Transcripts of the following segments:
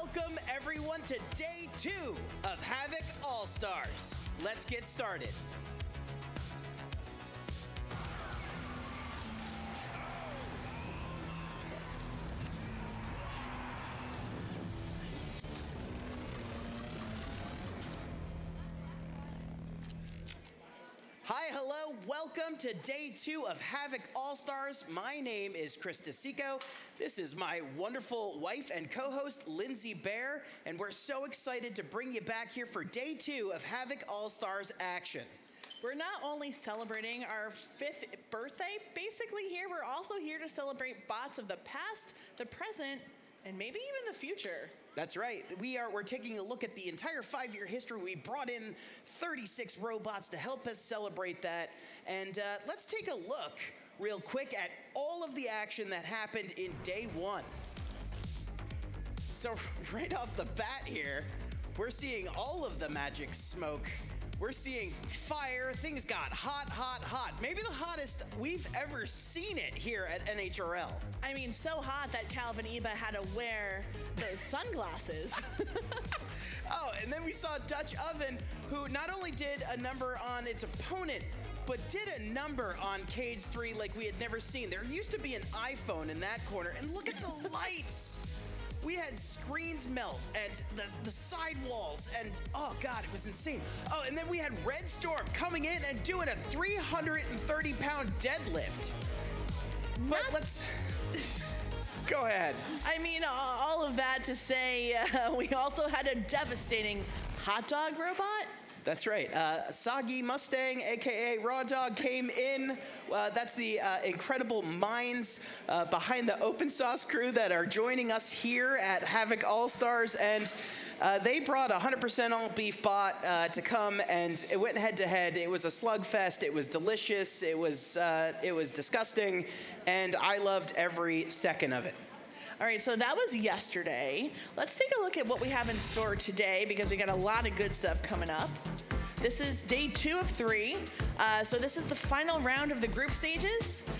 Welcome everyone to day 2 of Havoc All-Stars. Let's get started. Hi, hello, welcome to day 2 of Havoc All-Stars. My name is Disko. This is my wonderful wife and co-host, Lindsay Bear, and we're so excited to bring you back here for day 2 of Havoc All-Stars action. We're not only celebrating our 5th birthday, basically here, we're also here to celebrate bots of the past, the present, and maybe even the future. That's right. We're taking a look at the entire 5-year history. We brought in 36 robots to help us celebrate that. And let's take a look real quick at all of the action that happened in day 1. So right off the bat here, we're seeing all of the magic smoke. We're seeing fire. Things got hot, hot, hot. Maybe the hottest we've ever seen it here at NHRL. I mean, so hot that Calvin Eba had to wear those sunglasses. Oh, and then we saw Dutch Oven, who not only did a number on its opponent, but did a number on Cage 3 like we had never seen. There used to be an iPhone in that corner, and look at the lights. We had screens melt and the side walls, and oh God, it was insane. Oh, and then we had Red Storm coming in and doing a 330-pound deadlift. But let's go ahead. I mean, all of that to say, we also had a devastating hot dog robot. That's right. Soggy Mustang, a.k.a. Raw Dog, came in. That's the incredible minds behind the open sauce crew that are joining us here at Havoc All-Stars. And they brought a 100% all-beef bot to come, and it went head-to-head. It was a slugfest. It was delicious. It was disgusting, and I loved every second of it. All right, so that was yesterday. Let's take a look at what we have in store today, because we got a lot of good stuff coming up. This is day 2 of 3. So this is the final round of the group stages.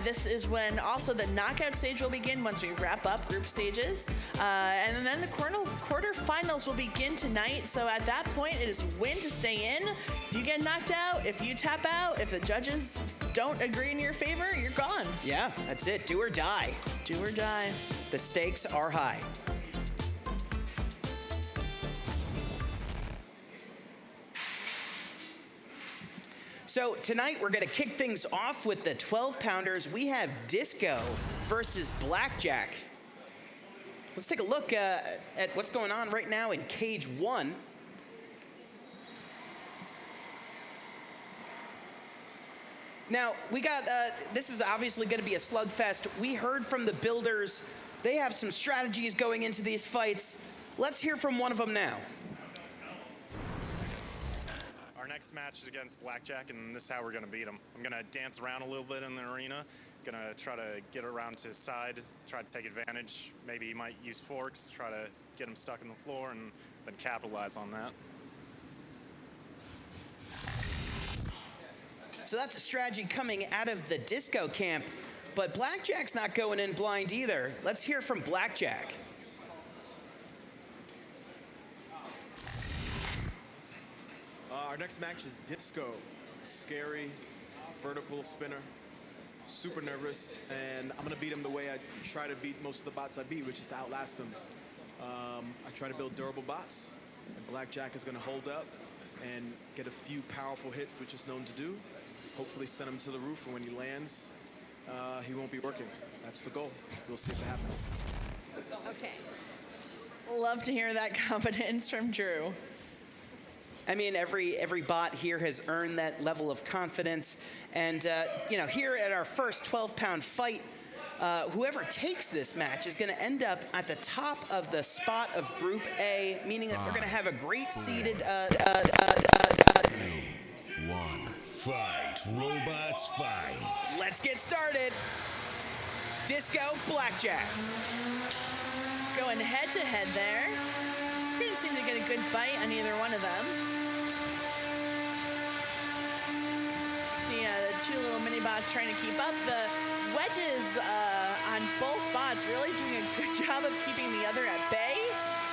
This is when also the knockout stage will begin once we wrap up group stages. And then the quarterfinals will begin tonight. So at that point, it is win to stay in. If you get knocked out, if you tap out, if the judges don't agree in your favor, you're gone. Yeah, that's it. Do or die. Do or die. The stakes are high. So tonight we're going to kick things off with the 12-pounders. We have Disko versus Blackjack. Let's take a look at what's going on right now in Cage 1. Now, we got, this is obviously going to be a slugfest. We heard from the builders. They have some strategies going into these fights. Let's hear from one of them now. Our next match is against Blackjack, and this is how we're going to beat him. I'm going to dance around a little bit in the arena. Going to try to get around to his side, try to take advantage. Maybe he might use forks, try to get him stuck in the floor, and then capitalize on that. So that's a strategy coming out of the Disko camp, but Blackjack's not going in blind either. Let's hear from Blackjack. Our next match is Disko. Scary, vertical spinner, super nervous, and I'm gonna beat him the way I try to beat most of the bots I beat, which is to outlast them. I try to build durable bots, and Blackjack is gonna hold up and get a few powerful hits, which is known to do. Hopefully send him to the roof, and when he lands, he won't be working. That's the goal. We'll see if it happens. Okay. Love to hear that confidence from Drew. I mean, every bot here has earned that level of confidence. And, you know, here at our first 12-pound fight, whoever takes this match is going to end up at the top of the spot of Group A, meaning that we're going to have a great seeded... 2, 1. Fight. Robots fight. Let's get started. Disko, Blackjack. Going head-to-head there. Didn't seem to get a good bite on either one of them. See the two little mini-bots trying to keep up. The wedges on both bots really doing a good job of keeping the other at bay.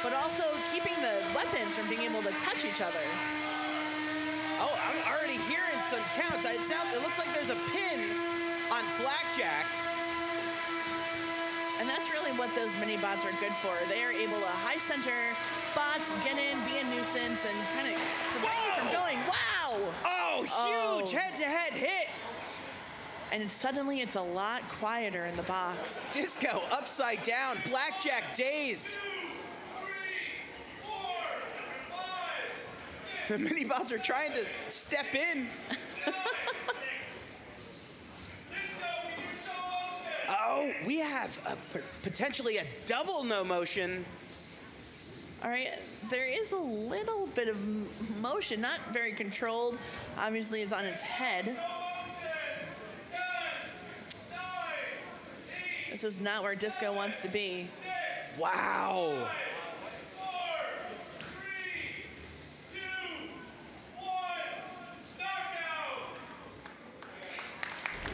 but also keeping the weapons from being able to touch each other. Oh, I'm already hearing some counts. It looks like there's a pin on Blackjack. And that's really what those mini bots are good for. They are able to high center bots, get in, be a nuisance, and kind of prevent you from going, wow! Oh, huge head-to-head hit. And suddenly it's a lot quieter in the box. Disko upside down, Blackjack dazed. The mini bots are trying to step in. Oh, we have potentially a double no motion. All right, there is a little bit of motion, not very controlled. Obviously, it's on its head. This is not where Disko wants to be. Wow.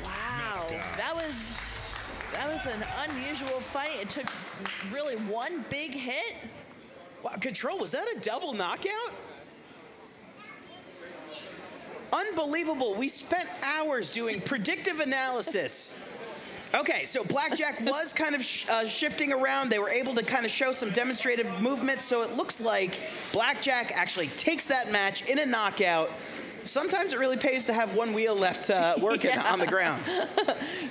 Wow, that was an unusual fight. It took really one big hit. Wow, Control, was that a double knockout? Unbelievable. We spent hours doing predictive analysis. Okay, so Blackjack was kind of shifting around. They were able to kind of show some demonstrated movement, so it looks like Blackjack actually takes that match in a knockout. Sometimes it really pays to have one wheel left working on the ground.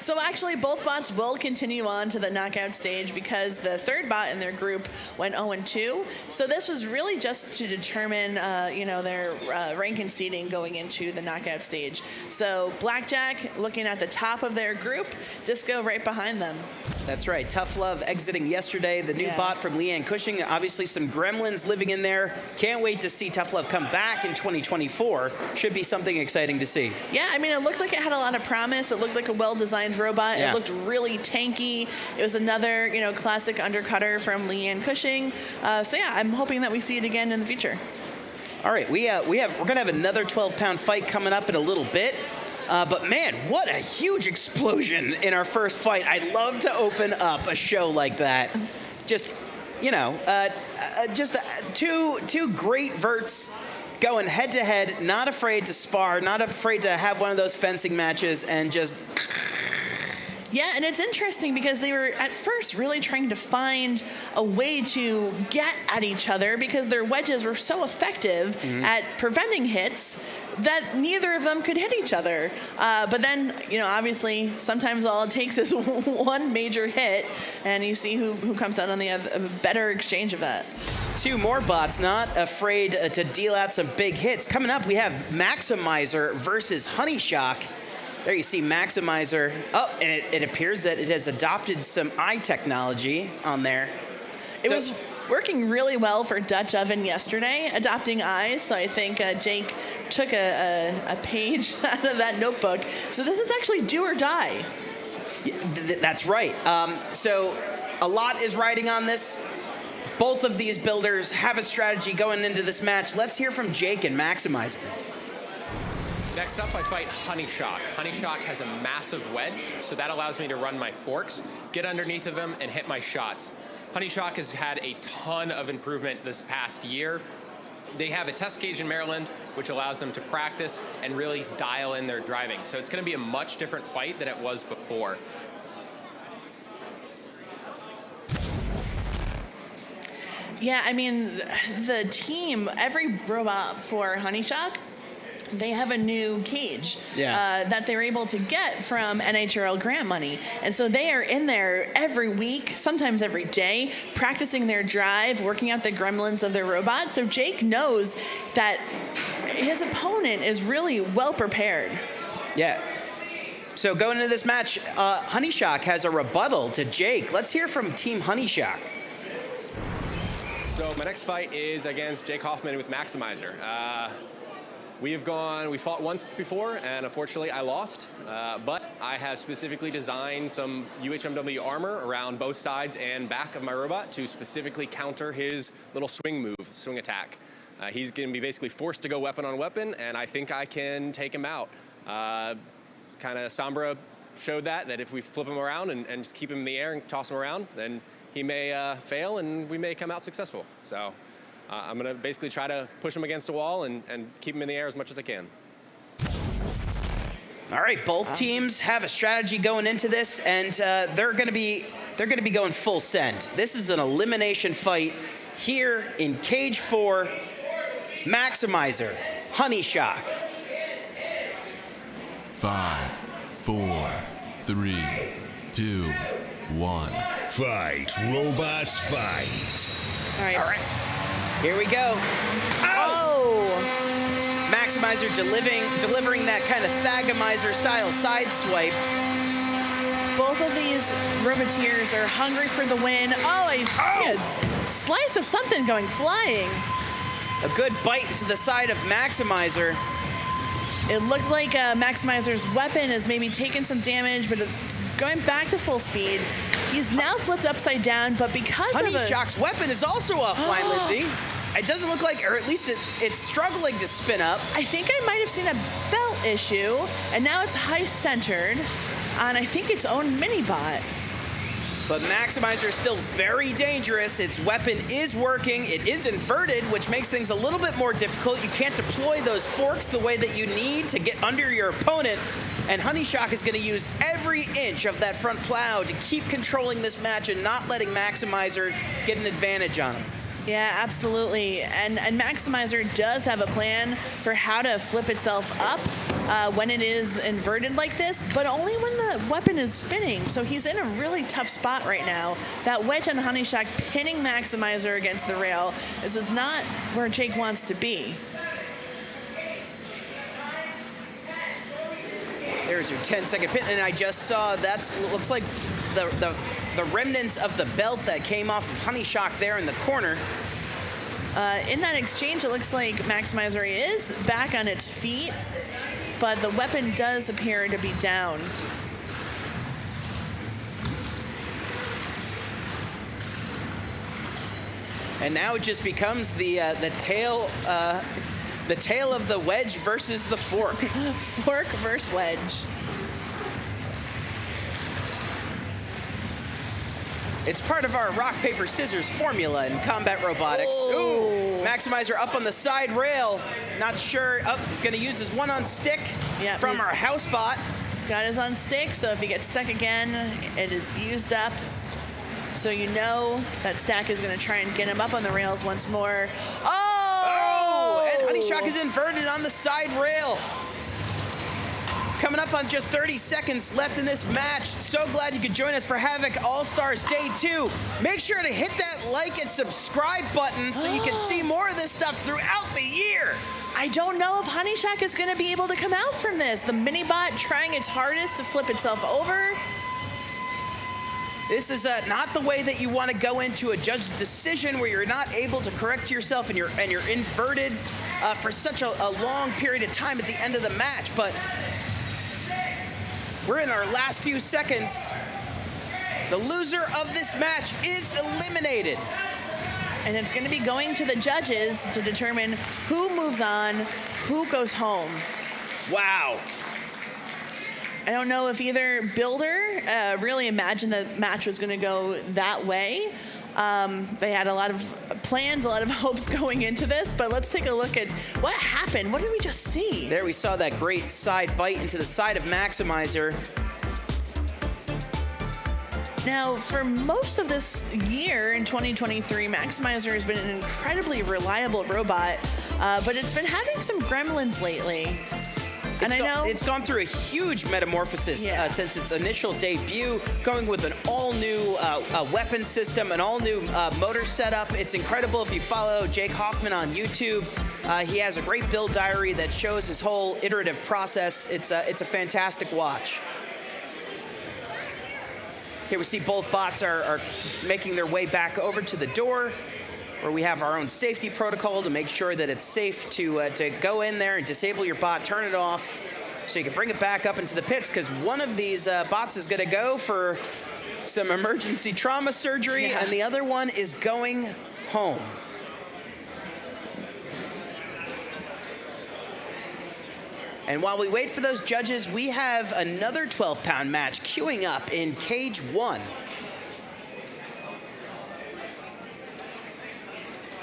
So actually, both bots will continue on to the knockout stage because the third bot in their group went 0-2. So this was really just to determine, their rank and seeding going into the knockout stage. So Blackjack looking at the top of their group, Disko right behind them. That's right. Tough Love exiting yesterday. The new bot from Leanne Cushing. Obviously, some gremlins living in there. Can't wait to see Tough Love come back in 2024. Should be something exciting to see. Yeah, I mean, it looked like it had a lot of promise. It looked like a well-designed robot. Yeah. It looked really tanky. It was another, classic undercutter from Leanne Cushing. So yeah, I'm hoping that we see it again in the future. All right, we're gonna have another 12-pound fight coming up in a little bit. But man, what a huge explosion in our first fight. I love to open up a show like that. Just, two great verts going head to head, not afraid to spar, not afraid to have one of those fencing matches and just... Yeah, and it's interesting because they were at first really trying to find a way to get at each other because their wedges were so effective at preventing hits that neither of them could hit each other. But then, obviously, sometimes all it takes is one major hit, and you see who comes out on the other, a better exchange of that. Two more bots not afraid to deal out some big hits. Coming up, we have Maximizer versus HoneyShock. There you see Maximizer. Oh, and it appears that it has adopted some eye technology on there. It was working really well for Dutch Oven yesterday, adopting eyes. So I think Jake took a page out of that notebook. So this is actually do or die. Yeah, that's right. So a lot is riding on this. Both of these builders have a strategy going into this match. Let's hear from Jake and Maximizer. Next up, I fight HoneyShock. HoneyShock has a massive wedge, so that allows me to run my forks, get underneath of him, and hit my shots. HoneyShock has had a ton of improvement this past year. They have a test cage in Maryland, which allows them to practice and really dial in their driving. So it's going to be a much different fight than it was before. Yeah, I mean, the team, every robot for HoneyShock, they have a new cage that they're able to get from NHRL grant money. And so they are in there every week, sometimes every day, practicing their drive, working out the gremlins of their robot. So Jake knows that his opponent is really well prepared. Yeah. So going into this match, HoneyShock has a rebuttal to Jake. Let's hear from Team HoneyShock. So my next fight is against Jake Hoffman with Maximizer. We fought once before, and unfortunately I lost, but I have specifically designed some UHMW armor around both sides and back of my robot to specifically counter his little swing attack. He's going to be basically forced to go weapon on weapon, and I think I can take him out. Kind of Sombra showed that if we flip him around and just keep him in the air and toss him around, then he may fail and we may come out successful. So I'm going to basically try to push him against a wall and keep him in the air as much as I can. All right, both teams have a strategy going into this, and they're going to be going full send. This is an elimination fight here in Cage 4. Maximizer, HoneyShock. 5, 4, 3, 2, 1. Fight, robots, fight. All right. Here we go. Oh! Maximizer delivering that kind of Thagomizer style side swipe. Both of these Roboteers are hungry for the win. Oh, I see a slice of something going flying. A good bite into the side of Maximizer. It looked like Maximizer's weapon has maybe taken some damage, but it's going back to full speed. He's now flipped upside down, but because of HoneyShock's weapon is also offline, Lindsay. It doesn't look like, or at least it's struggling to spin up. I think I might have seen a belt issue, and now it's high-centered on, I think, its own mini-bot. But Maximizer is still very dangerous. Its weapon is working. It is inverted, which makes things a little bit more difficult. You can't deploy those forks the way that you need to get under your opponent. And HoneyShock is going to use every inch of that front plow to keep controlling this match and not letting Maximizer get an advantage on him. Yeah, absolutely. And Maximizer does have a plan for how to flip itself up when it is inverted like this, but only when the weapon is spinning. So he's in a really tough spot right now. That wedge on HoneyShock pinning Maximizer against the rail. This is not where Jake wants to be. There's your 10-second pin, and I just saw looks like the remnants of the belt that came off of HoneyShock there in the corner. In that exchange, it looks like Maximizer is back on its feet, but the weapon does appear to be down. And now it just becomes the tail of the wedge versus the fork. Fork versus wedge. It's part of our rock, paper, scissors formula in combat robotics. Oh. Ooh, Maximizer up on the side rail. Not sure. Oh, he's going to use his one on stick from our house bot. He's got his on stick, so if he gets stuck again, it is used up. So you know that Stack is going to try and get him up on the rails once more. Oh! And HoneyShock is inverted on the side rail. Coming up on just 30 seconds left in this match. So glad you could join us for Havoc All-Stars Day 2. Make sure to hit that like and subscribe button so you can see more of this stuff throughout the year. I don't know if HoneyShock is going to be able to come out from this. The mini-bot trying its hardest to flip itself over. This is not the way that you want to go into a judge's decision where you're not able to correct yourself and you're inverted for such a long period of time at the end of the match. But we're in our last few seconds. The loser of this match is eliminated. And it's going to be going to the judges to determine who moves on, who goes home. Wow. I don't know if either builder really imagined the match was going to go that way. They had a lot of plans, a lot of hopes going into this, but let's take a look at what happened. What did we just see? There we saw that great side bite into the side of Maximizer. Now, for most of this year in 2023, Maximizer has been an incredibly reliable robot, but it's been having some gremlins lately. And I know it's gone through a huge metamorphosis since its initial debut, going with an all-new weapon system, an all-new motor setup. It's incredible. If you follow Jake Hoffman on YouTube, he has a great build diary that shows his whole iterative process. It's a fantastic watch. Here we see both bots are making their way back over to the door, where we have our own safety protocol to make sure that it's safe to go in there and disable your bot, turn it off, so you can bring it back up into the pits, because one of these bots is going to go for some emergency trauma surgery, and the other one is going home. And while we wait for those judges, we have another 12-pound match queuing up in Cage 1.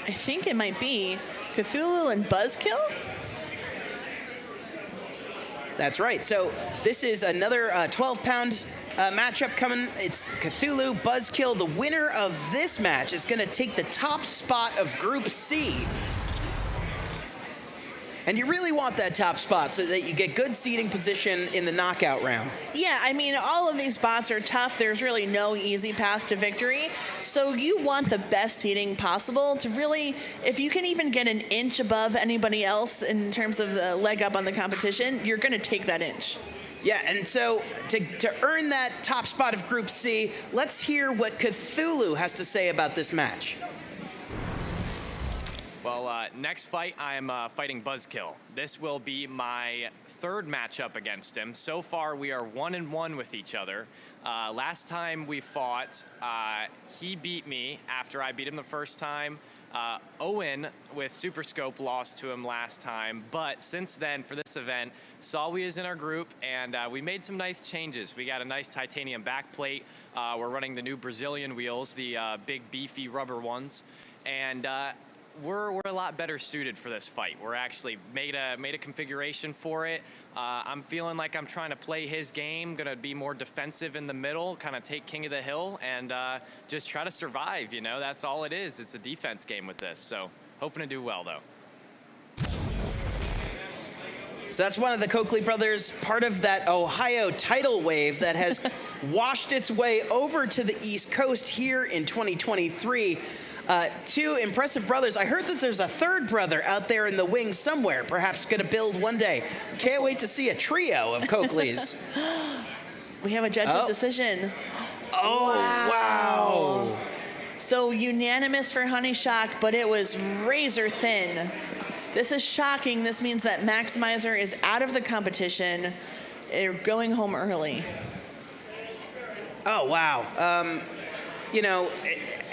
I think it might be Cthulhu and Buzz-Kill. That's right. So this is another 12-pound matchup coming. It's Cthulhu, Buzz-Kill. The winner of this match is going to take the top spot of Group C. And you really want that top spot so that you get good seating position in the knockout round. Yeah, I mean, all of these spots are tough. There's really no easy path to victory. So you want the best seating possible to really, if you can even get an inch above anybody else in terms of the leg up on the competition, you're going to take that inch. Yeah, and so to earn that top spot of Group C, let's hear what Cthulhu has to say about this match. Well, next fight, I'm fighting Buzz-Kill. This will be my third matchup against him. So far, we are 1-1 with each other. Last time we fought, he beat me after I beat him the first time. Owen with Super Scope lost to him last time, but since then, for this event, Solwy is in our group, and we made some nice changes. We got a nice titanium backplate. We're running the new Brazilian wheels, the big beefy rubber ones, and we're a lot better suited for this fight. We're actually made a configuration for it. I'm feeling like I'm trying to play his game, gonna be more defensive in the middle, kind of take king of the hill, and just try to survive, you know? That's all it is. It's a defense game with this, so hoping to do well, though. So that's one of the Coakley brothers, part of that Ohio tidal wave that has washed its way over to the East Coast here in 2023. Two impressive brothers. I heard that there's a third brother out there in the wings somewhere, perhaps going to build one day. Can't wait to see a trio of Coakleys. We have a judge's decision. Oh, wow. So unanimous for HoneyShock, but it was razor thin. This is shocking. This means that Maximizer is out of the competition. They're going home early. Oh, wow. You know,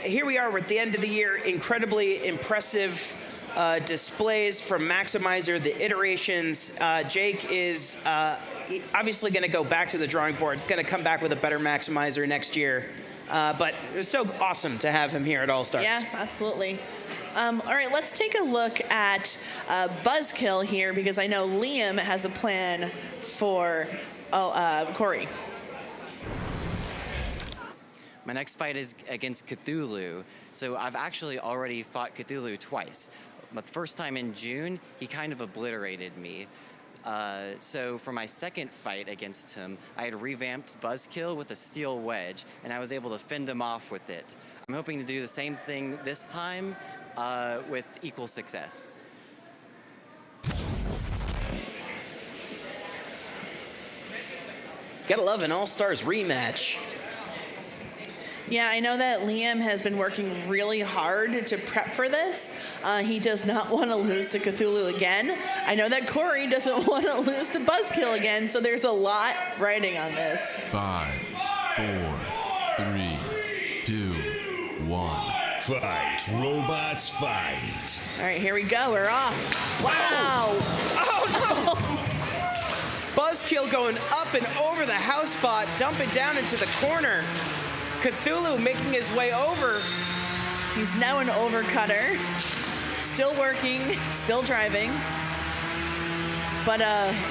here we are, we're at the end of the year, incredibly impressive displays from Maximizer, the iterations. Jake is obviously going to go back to the drawing board, going to come back with a better Maximizer next year. But it was so awesome to have him here at All-Stars. Yeah, absolutely. All right, let's take a look at Buzz-Kill here, because I know Liam has a plan for Corey. My next fight is against Cthulhu. So I've actually already fought Cthulhu twice. But the first time in June, he kind of obliterated me. So for my second fight against him, I had revamped Buzz-Kill with a steel wedge, and I was able to fend him off with it. I'm hoping to do the same thing this time with equal success. Gotta love an All-Stars rematch. Yeah, I know that Liam has been working really hard to prep for this. He does not want to lose to Cthulhu again. I know that Corey doesn't want to lose to Buzz-Kill again, so there's a lot riding on this. 5, 4, 3, 2, 1. Fight, robots, fight. All right, here we go. We're off. Wow. Oh, no! Buzz-Kill going up and over the house spot, dumping down into the corner. Cthulhu making his way over. He's now an overcutter. Still working, still driving. But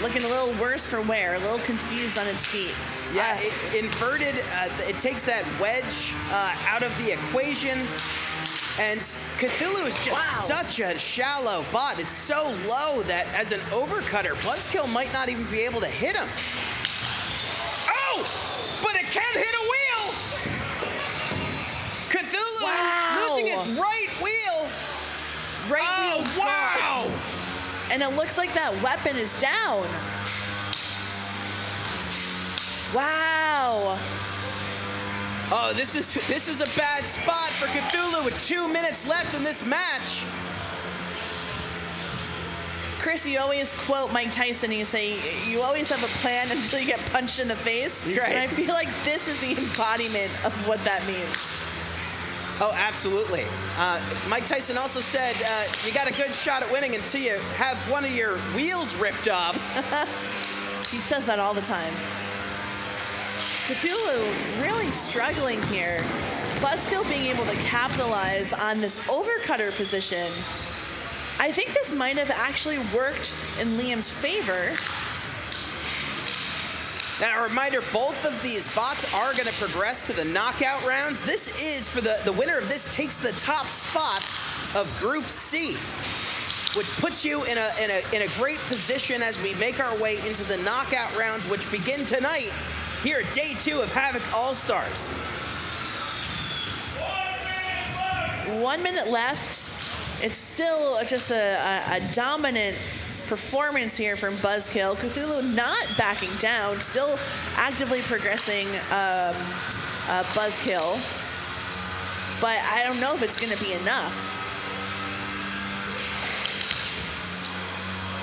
looking a little worse for wear, a little confused on its feet. Yeah, inverted. It takes that wedge out of the equation. And Cthulhu is just such a shallow bot. It's so low that as an overcutter, Buzz-Kill might not even be able to hit him. Oh! But it can hit a wheel! Cthulhu losing its right wheel. Right wheel. Wow! And it looks like that weapon is down. Wow. Oh, this is a bad spot for Cthulhu with 2 minutes left in this match. Chris, you always quote Mike Tyson. You say, you always have a plan until you get punched in the face. Right. And I feel like this is the embodiment of what that means. Oh, absolutely. Mike Tyson also said, you got a good shot at winning until you have one of your wheels ripped off. He says that all the time. Cthulhu really struggling here. Buzz-Kill being able to capitalize on this overcutter position, I think this might have actually worked in Liam's favor. Now, a reminder, both of these bots are going to progress to the knockout rounds. This is for the winner of this takes the top spot of Group C, which puts you in a great position as we make our way into the knockout rounds, which begin tonight here at day 2 of Havoc All-Stars. 1 minute left. It's still just a dominant performance here from Buzz-Kill. Cthulhu not backing down, still actively progressing Buzz-Kill. But I don't know if it's going to be enough.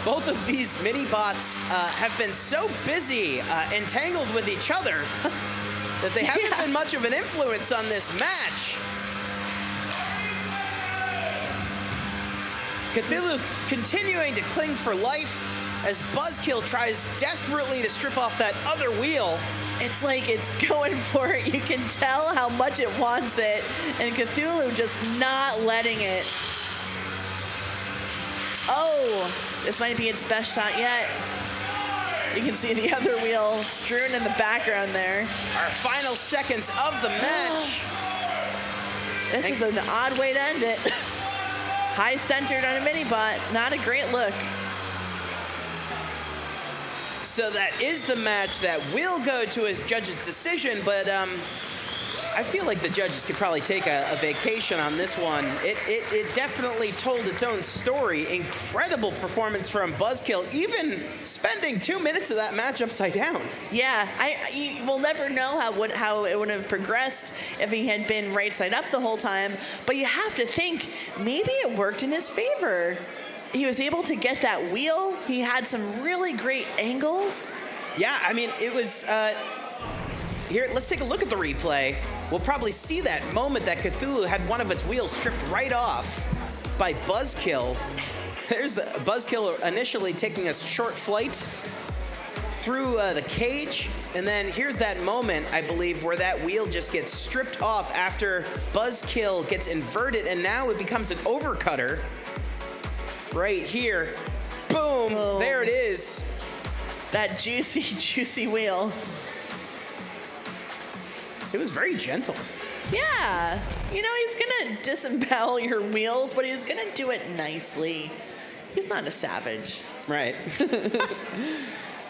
Both of these mini-bots have been so busy entangled with each other that they haven't been much of an influence on this match. Cthulhu continuing to cling for life as Buzz-Kill tries desperately to strip off that other wheel. It's like it's going for it. You can tell how much it wants it, and Cthulhu just not letting it. Oh, this might be its best shot yet. You can see the other wheel strewn in the background there. Our final seconds of the match. This is an odd way to end it. High centered on a mini bot, not a great look. So that is the match that will go to a judge's decision, but I feel like the judges could probably take a vacation on this one. It definitely told its own story. Incredible performance from Buzz-Kill, even spending 2 minutes of that match upside down. Yeah, you will never know how it would have progressed if he had been right side up the whole time, but you have to think maybe it worked in his favor. He was able to get that wheel. He had some really great angles. Yeah, I mean, it was... Here, let's take a look at the replay. We'll probably see that moment that Cthulhu had one of its wheels stripped right off by Buzz-Kill. There's Buzz-Kill initially taking a short flight through the cage, and then here's that moment, I believe, where that wheel just gets stripped off after Buzz-Kill gets inverted, and now it becomes an overcutter. Right here. Boom! Oh. There it is. That juicy, juicy wheel. It was very gentle. Yeah. You know, he's going to disembowel your wheels, but he's going to do it nicely. He's not a savage. Right.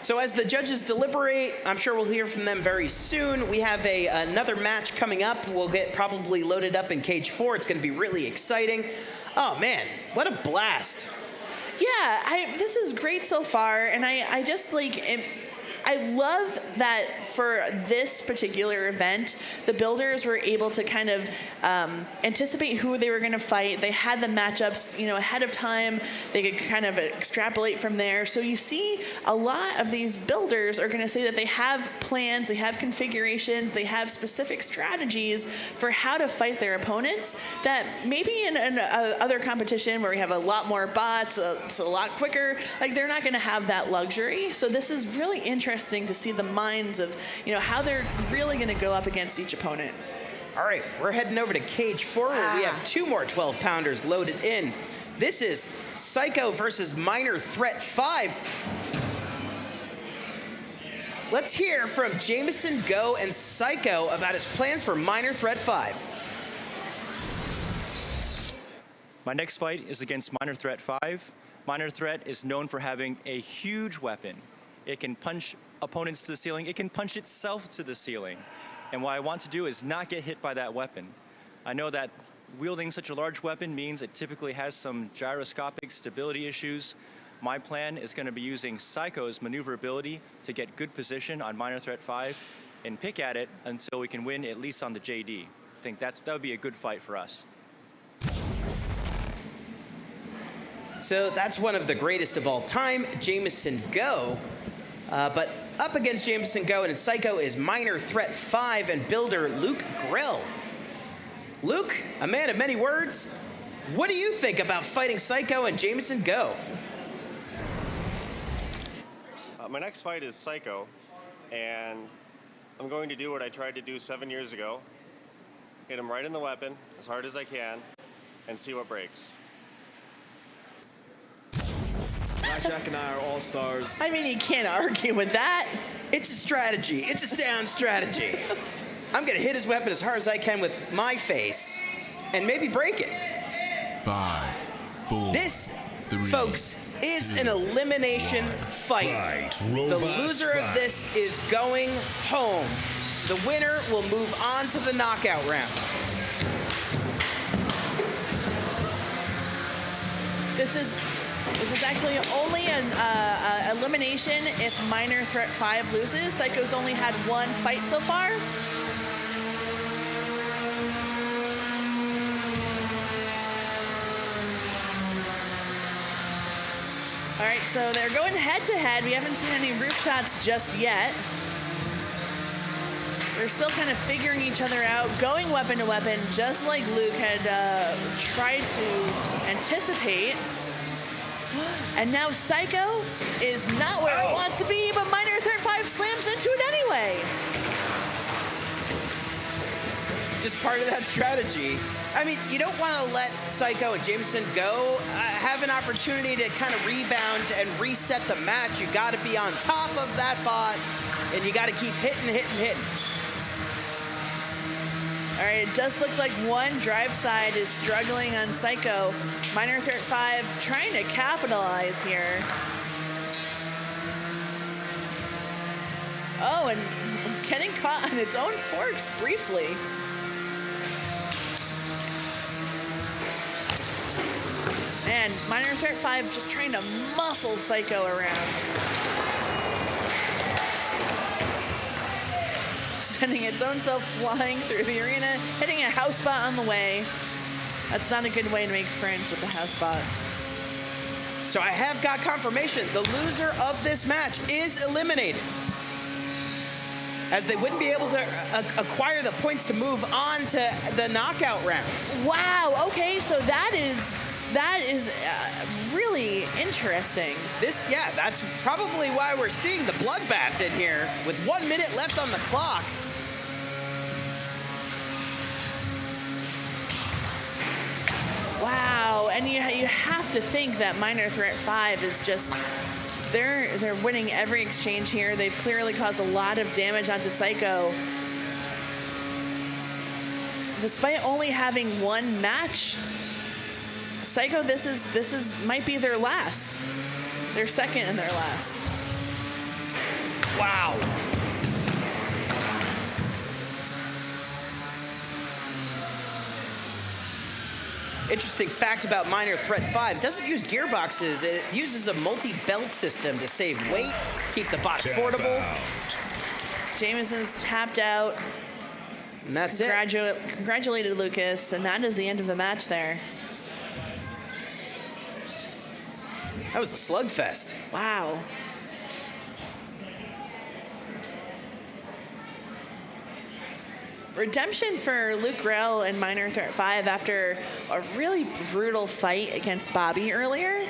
So as the judges deliberate, I'm sure we'll hear from them very soon. We have another match coming up. We'll get probably loaded up in Cage 4. It's going to be really exciting. Oh, man, what a blast. Yeah, this is great so far, and I just like... I love that for this particular event, the builders were able to kind of anticipate who they were going to fight. They had the matchups, ahead of time. They could kind of extrapolate from there. So you see a lot of these builders are going to say that they have plans, they have configurations, they have specific strategies for how to fight their opponents that maybe in other competition where we have a lot more bots, it's a lot quicker, like they're not going to have that luxury. So this is really interesting to see the minds of, how they're really going to go up against each opponent. All right, we're heading over to Cage 4 where we have 2 more 12-pounders loaded in. This is Saiko versus Minor Threat 5. Let's hear from Jameson Go and Saiko about his plans for Minor Threat 5. My next fight is against Minor Threat 5. Minor Threat is known for having a huge weapon. It can punch opponents to the ceiling. It can punch itself to the ceiling. And what I want to do is not get hit by that weapon. I know that wielding such a large weapon means it typically has some gyroscopic stability issues. My plan is going to be using Saiko's maneuverability to get good position on Minor Threat 5 and pick at it until we can win at least on the JD. I think that would be a good fight for us. So that's one of the greatest of all time, Jameson Go. But up against Jameson Go and Saiko is Minor Threat 5 and builder Luke Grill. Luke, a man of many words, what do you think about fighting Saiko and Jameson Go? My next fight is Saiko, and I'm going to do what I tried to do 7 years ago, hit him right in the weapon as hard as I can, and see what breaks. Blackjack and I are all-stars. I mean, you can't argue with that. It's a strategy. It's a sound strategy. I'm gonna hit his weapon as hard as I can with my face and maybe break it. 5, 4. This, 3, folks, is an elimination fight. The loser of this is going home. The winner will move on to the knockout rounds. This is actually only an elimination if Minor Threat 5 loses. Saiko's only had one fight so far. All right, so they're going head-to-head. We haven't seen any roof shots just yet. They're still kind of figuring each other out, going weapon to weapon, just like Luke had tried to anticipate. And now Saiko is not where it wants to be, but Minor Threat 5 slams into it anyway. Just part of that strategy. I mean, you don't want to let Saiko and Jameson go. Have an opportunity to kind of rebound and reset the match. You got to be on top of that bot, and you got to keep hitting. All right, it does look like one drive side is struggling on Saiko. Minor Threat 5 trying to capitalize here. Oh, and getting caught on its own forks briefly. And Minor Threat 5 just trying to muscle Saiko around. Sending its own self flying through the arena, hitting a house bot on the way. That's not a good way to make friends with the house bot. So I have got confirmation. The loser of this match is eliminated, as they wouldn't be able to acquire the points to move on to the knockout rounds. Wow, okay, so that is really interesting. Yeah, that's probably why we're seeing the bloodbath in here with 1 minute left on the clock. Wow, and you have to think that Minor Threat 5 is just, they're winning every exchange here. They've clearly caused a lot of damage onto Saiko. Despite only having one match, Saiko, this is might be their last. Their second and their last. Wow. Interesting fact about Minor Threat 5, it doesn't use gearboxes. It uses a multi-belt system to save weight, keep the bot portable. Jameson's tapped out. And that's it. Congratulated Lucas, and that is the end of the match there. That was a slugfest. Wow. Redemption for Luke Rell and Minor Threat 5 after a really brutal fight against Bobby earlier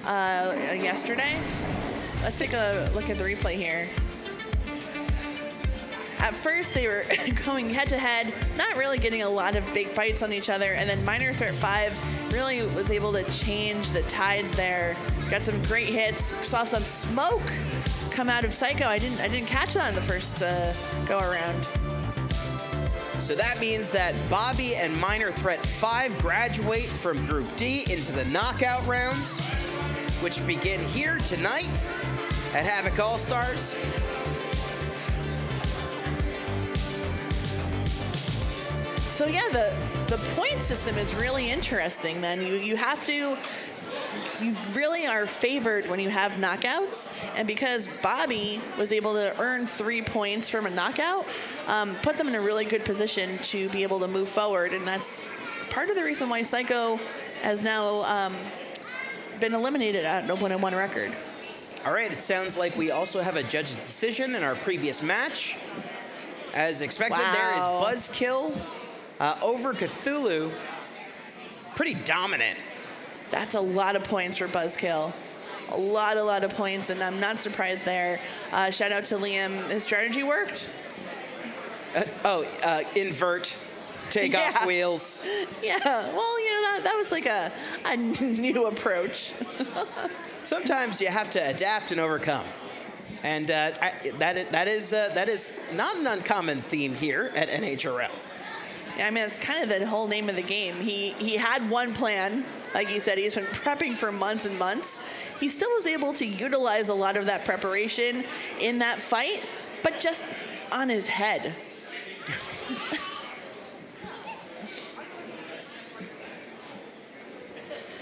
yesterday. Let's take a look at the replay here. At first, they were going head-to-head, not really getting a lot of big fights on each other, and then Minor Threat 5 really was able to change the tides there. Got some great hits, saw some smoke come out of Saiko. I didn't catch that in the first go-around. So that means that Bobby and Minor Threat 5 graduate from Group D into the knockout rounds, which begin here tonight at Havoc All-Stars. So yeah, the point system is really interesting then. You really are favored when you have knockouts, and because Bobby was able to earn 3 points from a knockout, put them in a really good position to be able to move forward, and that's part of the reason why Saiko has now been eliminated at an 1-1 record. All right, it sounds like we also have a judge's decision in our previous match. As expected, There is Buzz-Kill over Cthulhu. Pretty dominant. That's a lot of points for Buzz-Kill. A lot of points, and I'm not surprised there. Shout out to Liam. His strategy worked. Invert. take off wheels. Yeah, well, you know, that was like a new approach. Sometimes you have to adapt and overcome. And that is not an uncommon theme here at NHRL. Yeah, I mean, it's kind of the whole name of the game. He had one plan. Like you said, he's been prepping for months and months. He still was able to utilize a lot of that preparation in that fight, but just on his head.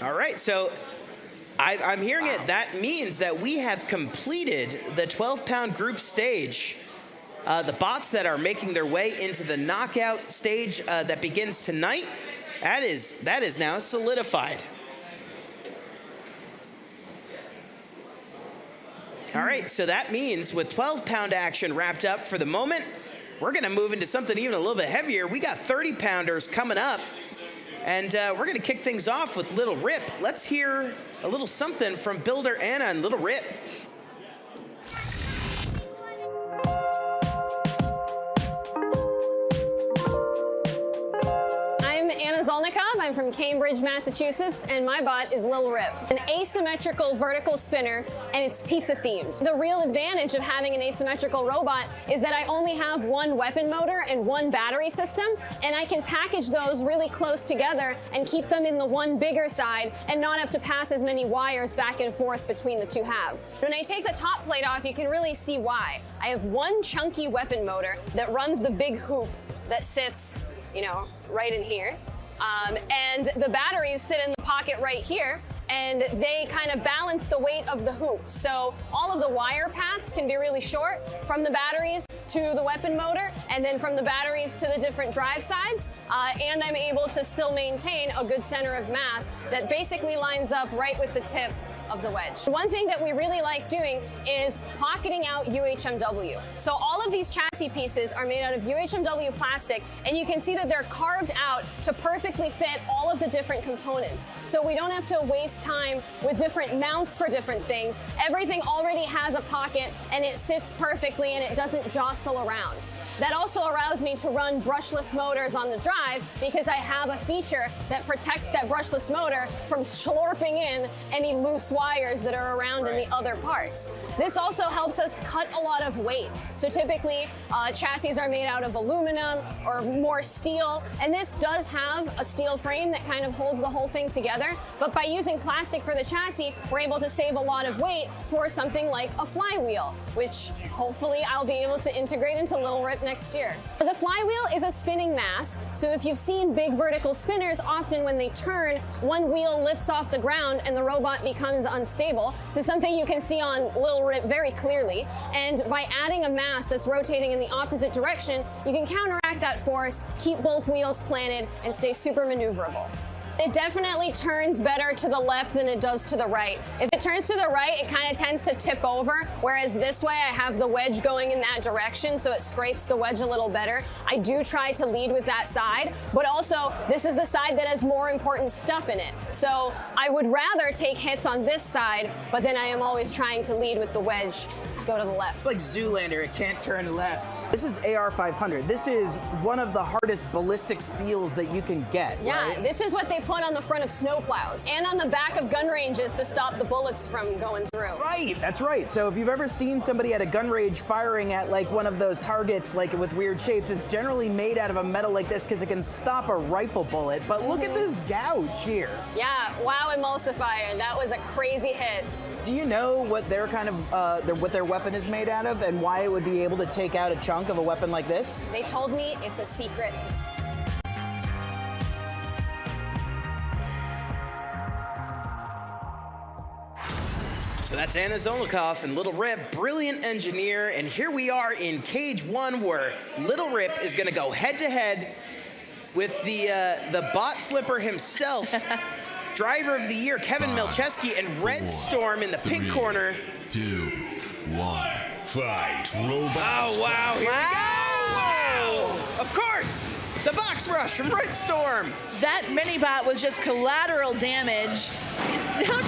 All right, so I'm hearing it. That means that we have completed the 12-pound group stage. The bots that are making their way into the knockout stage that begins tonight, that is now solidified. All right, so that means with 12-pound action wrapped up for the moment, we're going to move into something even a little bit heavier. We got 30-pounders coming up, and we're going to kick things off with Little Rip. Let's hear a little something from Builder Anna and Little Rip. I'm from Cambridge, Massachusetts, and my bot is Lil Rip, an asymmetrical vertical spinner, and it's pizza themed. The real advantage of having an asymmetrical robot is that I only have one weapon motor and one battery system, and I can package those really close together and keep them in the one bigger side and not have to pass as many wires back and forth between the two halves. When I take the top plate off, you can really see why. I have one chunky weapon motor that runs the big hoop that sits, you know, right in here. And the batteries sit in the pocket right here, and they kind of balance the weight of the hoop. So all of the wire paths can be really short from the batteries to the weapon motor, and then from the batteries to the different drive sides. And I'm able to still maintain a good center of mass that basically lines up right with the tip of the wedge. One thing that we really like doing is pocketing out UHMW. So all of these chassis pieces are made out of UHMW plastic, and you can see that they're carved out to perfectly fit all of the different components. So we don't have to waste time with different mounts for different things. Everything already has a pocket, and it sits perfectly, and it doesn't jostle around. That also allows me to run brushless motors on the drive because I have a feature that protects that brushless motor from slurping in any loose wires that are around in the other parts. This also helps us cut a lot of weight. So typically, chassis are made out of aluminum or more steel, and this does have a steel frame that kind of holds the whole thing together. But by using plastic for the chassis, we're able to save a lot of weight for something like a flywheel, which hopefully I'll be able to integrate into Little Rip next year. The flywheel is a spinning mass, so if you've seen big vertical spinners, often when they turn, one wheel lifts off the ground and the robot becomes unstable. So something you can see on Lil Rip very clearly. And by adding a mass that's rotating in the opposite direction, you can counteract that force, keep both wheels planted, and stay super maneuverable. It definitely turns better to the left than it does to the right. If it turns to the right, it kind of tends to tip over, whereas this way I have the wedge going in that direction, so it scrapes the wedge a little better. I do try to lead with that side, but also this is the side that has more important stuff in it. So I would rather take hits on this side, but then I am always trying to lead with the wedge. Go to the left. It's like Zoolander, it can't turn left. This is AR-500. This is one of the hardest ballistic steels that you can get, Yeah, right? This is what they put on the front of snowplows and on the back of gun ranges to stop the bullets from going through. Right, that's right. So if you've ever seen somebody at a gun range firing at like one of those targets like with weird shapes, it's generally made out of a metal like this because it can stop a rifle bullet. But look at this gouge here. Yeah, wow, emulsifier. That was a crazy hit. Do you know what their kind of what their weapon is made out of and why it would be able to take out a chunk of a weapon like this? They told me it's a secret. So that's Anna Zolnikov and Little Rip, brilliant engineer, and here we are in Cage 1 where Little Rip is going to go head-to-head with the bot flipper himself, driver of the year Kevin Milcheski, and Red Storm in the pink corner. 2, 1. Fight, robots. Oh, wow, here we go! Of course, the box rush from Red Storm. That mini-bot was just collateral damage. He's now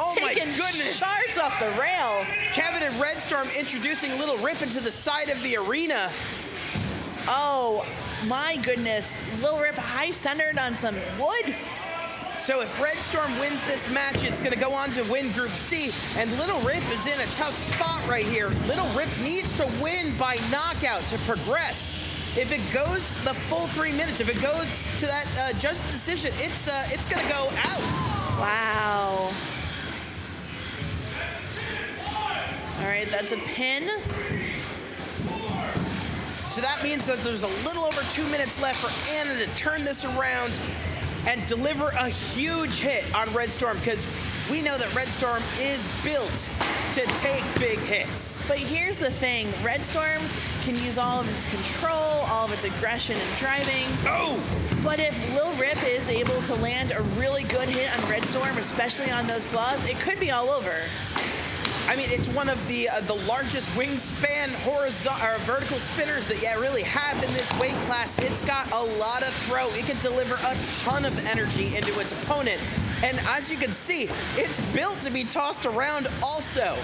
Oh my taking goodness! shards off the rail. Kevin and Red Storm introducing Little Rip into the side of the arena. Oh, my goodness. Lil Rip high-centered on some wood. So if Red Storm wins this match, it's going to go on to win Group C, and Little Rip is in a tough spot right here. Little Rip needs to win by knockout to progress. If it goes the full 3 minutes, if it goes to that judge's decision, it's going to go out. Wow. All right, that's a pin. So that means that there's a little over 2 minutes left for Anna to turn this around and deliver a huge hit on Red Storm, because we know that Red Storm is built to take big hits. But here's the thing, Red Storm can use all of its control, all of its aggression and driving. Oh! But if Lil Rip is able to land a really good hit on Red Storm, especially on those claws, it could be all over. I mean, it's one of the largest wingspan horizontal or vertical spinners that you really have in this weight class. It's got a lot of throw. It can deliver a ton of energy into its opponent. And as you can see, it's built to be tossed around also.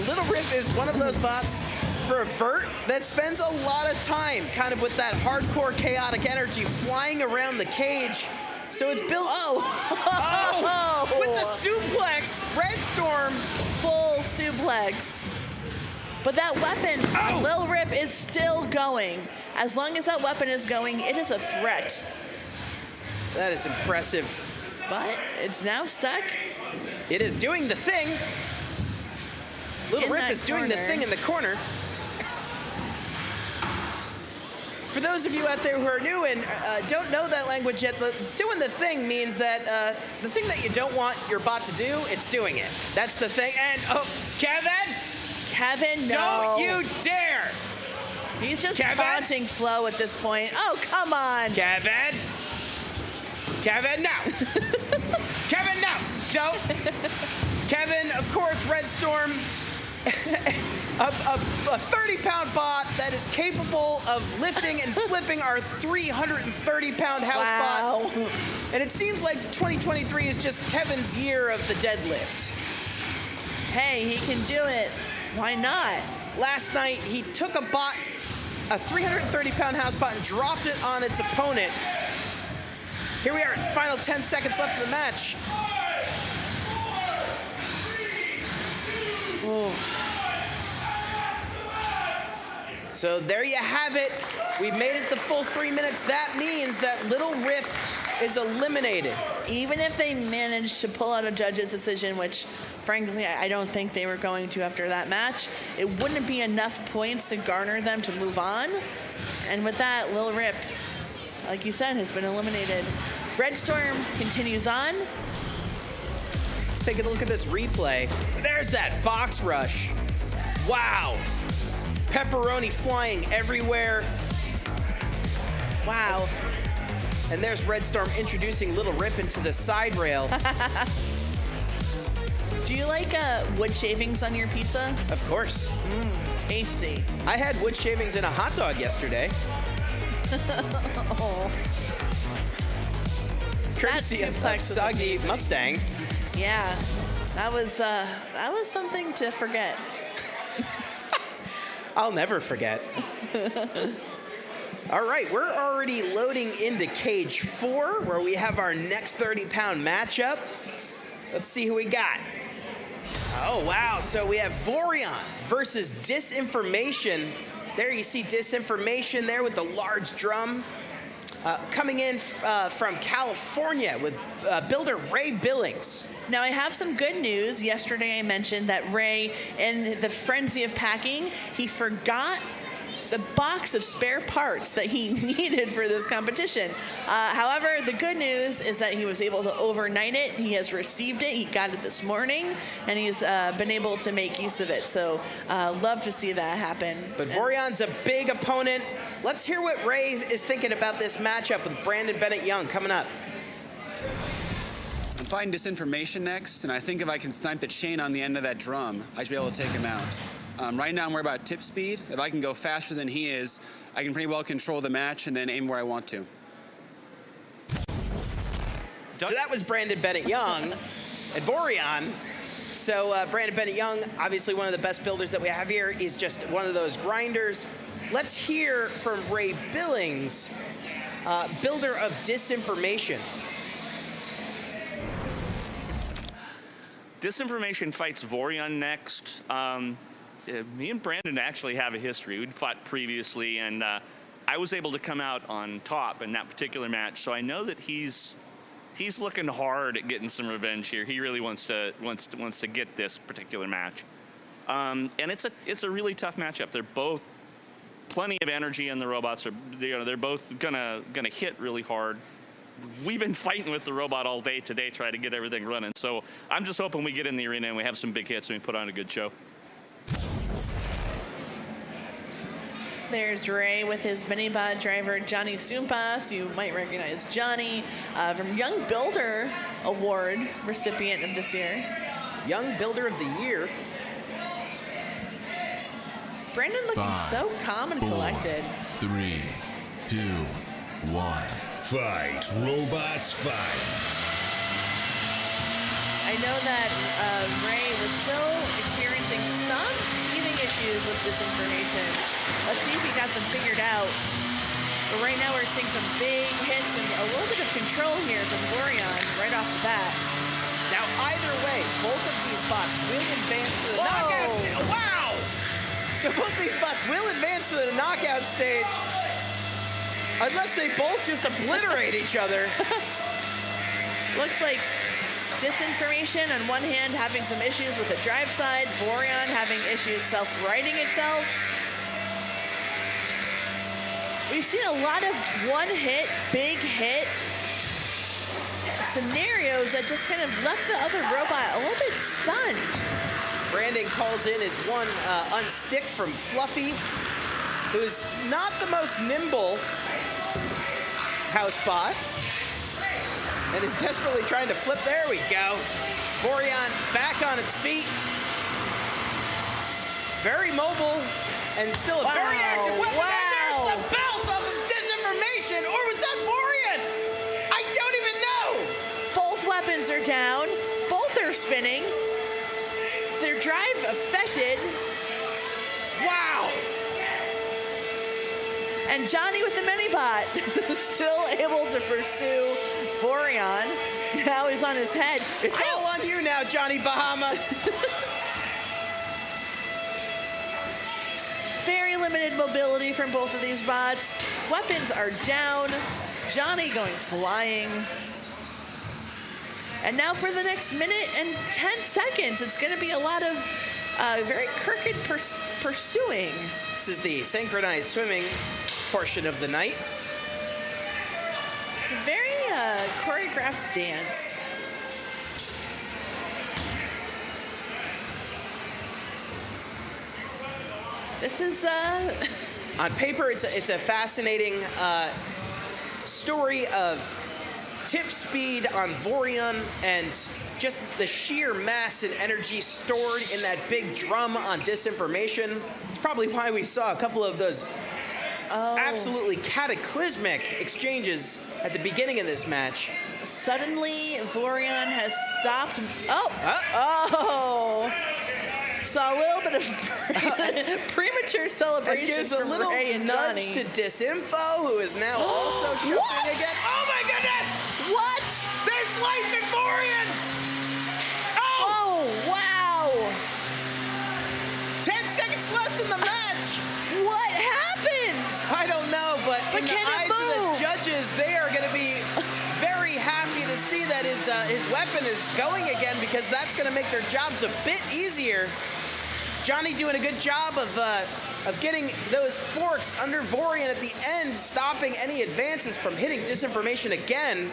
Little Rip is one of those bots for a vert that spends a lot of time kind of with that hardcore chaotic energy flying around the cage. So it's built. Oh! With the suplex, Red Storm. Full suplex. But that weapon on Lil Rip is still going. As long as that weapon is going, it is a threat. That is impressive. But it's now stuck. It is doing the thing. Little Rip is doing the thing in the corner. For those of you out there who are new and don't know that language yet, doing the thing means that the thing that you don't want your bot to do, it's doing it. That's the thing. And, oh, Kevin! Kevin, no. Don't you dare! He's just taunting Flo at this point. Oh, come on. Kevin! Kevin, no! Kevin, no! Don't! Kevin, of course, Red Storm. A 30-pound bot that is capable of lifting and flipping our 330-pound house bot. And it seems like 2023 is just Kevin's year of the deadlift. Hey, he can do it. Why not? Last night, he took a 330-pound house bot, and dropped it on its opponent. Here we are, final 10 seconds left in the match. Ooh. So there you have it. We've made it the full 3 minutes. That means that Little Rip is eliminated. Even if they managed to pull out a judge's decision, which frankly I don't think they were going to after that match, it wouldn't be enough points to garner them to move on. And with that, Little Rip, like you said, has been eliminated. Red Storm continues on. Let's take a look at this replay. There's that box rush. Wow. Pepperoni flying everywhere. Wow. And there's Red Storm introducing Little Rip into the side rail. Do you like wood shavings on your pizza? Of course. Tasty. I had wood shavings in a hot dog yesterday. Oh. Courtesy of Soggy Mustang. Yeah, that was something to forget. I'll never forget. All right, we're already loading into Cage 4, where we have our next 30-pound matchup. Let's see who we got. Oh, wow. So we have Vorion versus Disinformation. There you see Disinformation there with the large drum. Coming in from California with builder Ray Billings. Now, I have some good news. Yesterday, I mentioned that Ray, in the frenzy of packing, he forgot the box of spare parts that he needed for this competition. However, the good news is that he was able to overnight it. He has received it. He got it this morning, and he's been able to make use of it. So love to see that happen. But Vorion's a big opponent. Let's hear what Ray is thinking about this matchup with Brandon Bennett Young coming up. I'm fighting Disinformation next, and I think if I can snipe the chain on the end of that drum, I should be able to take him out. Right now, I'm worried about tip speed. If I can go faster than he is, I can pretty well control the match and then aim where I want to. So that was Brandon Bennett Young and Vorion. So Brandon Bennett Young, obviously one of the best builders that we have here, is just one of those grinders. let's hear from Ray Billings, builder of Disinformation. Disinformation fights Vorion next. Me and Brandon actually have a history. We'd fought previously, and I was able to come out on top in that particular match. So I know that he's looking hard at getting some revenge here. He really wants to get this particular match. And it's a really tough matchup. They're both plenty of energy, and the robots are they're both gonna hit really hard. We've been fighting with the robot all day today, trying to get everything running. So I'm just hoping we get in the arena and we have some big hits and we put on a good show. There's Ray with his mini-bot driver, Johnny Sumpas. You might recognize Johnny from Young Builder Award recipient of this year. Young Builder of the Year. Brandon looking 5, so calm and 4, collected. 3, 2, 1. Fight, robots, fight. I know that Ray was still experiencing some teething issues with Disinformation. Let's see if he got them figured out. But right now we're seeing some big hits and a little bit of control here from Vorion right off the bat. Now, either way, both of these bots will advance to the knockout stage. Wow! So both these bots will advance to the knockout stage unless they both just obliterate each other. Looks like Disinformation on one hand having some issues with the drive side, Vorion having issues self-righting itself. We've seen a lot of one-hit, big-hit scenarios that just kind of left the other robot a little bit stunned. Brandon calls in his one unstick from Fluffy, who's not the most nimble house bot, and is desperately trying to flip. There we go. Vorion back on its feet. Very mobile and still a very active weapon. Wow. And there's the belt of Disinformation, or was that Vorion? I don't even know. Both weapons are down. Both are spinning. Their drive affected. Wow. And Johnny with the mini-bot still able to pursue Vorion. Now he's on his head. It's all on you now, Johnny Bahama. Very limited mobility from both of these bots. Weapons are down. Johnny going flying. And now for the next minute and 10 seconds, it's going to be a lot of very crooked pursuing. This is the synchronized swimming portion of the night. It's a very choreographed dance. This is on paper, it's a fascinating story of tip speed on Vorion and just the sheer mass and energy stored in that big drum on Disinformation. It's probably why we saw a couple of those absolutely cataclysmic exchanges at the beginning of this match. Suddenly, Vorion has stopped. Oh! Saw a little bit of premature celebration gives a from little Ray and nudge Johnny. to Disinfo, who is now also showing again. Oh my goodness! What? There's life in Vorion! Oh, wow! 10 seconds left in the match! What happened? I don't know, but in the can it eyes of move? the judges, they are going to be very happy to see that his weapon is going again, because that's going to make their jobs a bit easier. Johnny doing a good job of getting those forks under Vorion at the end, stopping any advances from hitting Disinformation again.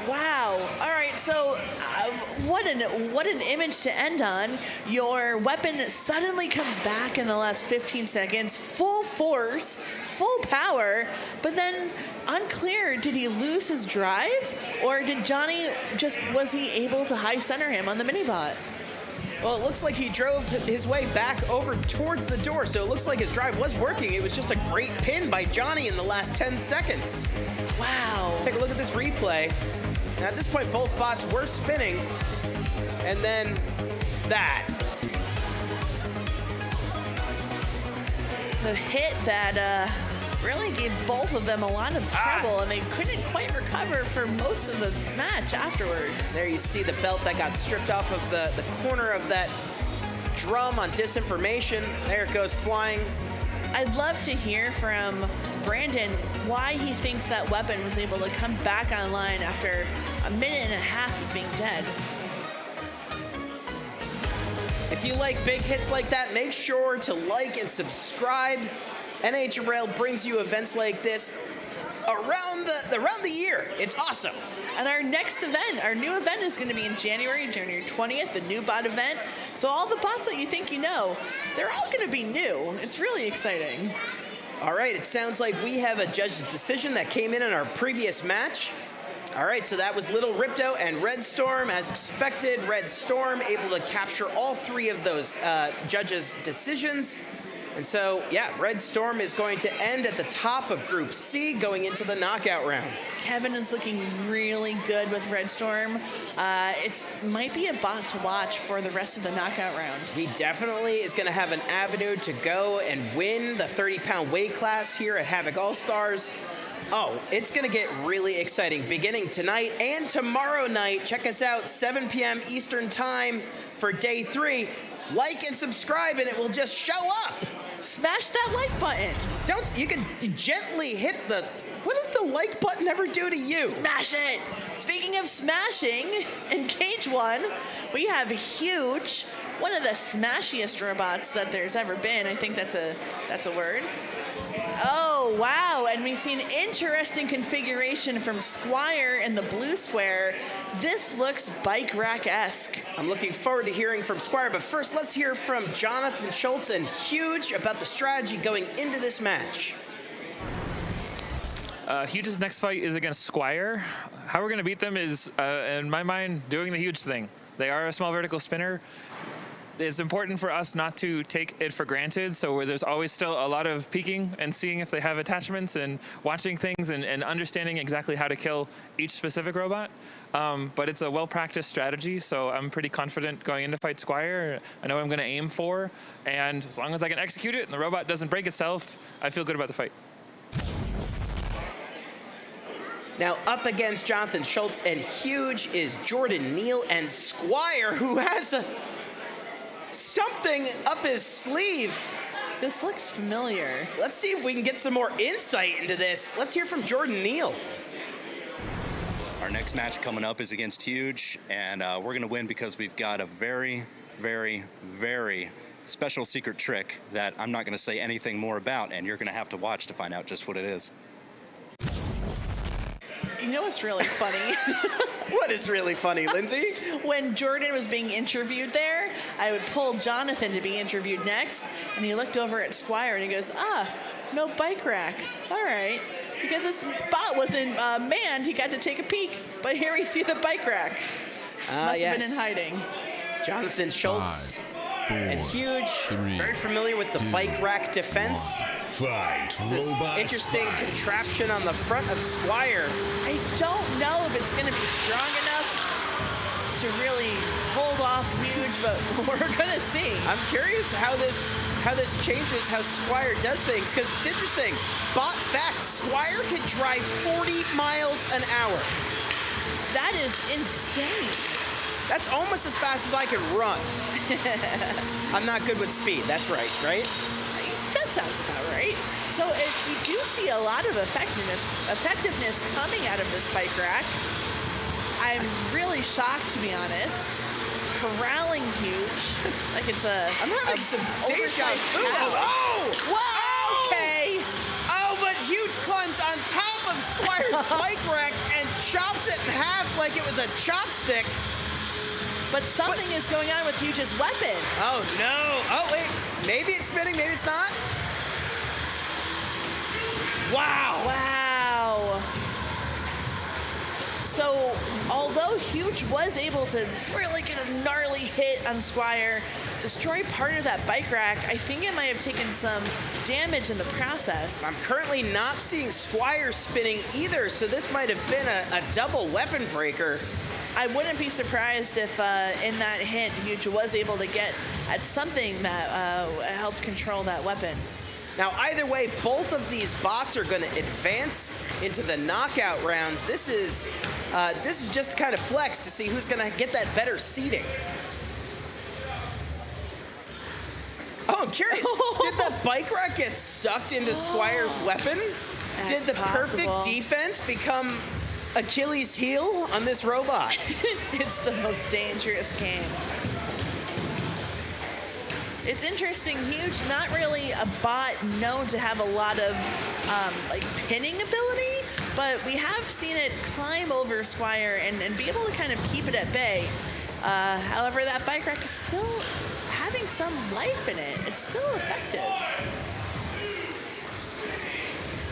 Wow. All right, so what an image to end on. Your weapon suddenly comes back in the last 15 seconds, full force, full power, but then unclear, did he lose his drive? Or did Johnny was he able to high center him on the mini-bot? Well, it looks like he drove his way back over towards the door, so it looks like his drive was working. It was just a great pin by Johnny in the last 10 seconds. Wow. Let's take a look at this replay. Now, at this point, both bots were spinning, and then that. the hit that really gave both of them a lot of trouble, and they couldn't quite recover for most of the match afterwards. There you see the belt that got stripped off of the corner of that drum on Disinformation. There it goes flying. I'd love to hear from Brandon why he thinks that weapon was able to come back online after a minute and a half of being dead. If you like big hits like that, make sure to like and subscribe. NHRL brings you events like this around the year. It's awesome. And our next event, our new event is going to be in January 20th, the new bot event. So all the bots that you think you know, they're all going to be new. It's really exciting. All right, it sounds like we have a judge's decision that came in our previous match. All right, so that was Little Ripto and Red Storm. As expected, Red Storm able to capture all three of those judges' decisions. And so, yeah, Red Storm is going to end at the top of Group C, going into the knockout round. Kevin is looking really good with Red Storm. It might be a bot to watch for the rest of the knockout round. He definitely is going to have an avenue to go and win the 30-pound weight class here at Havoc All-Stars. Oh, it's going to get really exciting beginning tonight and tomorrow night. Check us out, 7 p.m. Eastern Time for Day 3. Like and subscribe, and it will just show up. Smash that like button. You can gently hit the... What did the like button ever do to you? Smash it. Speaking of smashing, in Cage 1, we have Huge, one of the smashiest robots that there's ever been. I think that's a word. Oh, wow. And we see an interesting configuration from Squire in the blue square. This looks bike rack-esque. I'm looking forward to hearing from Squire, but first let's hear from Jonathan Schultz and Huge about the strategy going into this match. Huge's next fight is against Squire. How we're going to beat them is, in my mind, doing the Huge thing. They are a small vertical spinner. It's important for us not to take it for granted, so there's always still a lot of peeking and seeing if they have attachments and watching things and understanding exactly how to kill each specific robot. But it's a well-practiced strategy, so I'm pretty confident going into fight Squire. I know what I'm going to aim for, and as long as I can execute it and the robot doesn't break itself, I feel good about the fight. Now up against Jonathan Schultz and Huge is Jordan Neal and Squire, who has something up his sleeve. This looks familiar. Let's see if we can get some more insight into this. Let's hear from Jordan Neal. Our next match coming up is against Huge, and we're going to win because we've got a very, very, very special secret trick that I'm not going to say anything more about, and you're going to have to watch to find out just what it is. You know what's really funny? What is really funny, Lindsay? When Jordan was being interviewed there, I would pull Jonathan to be interviewed next, and he looked over at Squire and he goes, no bike rack. All right. Because his bot wasn't manned, he got to take a peek. But here we see the bike rack. Must have been in hiding. Jonathan Schultz and Huge, very familiar with the bike rack defense. This interesting contraption on the front of Squire. I don't know if it's going to be strong enough to really hold off Huge, but we're going to see. I'm curious how this changes how Squire does things, because it's interesting. Bot fact, Squire can drive 40 miles an hour. That is insane. That's almost as fast as I can run. I'm not good with speed. That's right? That sounds about right. So we do see a lot of effectiveness coming out of this bike rack. I'm really shocked, to be honest. Corralling Huge, like it's I'm having some deja vu. Oh! Whoa! Okay. Oh, but Huge climbs on top of Squire's bike rack and chops it in half like it was a chopstick. But something is going on with Huge's weapon. Oh, no. Oh, wait. Maybe it's spinning. Maybe it's not. Wow. Wow. So, although Huge was able to really get a gnarly hit on Squire, destroy part of that bike rack, I think it might have taken some damage in the process. I'm currently not seeing Squire spinning either, so this might have been a double weapon breaker. I wouldn't be surprised if in that hit, Huge was able to get at something that helped control that weapon. Now, either way, both of these bots are going to advance into the knockout rounds. This is just kind of flex to see who's going to get that better seating. Oh, I'm curious. Did the bike rack get sucked into Squire's weapon? Did the perfect defense become Achilles' heel on this robot? It's the most dangerous game. It's interesting, Huge, not really a bot known to have a lot of like pinning ability, but we have seen it climb over Squire and be able to kind of keep it at bay. However, that bike rack is still having some life in it. It's still effective.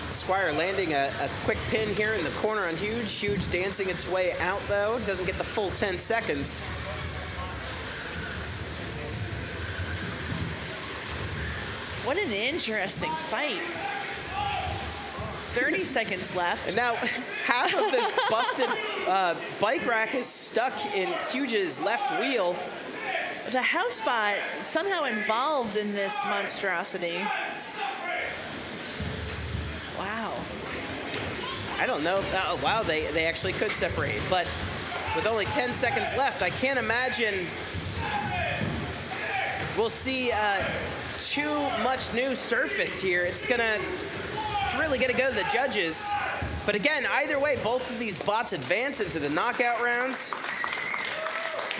Squire landing a quick pin here in the corner on Huge. Huge dancing its way out, though. Doesn't get the full 10 seconds. What an interesting fight. 30 seconds left. And now half of this busted bike rack is stuck in Huge's left wheel. The house bot somehow involved in this monstrosity. Wow. I don't know. Oh, wow, they actually could separate. But with only 10 seconds left, I can't imagine we'll see too much new surface here. It's really gonna go to the judges. But again, either way, both of these bots advance into the knockout rounds.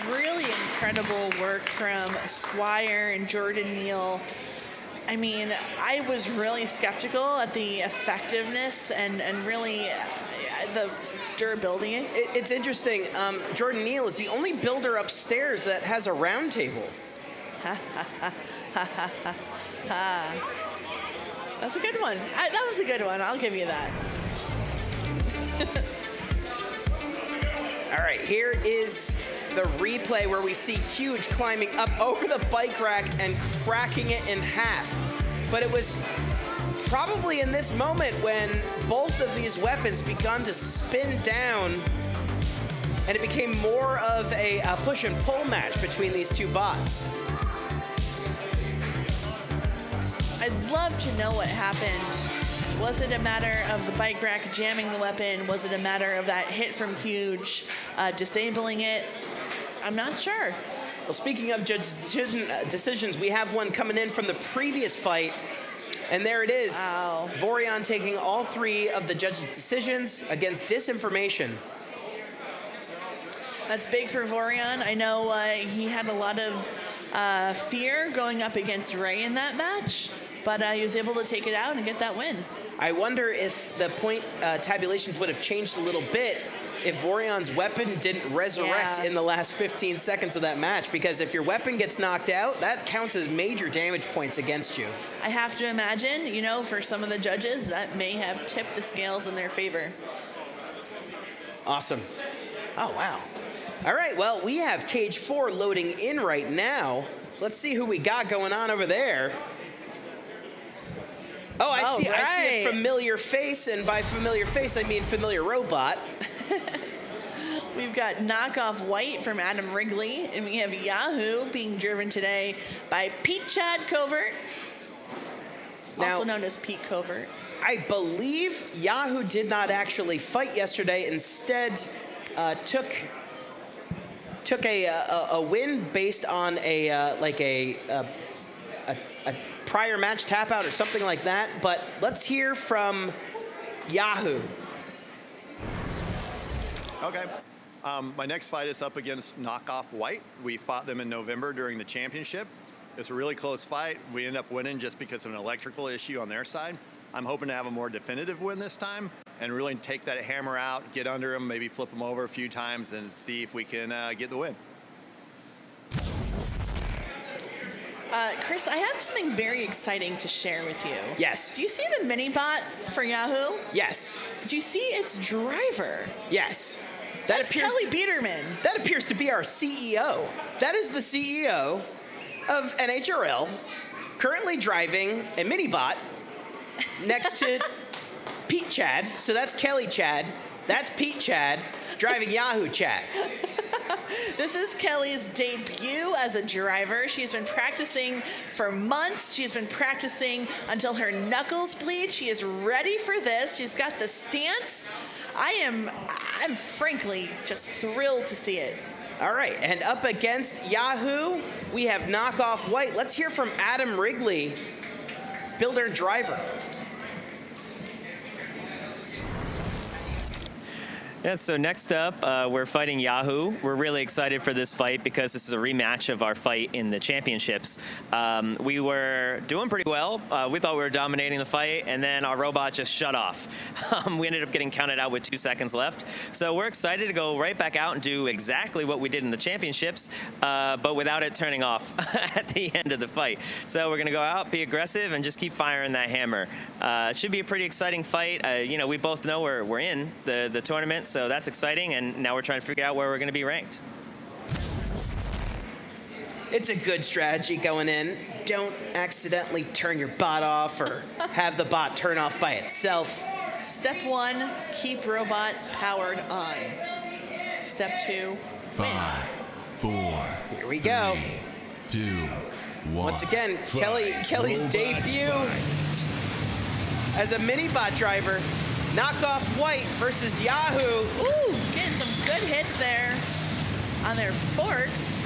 Really incredible work from Squire and Jordan Neal. I mean, I was really skeptical at the effectiveness and really the durability. It's interesting. Jordan Neal is the only builder upstairs that has a round table. That's a good one. That was a good one. I'll give you that. All right, here is the replay where we see Huge climbing up over the bike rack and cracking it in half. But it was probably in this moment when both of these weapons begun to spin down and it became more of a push and pull match between these two bots. I'd love to know what happened. Was it a matter of the bike rack jamming the weapon? Was it a matter of that hit from Huge disabling it? I'm not sure. Well, speaking of judges' decisions, we have one coming in from the previous fight. And there it is. Wow. Vorion taking all three of the judges' decisions against Disinformation. That's big for Vorion. I know he had a lot of fear going up against Ray in that match, but he was able to take it out and get that win. I wonder if the point tabulations would have changed a little bit if Vorion's weapon didn't resurrect in the last 15 seconds of that match, because if your weapon gets knocked out, that counts as major damage points against you. I have to imagine, you know, for some of the judges, that may have tipped the scales in their favor. Awesome. Oh, wow. All right, well, we have Cage 4 loading in right now. Let's see who we got going on over there. Oh, I see a familiar face, and by familiar face, I mean familiar robot. We've got Knockoff White from Adam Wrigley, and we have Yahoo being driven today by Pete Chad Covert, also known as Pete Covert. I believe Yahoo did not actually fight yesterday. Instead, took a win based on a prior match tap out or something like that. But let's hear from Yahoo. Okay. My next fight is up against Knockoff White. We fought them in November during the championship. It's a really close fight. We ended up winning just because of an electrical issue on their side. I'm hoping to have a more definitive win this time and really take that hammer out, get under them, maybe flip them over a few times and see if we can get the win. Chris, I have something very exciting to share with you. Yes. Do you see the mini bot for Yahoo? Yes. Do you see its driver? Yes. That's Kelly Biederman. That appears to be our CEO. That is the CEO of NHRL, currently driving a mini bot next to Pete Chad. So that's Kelly Chad. That's Pete Chad driving Yahoo Chad. This is Kelly's debut as a driver. She's been practicing for months. She's been practicing until her knuckles bleed. She is ready for this. She's got the stance. I'm frankly just thrilled to see it. All right, and up against Yahoo, we have Knockoff White. Let's hear from Adam Wrigley, builder and driver. Yeah, so next up, we're fighting Yahoo. We're really excited for this fight because this is a rematch of our fight in the championships. We were doing pretty well. We thought we were dominating the fight, and then our robot just shut off. We ended up getting counted out with 2 seconds left. So we're excited to go right back out and do exactly what we did in the championships, but without it turning off at the end of the fight. So we're going to go out, be aggressive, and just keep firing that hammer. It should be a pretty exciting fight. You know, we both know we're in the tournament, so that's exciting, and now we're trying to figure out where we're going to be ranked. It's a good strategy going in. Don't accidentally turn your bot off or have the bot turn off by itself. Step 1, keep robot powered on. Step 2, 5, 4. Here we go. 2, 1. Once again, Kelly's debut as a mini bot driver. Knockoff White versus Yahoo. Ooh, getting some good hits there on their forks.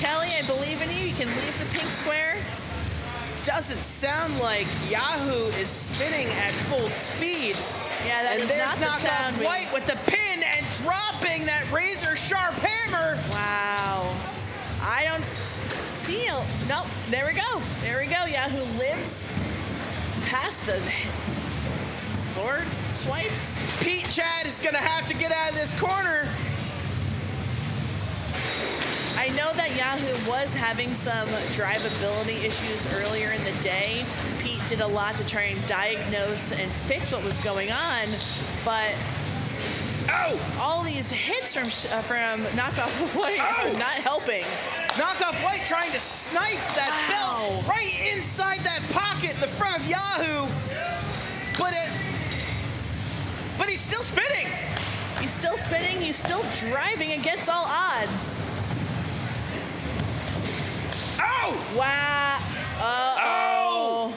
Kelly, I believe in you. You can leave the pink square. Doesn't sound like Yahoo is spinning at full speed. Yeah, that is not the sound. And there's Knockoff White with the pin and dropping that razor sharp hammer. Wow. I don't see. Nope. There we go. There we go. Yahoo lives past the sword swipes. Pete Chad is gonna have to get out of this corner. I know that Yahoo was having some drivability issues earlier in the day. Pete did a lot to try and diagnose and fix what was going on, but all these hits from Knockoff White are not helping. Knockoff White trying to snipe that belt right inside that pocket in the front of Yahoo, but he's still spinning. He's still spinning. He's still driving against all odds. Oh! Wow. Oh!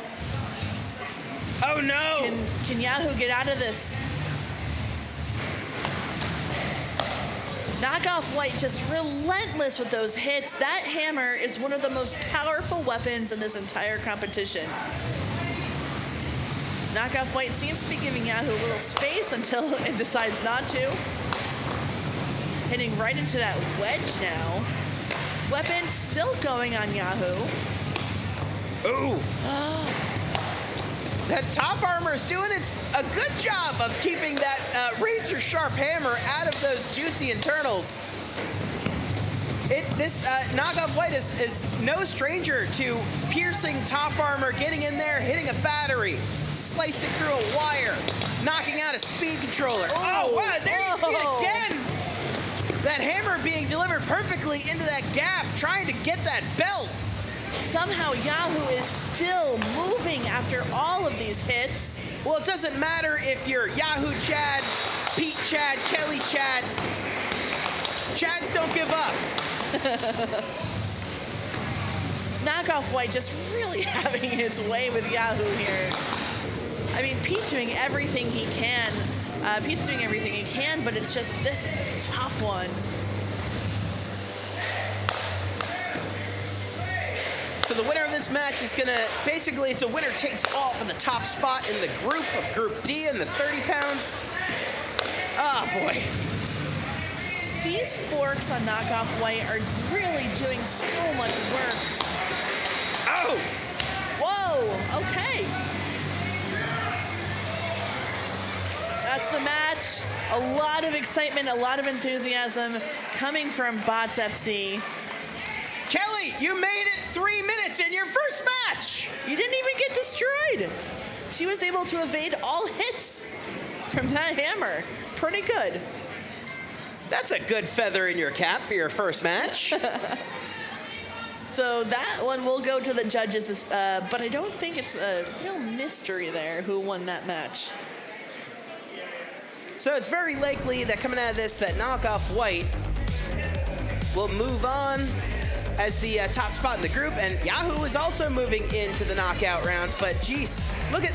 Oh no! Can Yahoo get out of this? Knockoff White just relentless with those hits. That hammer is one of the most powerful weapons in this entire competition. Knockoff White seems to be giving Yahoo a little space until it decides not to. Hitting right into that wedge now. Weapon still going on Yahoo. Ooh. That top armor is doing a good job of keeping that razor sharp hammer out of those juicy internals. This Knockoff White is no stranger to piercing top armor, getting in there, hitting a battery, slicing through a wire, knocking out a speed controller. Oh wow, there you see it again. That hammer being delivered perfectly into that gap, trying to get that belt. Somehow Yahoo is still moving after all of these hits. Well, it doesn't matter if you're Yahoo Chad, Pete Chad, Kelly Chad. Chads don't give up. Knockoff White just really having its way with Yahoo here. I mean, Pete doing everything he can. Pete's doing everything he can, but it's just, this is a tough one. So the winner of this match is gonna, basically it's a winner takes all for the top spot in the group of Group D in the 30 pounds. Oh boy. These forks on Knockoff White are really doing so much work. Oh! Whoa, okay. That's the match. A lot of excitement, a lot of enthusiasm coming from Bots FC. Kelly, you made it 3 minutes in your first match. You didn't even get destroyed. She was able to evade all hits from that hammer. Pretty good. That's a good feather in your cap for your first match. So that one will go to the judges, but I don't think it's a real mystery there who won that match. So it's very likely that coming out of this, that Knockoff White will move on as the top spot in the group, and Yahoo is also moving into the knockout rounds. But geez, look at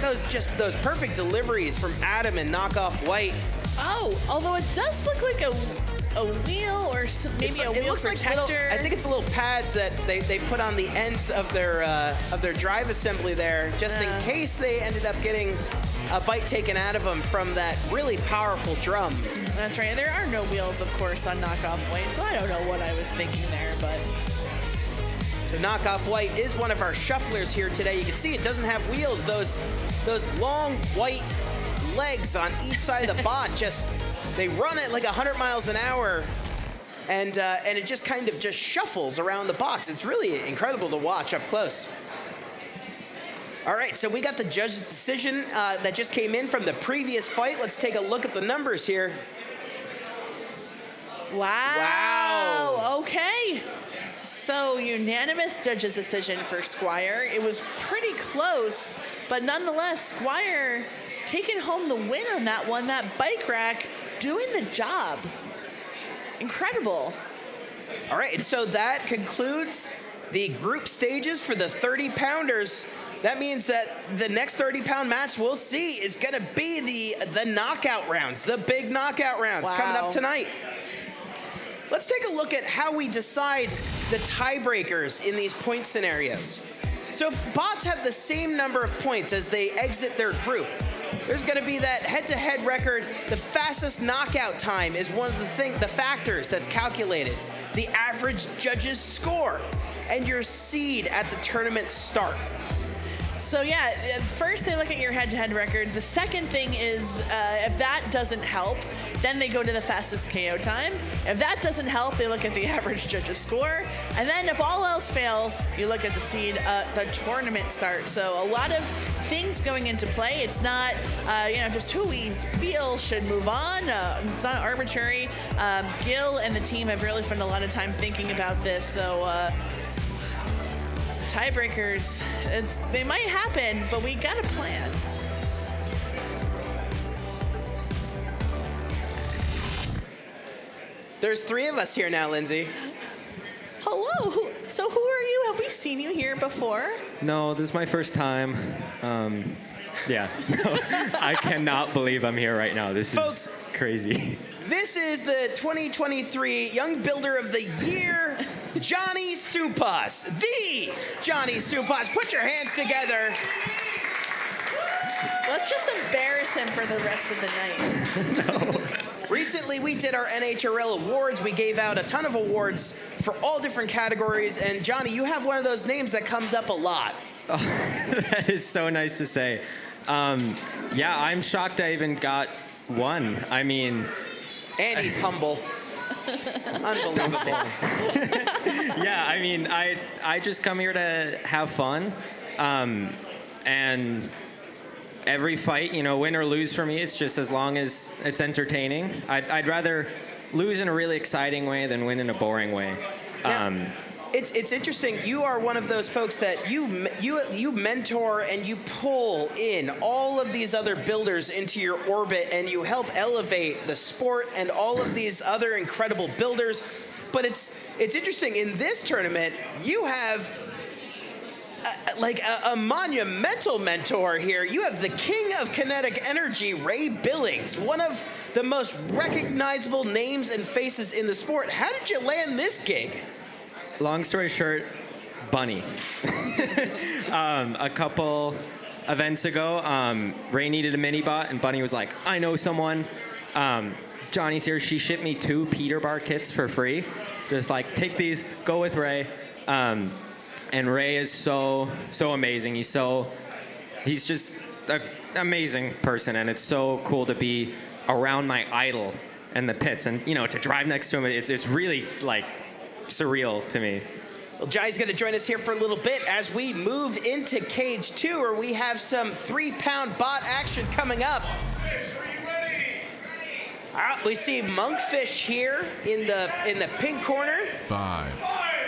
those perfect deliveries from Adam and Knockoff White. Oh, although it does look like a wheel or maybe a wheel it looks protector. like little, I think it's little pads that they put on the ends of their drive assembly there, just in case they ended up getting a bite taken out of them from that really powerful drum. That's right. There are no wheels, of course, on Knockoff White, so I don't know what I was thinking there, but... So Knockoff White is one of our shufflers here today. You can see it doesn't have wheels. Those long white legs on each side of the bot they run at like 100 miles an hour, and it just kind of just shuffles around the box. It's really incredible to watch up close. All right, so we got the judge's decision that just came in from the previous fight. Let's take a look at the numbers here. Wow. Okay. So unanimous judge's decision for Squire. It was pretty close, but nonetheless, Squire taking home the win on that one. That bike rack doing the job. Incredible. All right, and so that concludes the group stages for the 30-pounders. That means that the next 30-pound match we'll see is going to be the knockout rounds, the big knockout rounds coming up tonight. Let's take a look at how we decide the tiebreakers in these point scenarios. So if bots have the same number of points as they exit their group, there's going to be that head-to-head record. The fastest knockout time is one of the factors that's calculated. The average judge's score and your seed at the tournament start. So yeah, first they look at your head-to-head record. The second thing is if that doesn't help, then they go to the fastest KO time. If that doesn't help, they look at the average judge's score. And then if all else fails, you look at the seed, the tournament start. So a lot of things going into play. It's not just who we feel should move on. It's not arbitrary. Gil and the team have really spent a lot of time thinking about this. So tiebreakers, they might happen, but we got a plan. There's 3 of us here now, Lindsay. Hello. So who are you? Have we seen you here before? No, this is my first time. Yeah. No, I cannot believe I'm here right now. This is crazy. This is the 2023 Young Builder of the Year, Johnny Supas. The Johnny Supas. Put your hands together. Let's just embarrass him for the rest of the night. No. Recently, we did our NHRL awards. We gave out a ton of awards for all different categories. And Johnny, you have one of those names that comes up a lot. Oh, that is so nice to say. Yeah, I'm shocked I even got one. I mean... And he's humble. Unbelievable. Yeah, I mean, I just come here to have fun. And every fight, win or lose for me, it's just as long as it's entertaining. I'd rather lose in a really exciting way than win in a boring way. It's interesting. You are one of those folks that you mentor and you pull in all of these other builders into your orbit, and you help elevate the sport and all of these other incredible builders. But it's interesting. In this tournament, you have a monumental mentor here. You have the king of kinetic energy, Ray Billings, one of the most recognizable names and faces in the sport. How did you land this gig? Long story short, Bunny. A couple events ago, Ray needed a mini bot, and Bunny was like, I know someone. Johnny's here. She shipped me 2 Peter Bar kits for free. Just like, take these, go with Ray. And Ray is so amazing. He's just an amazing person, and it's so cool to be around my idol in the pits, and to drive next to him. It's really like surreal to me. Well, Johnny's going to join us here for a little bit as we move into Cage 2, where we have some 3-pound bot action coming up. Monkfish, are you ready? All right, we see Monkfish here in the pink corner. 5,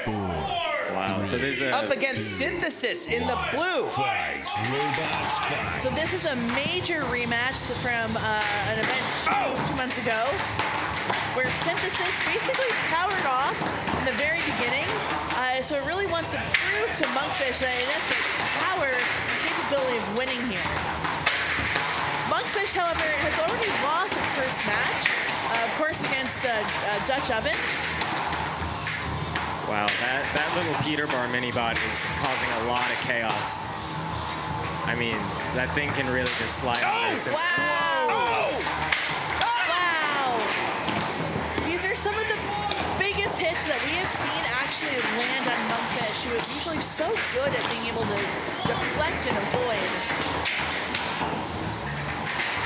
4. Wow. So there's up against Synthesis in the blue. Fight, robots, fight. So this is a major rematch from an event 2 months ago. where Synthesis basically powered off in the very beginning. So it really wants to prove to Monkfish that it has the power and capability of winning here. Monkfish, however, has already lost its first match, of course, against Dutch Oven. Wow, that little Peter Bar mini-bot is causing a lot of chaos. I mean, that thing can really just slide on this. Wow! Wow! These are some of the biggest hits that we have seen actually land on Monkfish, who is usually so good at being able to deflect and avoid.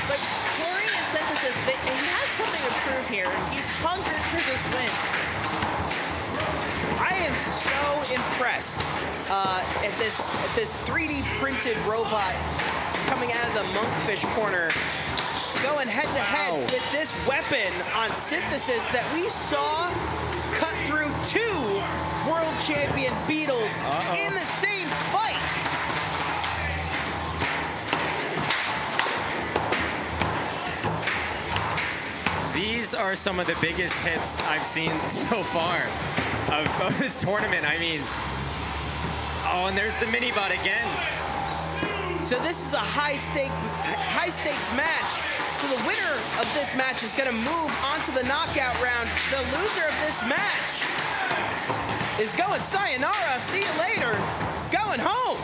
But Corey and Synthesis, he has something to prove here. He's hungered for this win. I am so impressed at this 3D printed robot coming out of the Monkfish corner, going head-to-head with this weapon on Synthesis that we saw cut through 2 world champion Beetles in the same fight. These are some of the biggest hits I've seen so far of this tournament. I mean, oh, and there's the mini-bot again. So this is a high stakes match. So the winner of this match is going to move on to the knockout round. The loser of this match is going sayonara, see you later, going home.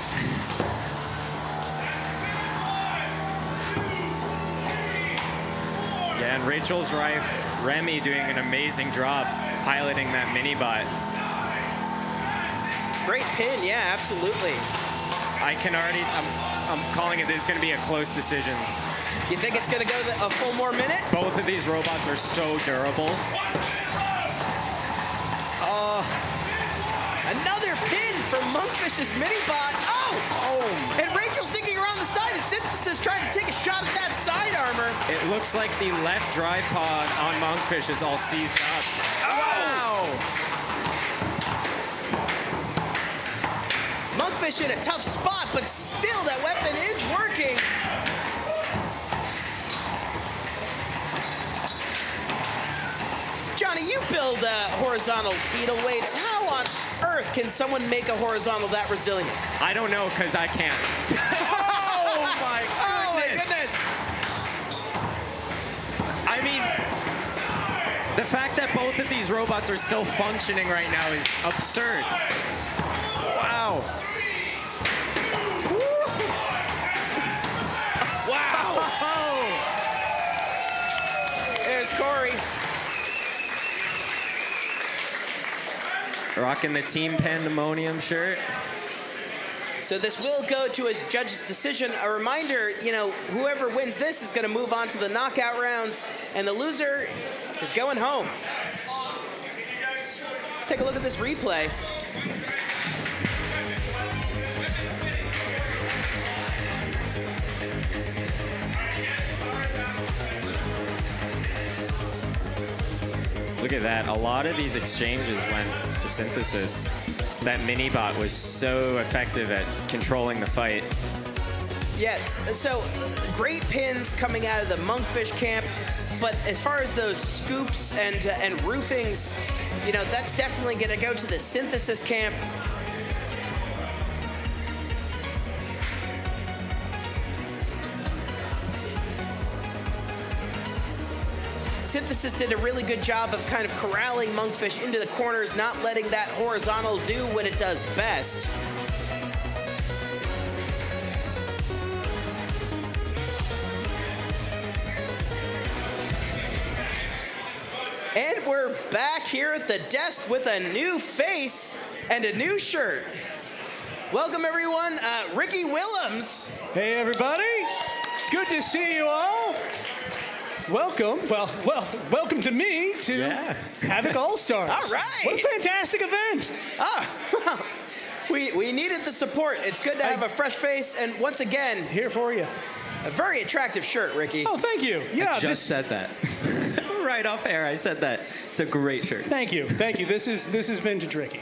Yeah, and Rachel's right. Remy doing an amazing job piloting that mini-bot. Great pin, yeah, absolutely. I can already, I'm calling it, this is going to be a close decision. You think it's going to go a full more minute? Both of these robots are so durable. Another pin from Monkfish's mini-bot. Oh! And Rachel's thinking around the side, and Synthesis trying to take a shot at that side armor. It looks like the left drive pod on Monkfish is all seized up. Wow! Monkfish in a tough spot, but still that weapon is working. Johnny, you build horizontal beetle weights. How on earth can someone make a horizontal that resilient? I don't know, because I can't. Oh my goodness! I mean, the fact that both of these robots are still functioning right now is absurd. Wow. Wow! There's Corey. Rocking the Team Pandemonium shirt. So this will go to a judge's decision. A reminder, you know, whoever wins this is going to move on to the knockout rounds, and the loser is going home. Let's take a look at this replay. Look at that. A lot of these exchanges went to Synthesis. That mini-bot was so effective at controlling the fight. Yes, so great pins coming out of the Monkfish camp, but as far as those scoops and roofings, you know, that's definitely going to go to the Synthesis camp. Synthesis did a really good job of kind of corralling Monkfish into the corners, not letting that horizontal do what it does best. And we're back here at the desk with a new face and a new shirt. Welcome, everyone. Ricky Willems. Hey, everybody. Good to see you all. Welcome. Well, welcome to me to Havoc All-Stars. All right. What a fantastic event. Oh, we needed the support. It's good to have a fresh face, and once again, here for you. A very attractive shirt, Ricky. Oh, thank you. Yeah, I just said that. Right off air, I said that. It's a great shirt. Thank you. Thank you. This is vintage Ricky.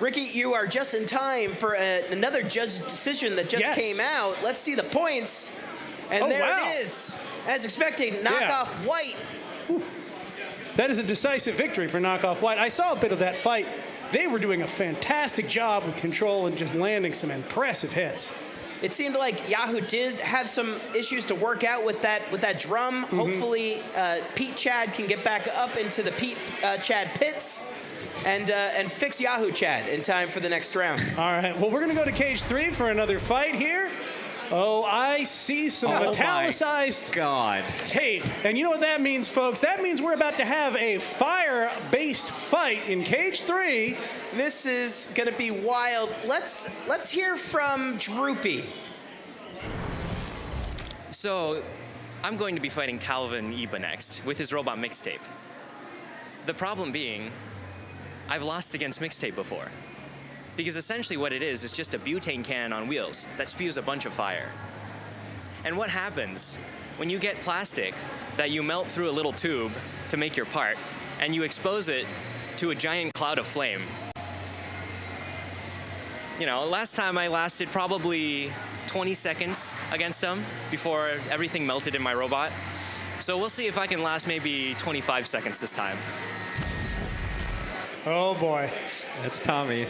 Ricky, you are just in time for another judge decision that just came out. Let's see the points. And there it is. As expected, knockoff White That is a decisive victory for Knockoff White. I saw a bit of that fight. They were doing a fantastic job with control and just landing some impressive hits. It seemed like Yahoo did have some issues to work out with that drum. Hopefully, Pete Chad can get back up into the Pete Chad pits and fix Yahoo Chad in time for the next round. All right. Well, we're going to go to cage 3 for another fight here. Oh, I see some italicized tape. And you know what that means, folks? That means we're about to have a fire-based fight in cage 3. This is going to be wild. Let's hear from Droopy. So, I'm going to be fighting Calvin Iba next with his robot Mixtape. The problem being, I've lost against Mixtape before. Because essentially what it is just a butane can on wheels that spews a bunch of fire. And what happens when you get plastic that you melt through a little tube to make your part, and you expose it to a giant cloud of flame? You know, last time I lasted probably 20 seconds against him before everything melted in my robot. So we'll see if I can last maybe 25 seconds this time. Oh boy. That's Tommy.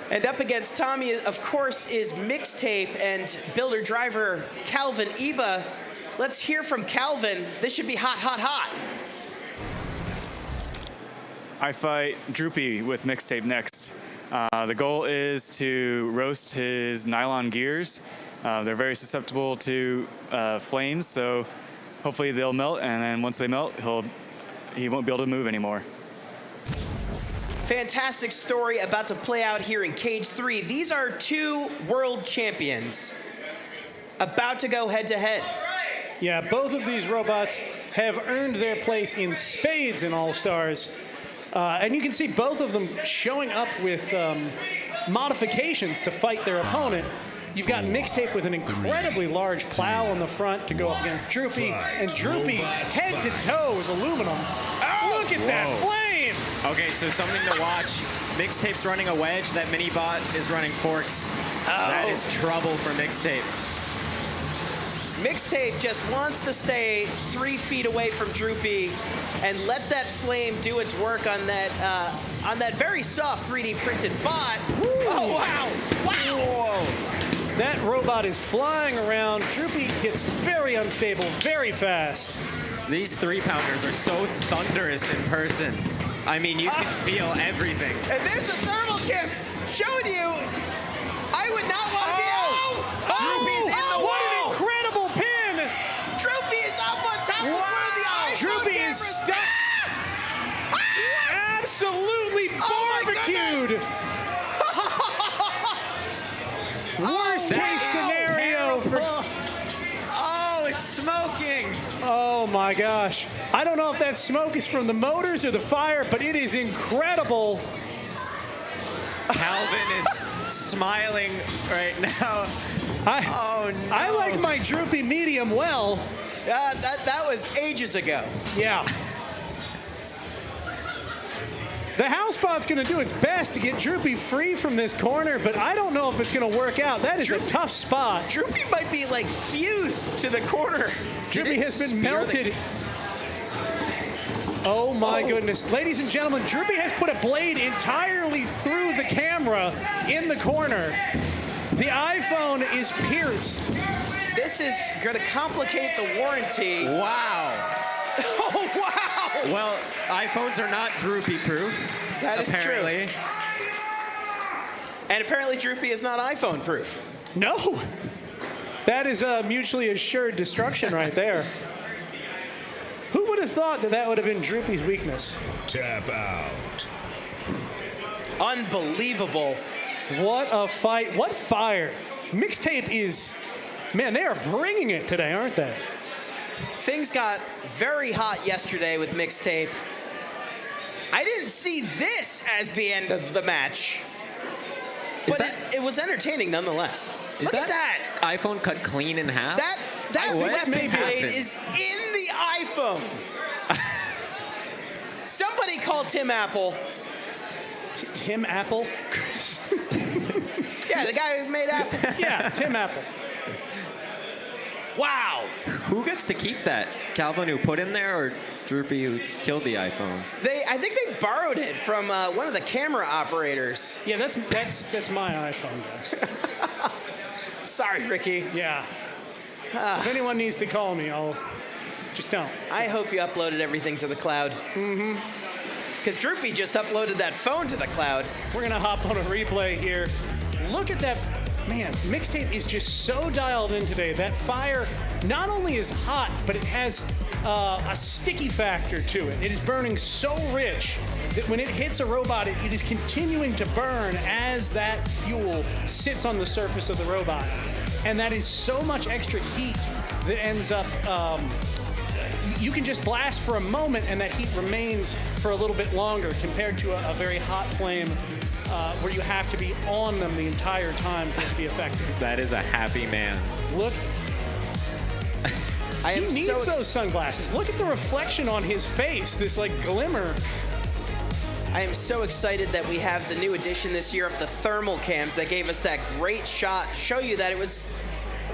And up against Tommy, of course, is Mixtape and builder driver Calvin Iba. Let's hear from Calvin. This should be hot, hot, hot. I fight Droopy with Mixtape next. The goal is to roast his nylon gears. They're very susceptible to flames, so hopefully they'll melt, and then once they melt, he won't be able to move anymore. Fantastic story about to play out here in Cage 3. These are two world champions about to go head-to-head. Yeah, both of these robots have earned their place in spades in All-Stars. And you can see both of them showing up with modifications to fight their opponent. You've got Mixtape with an incredibly large plow on the front to go up against Droopy, and Droopy head-to-toe with aluminum. Oh, look at that flame! Okay, so something to watch. Mixtape's running a wedge. That mini-bot is running forks. That is trouble for Mixtape. Mixtape just wants to stay 3 feet away from Droopy and let that flame do its work on that very soft 3D printed bot. Woo. Oh, wow! Wow! Whoa. That robot is flying around. Droopy gets very unstable, very fast. These 3-pounders are so thunderous in person. I mean, you can feel everything. And there's the thermal cam showing you. I would not want to be out. Droopy's in the what an incredible pin! Droopy is up on top of one of the iPhone Droopy cameras. is stuck. Absolutely barbecued. Worst case scenario for. Oh, it's smoking. Oh my gosh. I don't know if that smoke is from the motors or the fire, but it is incredible. Calvin is smiling right now. Oh, no. I like my Droopy medium well. That was ages ago. Yeah. The house bot's going to do its best to get Droopy free from this corner, but I don't know if it's going to work out. That is a tough spot. Droopy might be like fused to the corner. Droopy has been melted. Oh my goodness. Ladies and gentlemen, Droopy has put a blade entirely through the camera in the corner. The iPhone is pierced. This is going to complicate the warranty. Wow. Oh, wow. Well, iPhones are not Droopy-proof. That is apparently. true. And apparently Droopy is not iPhone-proof. No. That is a mutually assured destruction right there. Who would have thought that that would have been Droopy's weakness? Tap out. Unbelievable. What a fight. What fire. Mixtape is, man, they are bringing it today, aren't they? Things got very hot yesterday with Mixtape. I didn't see this as the end of the match. But it was entertaining nonetheless. Look at that. iPhone cut clean in half? That What blade happened? is in the iPhone. Somebody call Tim Apple. Tim Apple? Yeah, the guy who made Apple. Yeah, Tim Apple. Wow. Who gets to keep that? Calvin, who put him there, or Droopy who killed the iPhone. I think they borrowed it from one of the camera operators. Yeah, that's my iPhone, guys. Sorry, Ricky. Yeah. If anyone needs to call me, I'll just don't. I hope you uploaded everything to the cloud. Mm-hmm. Because Droopy just uploaded that phone to the cloud. We're gonna hop on a replay here. Look at that. Man, Mixtape is just so dialed in today. That fire not only is hot, but it has a sticky factor to it. It is burning so rich that when it hits a robot, it is continuing to burn as that fuel sits on the surface of the robot. And that is so much extra heat that ends up, you can just blast for a moment and that heat remains for a little bit longer compared to a very hot flame where you have to be on them the entire time for it to be effective. That is a happy man. Look. He needs those sunglasses. Look at the reflection on his face, this like glimmer. I am so excited that we have the new edition this year of the thermal cams that gave us that great shot. Show you that it was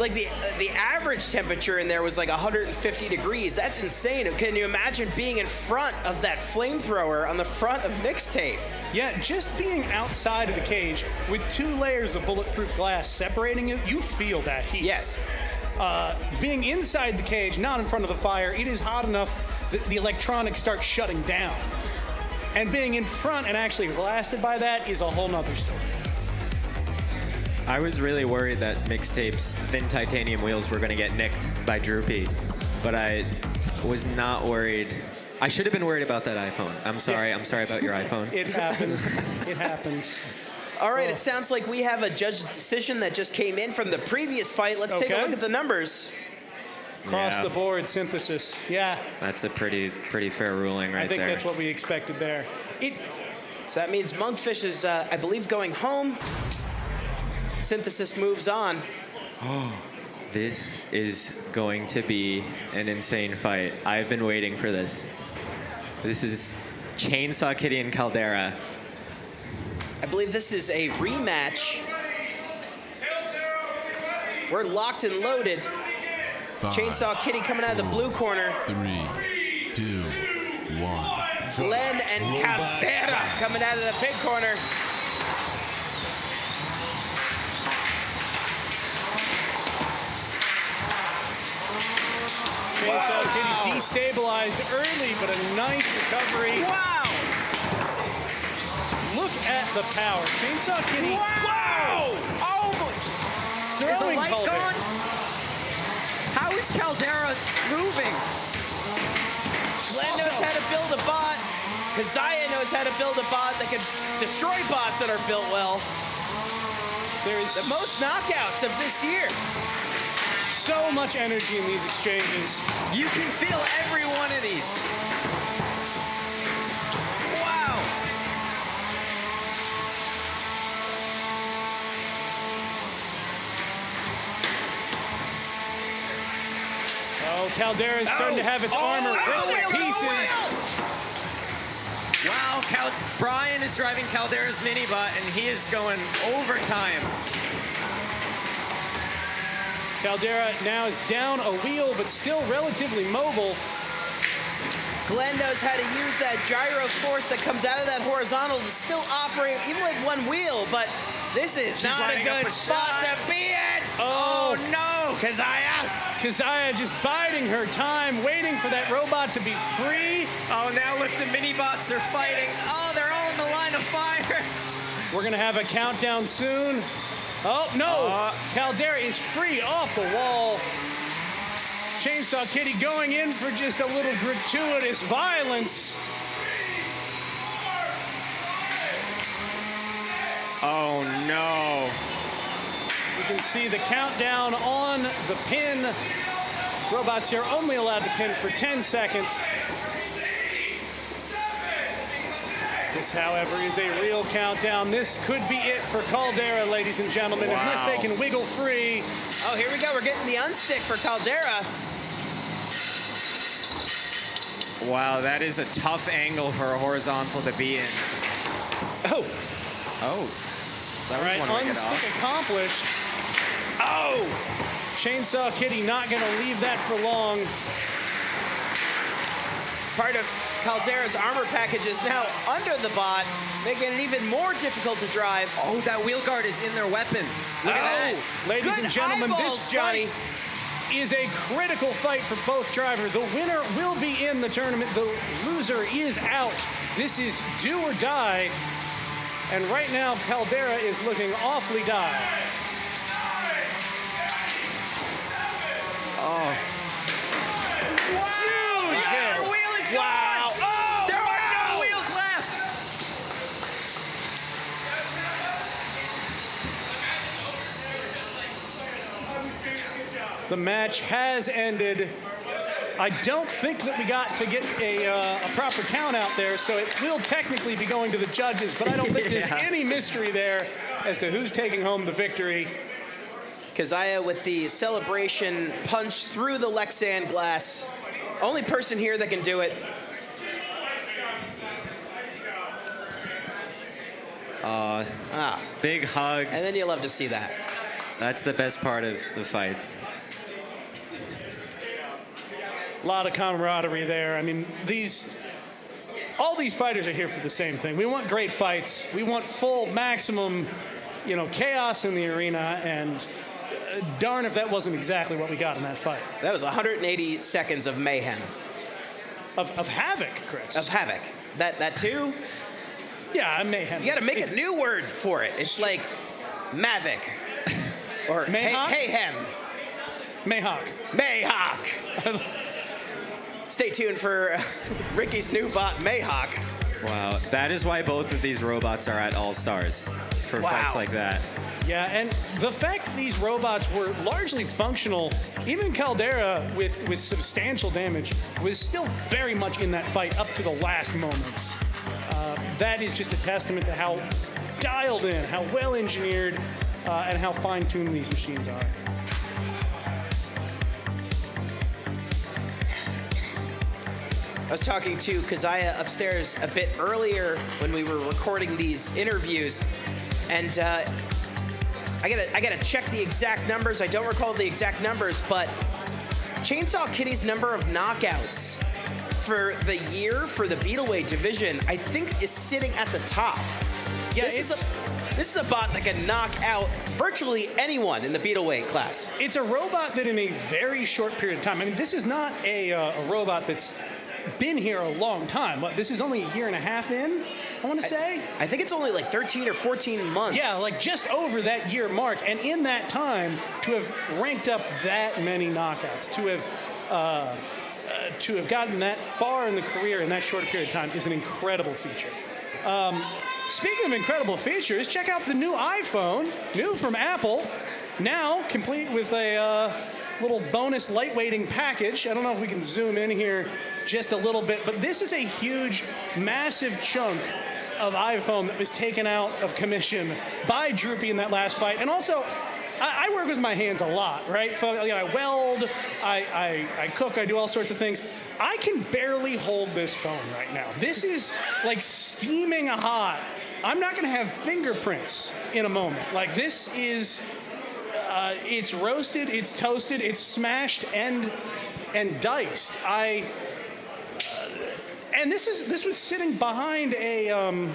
like the average temperature in there was like 150 degrees. That's insane. Can you imagine being in front of that flamethrower on the front of Mixtape? Yeah, just being outside of the cage with 2 layers of bulletproof glass separating you, you feel that heat. Yes. Being inside the cage, not in front of the fire, it is hot enough that the electronics start shutting down. And being in front and actually blasted by that is a whole nother story. I was really worried that Mixtape's thin titanium wheels were going to get nicked by Droopy, but I was not worried. I should have been worried about that iPhone. I'm sorry. I'm sorry about your iPhone. It happens. It happens. All right, it sounds like we have a judge's decision that just came in from the previous fight. Let's take a look at the numbers. Across the board synthesis. Yeah. That's a pretty fair ruling right there. I think that's what we expected there. So that means Monkfish is, I believe, going home. Synthesis moves on. This is going to be an insane fight. I've been waiting for this. This is Chainsaw Kitty and Caldera. I believe this is a rematch. We're locked and loaded. 5, Chainsaw Kitty coming out of the blue corner. 3, 2, 1. Glenn and Caldera coming out of the pink corner. Chainsaw Kitty destabilized early, but a nice recovery. Wow! Look at the power. Chainsaw Kitty. Wow! Oh my! Is the light gone? How is Caldera moving? Glenn knows how to build a bot. Kazaya knows how to build a bot that can destroy bots that are built well. There's the most knockouts of this year. So much energy in these exchanges. You can feel every one of these. Wow. Oh, Caldera is starting to have its armor ripped to pieces. Wow, Brian is driving Caldera's minibot, and he is going overtime. Caldera now is down a wheel, but still relatively mobile. Glenn knows how to use that gyro force that comes out of that horizontal to still operate, even with one wheel, but this is not a good spot to be in. Oh no, Kazaya. Kazaya just biding her time, waiting for that robot to be free. Oh, now look, the mini-bots are fighting. Oh, they're all in the line of fire. We're going to have a countdown soon. Oh, no. Caldera is free off the wall. Chainsaw Kitty going in for just a little gratuitous violence. Oh, no. You can see the countdown on the pin. Robots here only allowed to pin for 10 seconds. This, however, is a real countdown. This could be it for Caldera, ladies and gentlemen, unless they can wiggle free. Oh, here we go. We're getting the unstick for Caldera. Wow, that is a tough angle for a horizontal to be in. Oh. Oh. All right, unstick accomplished. Oh! Chainsaw Kitty not going to leave that for long. Part of Caldera's armor package is now under the bot, making it even more difficult to drive. Oh, that wheel guard is in their weapon. Look at that. Ladies Good and gentlemen, eyeballs, this Johnny. fight is a critical fight for both drivers. The winner will be in the tournament. The loser is out. This is do or die. And right now, Caldera is looking awfully die. Oh. Wow! Huge Yeah, hit. the wheel is Wow. gone! Oh, There wow. are no wheels left. The match has ended. I don't think that we got to get a proper count out there, so it will technically be going to the judges, but I don't think there's any mystery there as to who's taking home the victory. Keziah with the celebration punch through the Lexan glass. Only person here that can do it. Big hugs. And then you love to see that. That's the best part of the fights. A lot of camaraderie there. I mean, all these fighters are here for the same thing. We want great fights. We want full maximum, chaos in the arena, and darn if that wasn't exactly what we got in that fight. That was 180 seconds of mayhem. Of Havoc, Chris. Of Havoc. That too? Yeah, mayhem. You gotta make a new word for it. It's like Mavic. Or Mayhawk? Hayhem. Mayhawk. Mayhawk. Stay tuned for Ricky's new bot, Mayhawk. Wow, that is why both of these robots are at All-Stars for fights like that. Yeah, and the fact that these robots were largely functional, even Caldera with substantial damage was still very much in that fight up to the last moments. That is just a testament to how dialed in, how well engineered, and how fine-tuned these machines are. I was talking to Keziah upstairs a bit earlier when we were recording these interviews, and I gotta check the exact numbers. I don't recall the exact numbers, but Chainsaw Kitty's number of knockouts for the year for the Beetleweight division, I think, is sitting at the top. Yeah, this is a bot that can knock out virtually anyone in the Beetleweight class. It's a robot that in a very short period of time, I mean, this is not a robot that's been here a long time. What, this is only a year and a half in, I want to say? I think it's only like 13 or 14 months. Yeah, like just over that year mark. And in that time, to have ranked up that many knockouts, to have gotten that far in the career in that short period of time is an incredible feature. Speaking of incredible features, check out the new iPhone, new from Apple, now complete with a little bonus lightweighting package. I don't know if we can zoom in here just a little bit, but this is a huge, massive chunk of iPhone that was taken out of commission by Droopy in that last fight. And also, I work with my hands a lot, right? So, I weld, I cook, I do all sorts of things. I can barely hold this phone right now. This is like steaming hot. I'm not gonna have fingerprints in a moment. Like this is, it's roasted, it's toasted, it's smashed and diced. And this was sitting behind a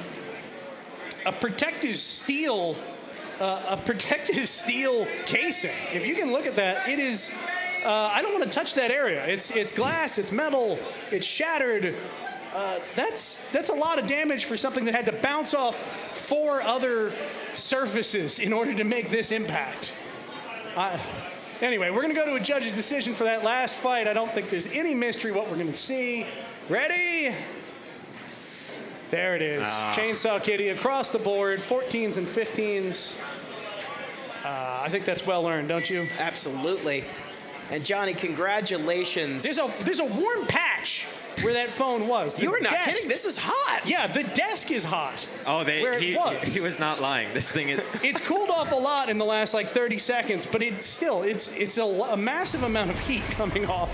protective steel casing. If you can look at that, it is. I don't want to touch that area. It's glass, it's metal, it's shattered. That's a lot of damage for something that had to bounce off 4 other surfaces in order to make this impact. Anyway, we're going to go to a judge's decision for that last fight. I don't think there's any mystery what we're going to see. Ready? There it is. Chainsaw Kitty across the board, 14s and 15s. I think that's well earned, don't you? Absolutely. And Johnny, congratulations. There's a warm patch where that phone was. You were not kidding. This is hot. Yeah, the desk is hot. Oh, he was not lying. This thing is. It's cooled off a lot in the last 30 seconds, but it's a massive amount of heat coming off.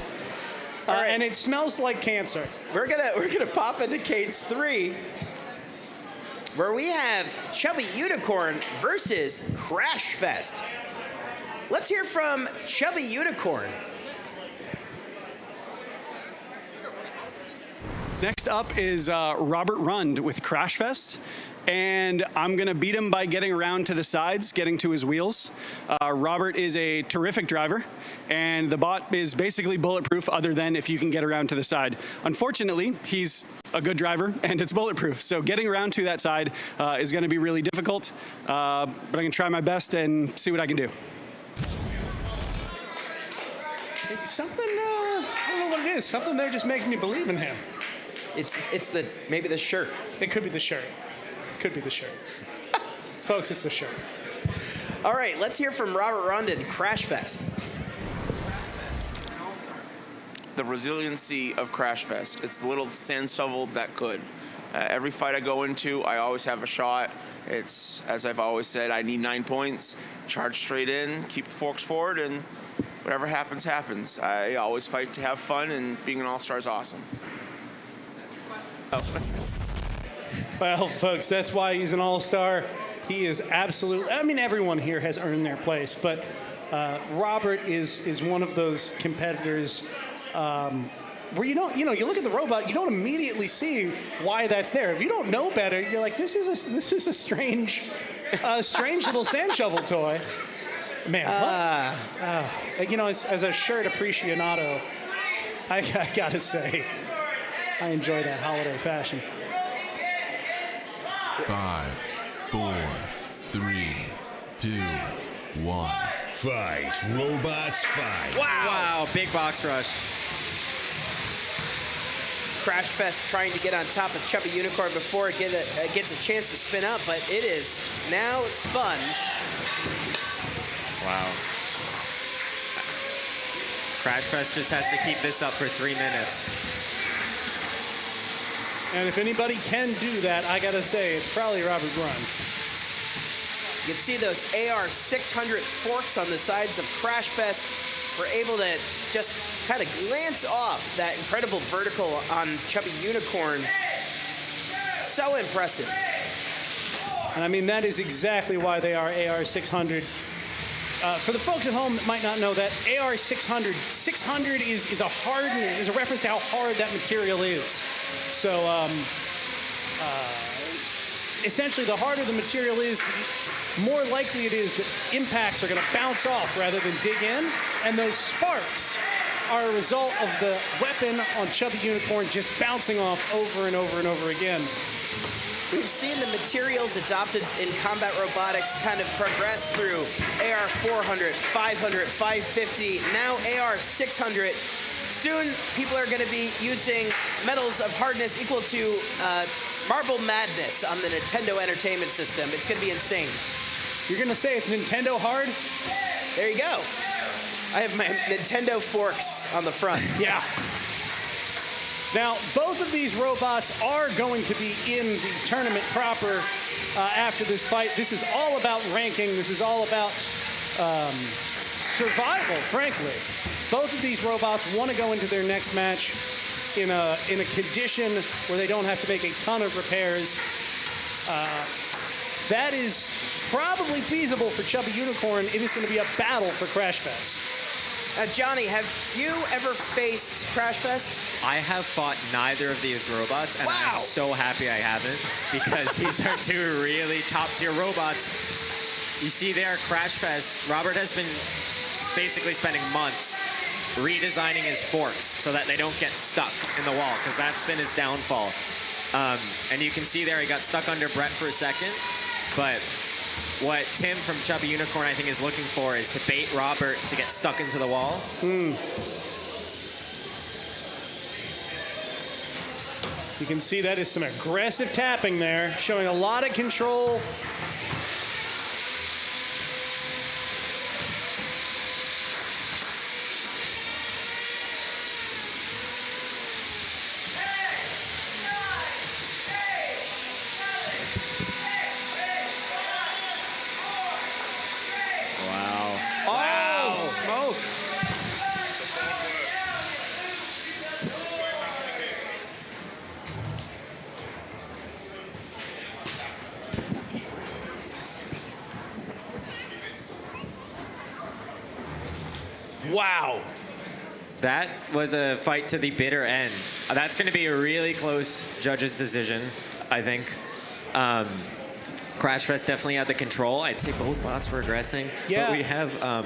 All right. And it smells like cancer. We're gonna pop into cage 3, where we have Chubby Unicorn versus Crashfest. Let's hear from Chubby Unicorn. Next up is Robert Rund with Crashfest. And I'm going to beat him by getting around to the sides, getting to his wheels. Robert is a terrific driver, and the bot is basically bulletproof other than if you can get around to the side. Unfortunately, he's a good driver, and it's bulletproof. So getting around to that side is going to be really difficult, but I can try my best and see what I can do. Something, I don't know what it is. Something there just makes me believe in him. It's maybe the shirt. It could be the shirt. Could be the shirt. Folks, it's the shirt. All right, let's hear from Robert Rund and Crashfest. The resiliency of Crashfest. It's the little sand shovel that could. Every fight I go into, I always have a shot. It's, as I've always said, I need 9 points. Charge straight in, keep the forks forward, and whatever happens, happens. I always fight to have fun, and being an all-star is awesome. Oh. Well, folks, that's why he's an all-star. He is absolutely, I mean, everyone here has earned their place, but Robert is one of those competitors where you look at the robot, you don't immediately see why that's there. If you don't know better, you're like, this is a strange little sand shovel toy. Man, as a shirt aficionado, I gotta say, I enjoy that holiday fashion. 5, 4, 3, 2, 1. Fight, robots, fight. Wow, big box rush. Crashfest trying to get on top of Chubby Unicorn before it gets a chance to spin up, but it is now spun. Wow. Crashfest just has to keep this up for 3 minutes. And if anybody can do that, I gotta say, it's probably Robert Rund. You can see those AR-600 forks on the sides of Crashfest. We're able to just kind of glance off that incredible vertical on Chubby Unicorn. So impressive. And I mean, that is exactly why they are AR-600. For the folks at home that might not know that, AR-600, 600 is a reference to how hard that material is. So essentially, the harder the material is, more likely it is that impacts are going to bounce off rather than dig in. And those sparks are a result of the weapon on Chubby Unicorn just bouncing off over and over and over again. We've seen the materials adopted in combat robotics kind of progress through AR-400, 500, 550, now AR-600. Soon, people are going to be using metals of hardness equal to Marble Madness on the Nintendo Entertainment System. It's going to be insane. You're going to say it's Nintendo hard? There you go. I have my Nintendo forks on the front. Yeah. Now, both of these robots are going to be in the tournament proper after this fight. This is all about ranking. This is all about survival, frankly. Both of these robots want to go into their next match in a condition where they don't have to make a ton of repairs. That is probably feasible for Chubby Unicorn. It is going to be a battle for Crashfest. Now, Johnny, have you ever faced Crashfest? I have fought neither of these robots, and I'm so happy I haven't, because these are two really top-tier robots. You see there, Crashfest, Robert has been basically spending months redesigning his forks so that they don't get stuck in the wall, because that's been his downfall. And you can see there he got stuck under Brett for a second, but what Tim from Chubby Unicorn I think is looking for is to bait Robert to get stuck into the wall. You can see that is some aggressive tapping there, showing a lot of control. Wow. That was a fight to the bitter end. That's going to be a really close judge's decision, I think. Crashfest definitely had the control. I'd say both bots were aggressing. Yeah. But we have...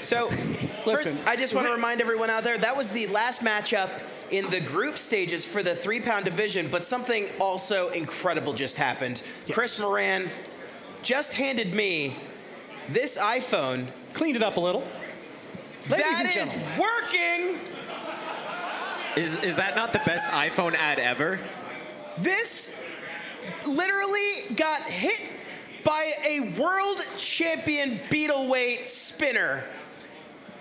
So, Listen, first, I just want to remind everyone out there, that was the last matchup in the group stages for the 3-pound division, but something also incredible just happened. Yes. Chris Moran just handed me this iPhone. Cleaned it up a little. Ladies and that is gentlemen. working! Is that not the best iPhone ad ever? This literally got hit by a world champion Beetleweight spinner,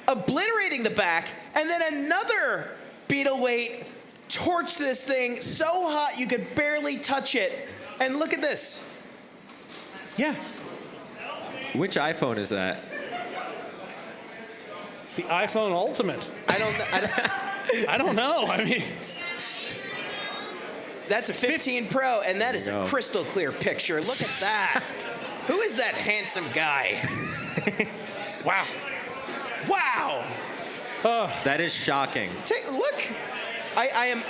obliterating the back, and then another Beetleweight torched this thing so hot you could barely touch it. And look at this. Yeah. Which iPhone is that? The iPhone Ultimate. I don't know. I mean, that's a 15 Pro, and that is a crystal clear picture. Look at that. Who is that handsome guy? Wow. Wow. That is shocking. Take look. I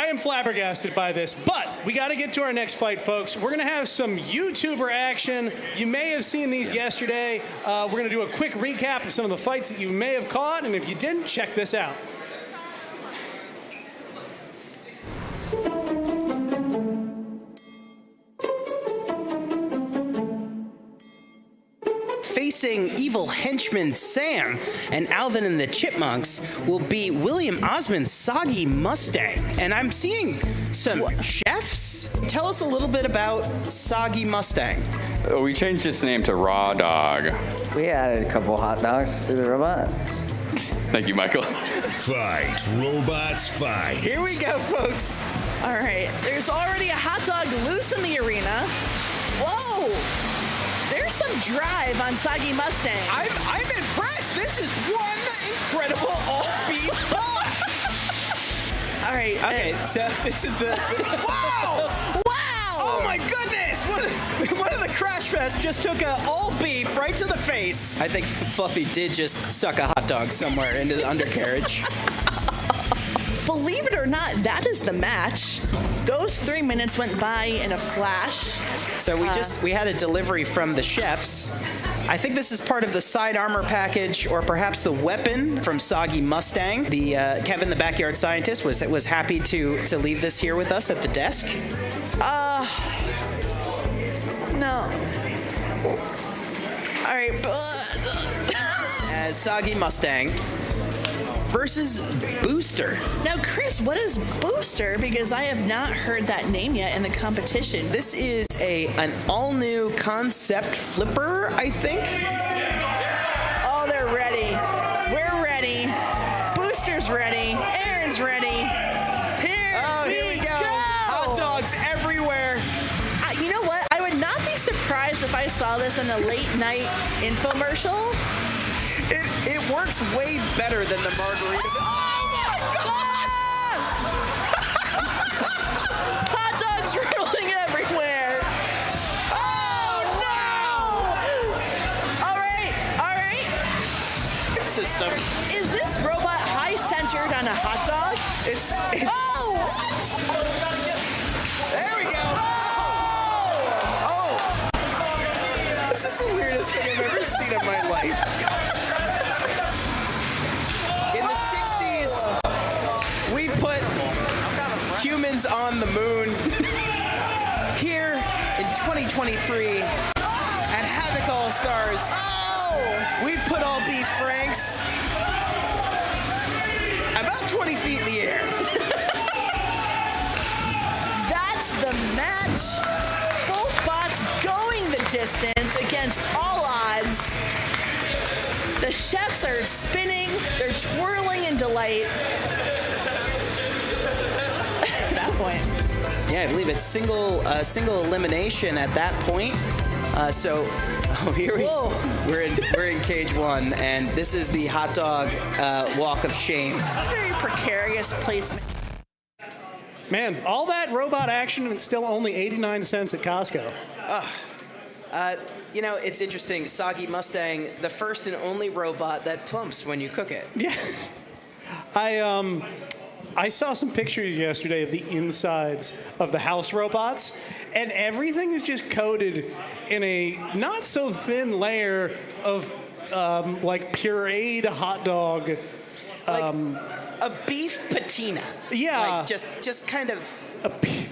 am flabbergasted by this, but we got to get to our next fight, folks. We're going to have some YouTuber action. You may have seen these yesterday. We're going to do a quick recap of some of the fights that you may have caught, and if you didn't, check this out. Facing evil henchman Sam and Alvin and the Chipmunks will be William Osmond's Soggy Mustang. And I'm seeing some chefs. Tell us a little bit about Soggy Mustang. We changed its name to Raw Dog. We added a couple hot dogs to the robot. Thank you, Michael. Fight, robots, fight. Here we go, folks. All right, there's already a hot dog loose in the arena. Whoa! There's some drive on Soggy Mustang. I'm impressed. This is one incredible all-beef bot. All right. Okay, so this is the... Wow! Wow! Oh, my goodness! One of the Crashfest just took a all-beef right to the face. I think Fluffy did just suck a hot dog somewhere into the undercarriage. Believe it or not, that is the match. Those 3 minutes went by in a flash. So we had a delivery from the chefs. I think this is part of the side armor package, or perhaps the weapon from Soggy Mustang. The Kevin, the backyard scientist, was happy to leave this here with us at the desk. No. All right. As Soggy Mustang versus Booster. Now, Chris, what is Booster? Because I have not heard that name yet in the competition. This is an all-new concept flipper, I think. Oh, they're ready. We're ready. Booster's ready. Aaron's ready. Here we go. Hot dogs everywhere. You know what? I would not be surprised if I saw this in a late-night infomercial. It works way better than the margarita. Oh my God! Hot dogs rolling everywhere. Oh no! All right. System. Is this robot high-centered on a hot dog? It's oh! What? There we go. Oh! This is the weirdest thing I've ever seen in my life. Humans on the moon. Here in 2023 at Havoc All-Stars, we put all beef franks about 20 feet in the air. That's the match. Both bots going the distance against all odds. The chefs are spinning, they're twirling in delight. Point. Yeah, I believe it's single elimination at that point. Here we're in cage one, and this is the hot dog walk of shame. Very precarious placement. Man, all that robot action and it's still only 89 cents at Costco. You know, it's interesting. Soggy Mustang, the first and only robot that plumps when you cook it. Yeah. I saw some pictures yesterday of the insides of the house robots, and everything is just coated in a not so thin layer of like pureed hot dog. Like a beef patina. Yeah. Like just kind of.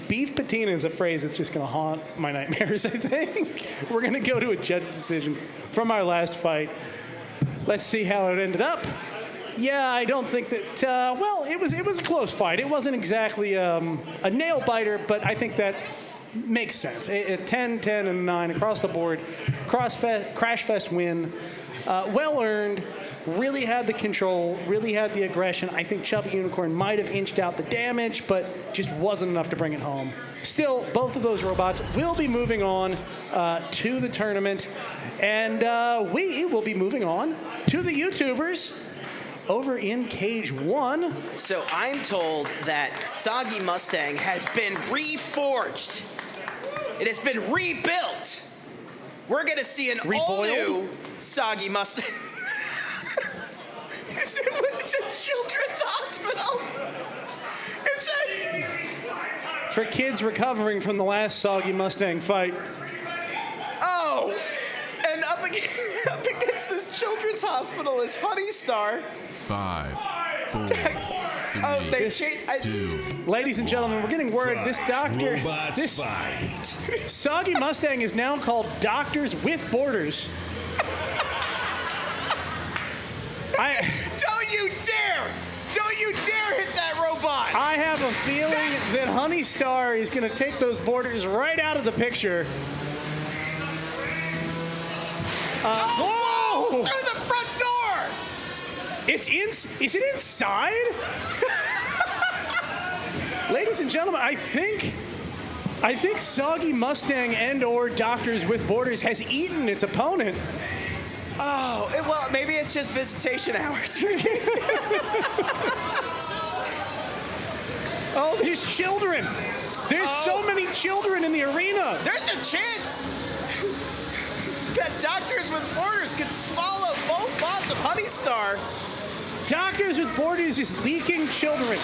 Beef patina is a phrase that's just going to haunt my nightmares, I think. We're going to go to a judge's decision from our last fight. Let's see how it ended up. Yeah, I don't think that, well, it was a close fight. It wasn't exactly a nail biter, but I think that makes sense. 10, 10, and 9 across the board. Crashfest win. Well earned. Really had the control, really had the aggression. I think Chubby Unicorn might have inched out the damage, but just wasn't enough to bring it home. Still, both of those robots will be moving on to the tournament, and we will be moving on to the YouTubers over in Cage 1. So I'm told that Soggy Mustang has been reforged. It has been rebuilt. We're going to see an all-new Soggy Mustang. It's a children's hospital. For kids recovering from the last Soggy Mustang fight. Oh, and up against this children's hospital is HoneyStar. 5, 4, 3, 2. Ladies and gentlemen, we're getting word this doctor, this Soggy Mustang is now called Doctors with Borders. Don't you dare! Don't you dare hit that robot! I have a feeling that HoneyStar is going to take those borders right out of the picture. Whoa! Through the front door! Is it inside? Ladies and gentlemen, I think Soggy Mustang and/or Doctors with Borders has eaten its opponent. Oh, well, maybe it's just visitation hours. Oh, there's children. There's so many children in the arena. There's a chance that Doctors with Borders could swallow both bots of HoneyStar. Doctors with Borders is leaking children.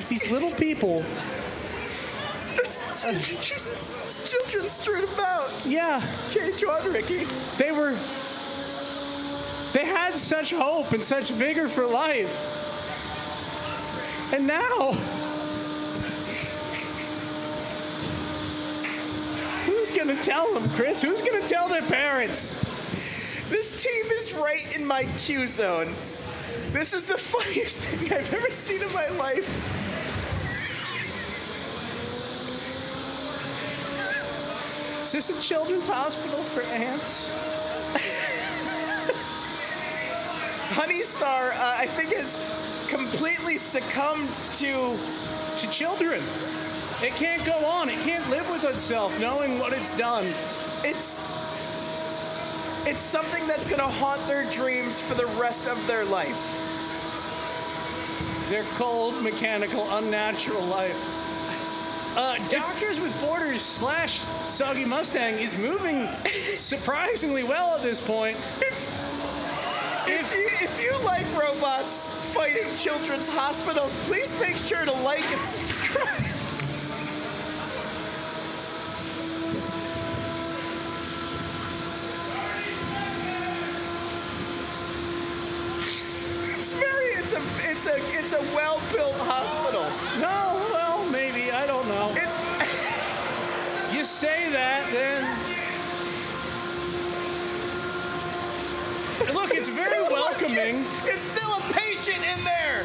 These little people. There's children strewn about. Yeah. Cage 1, Ricky. They had such hope and such vigor for life. And now, who's gonna tell them, Chris? Who's gonna tell their parents? This team is right in my Q zone. This is the funniest thing I've ever seen in my life. Is this a children's hospital for ants? HoneyStar, I think, has completely succumbed to children. It can't go on. It can't live with itself knowing what it's done. It's something that's going to haunt their dreams for the rest of their life. Their cold, mechanical, unnatural life. Doctors with Borders / Soggy Mustang is moving surprisingly well at this point. If you like robots fighting children's hospitals, please make sure to like and subscribe. It's a well-built hospital. No, well, maybe, I don't know. You say that, then. Look, it's very welcoming. It's still a patient in there.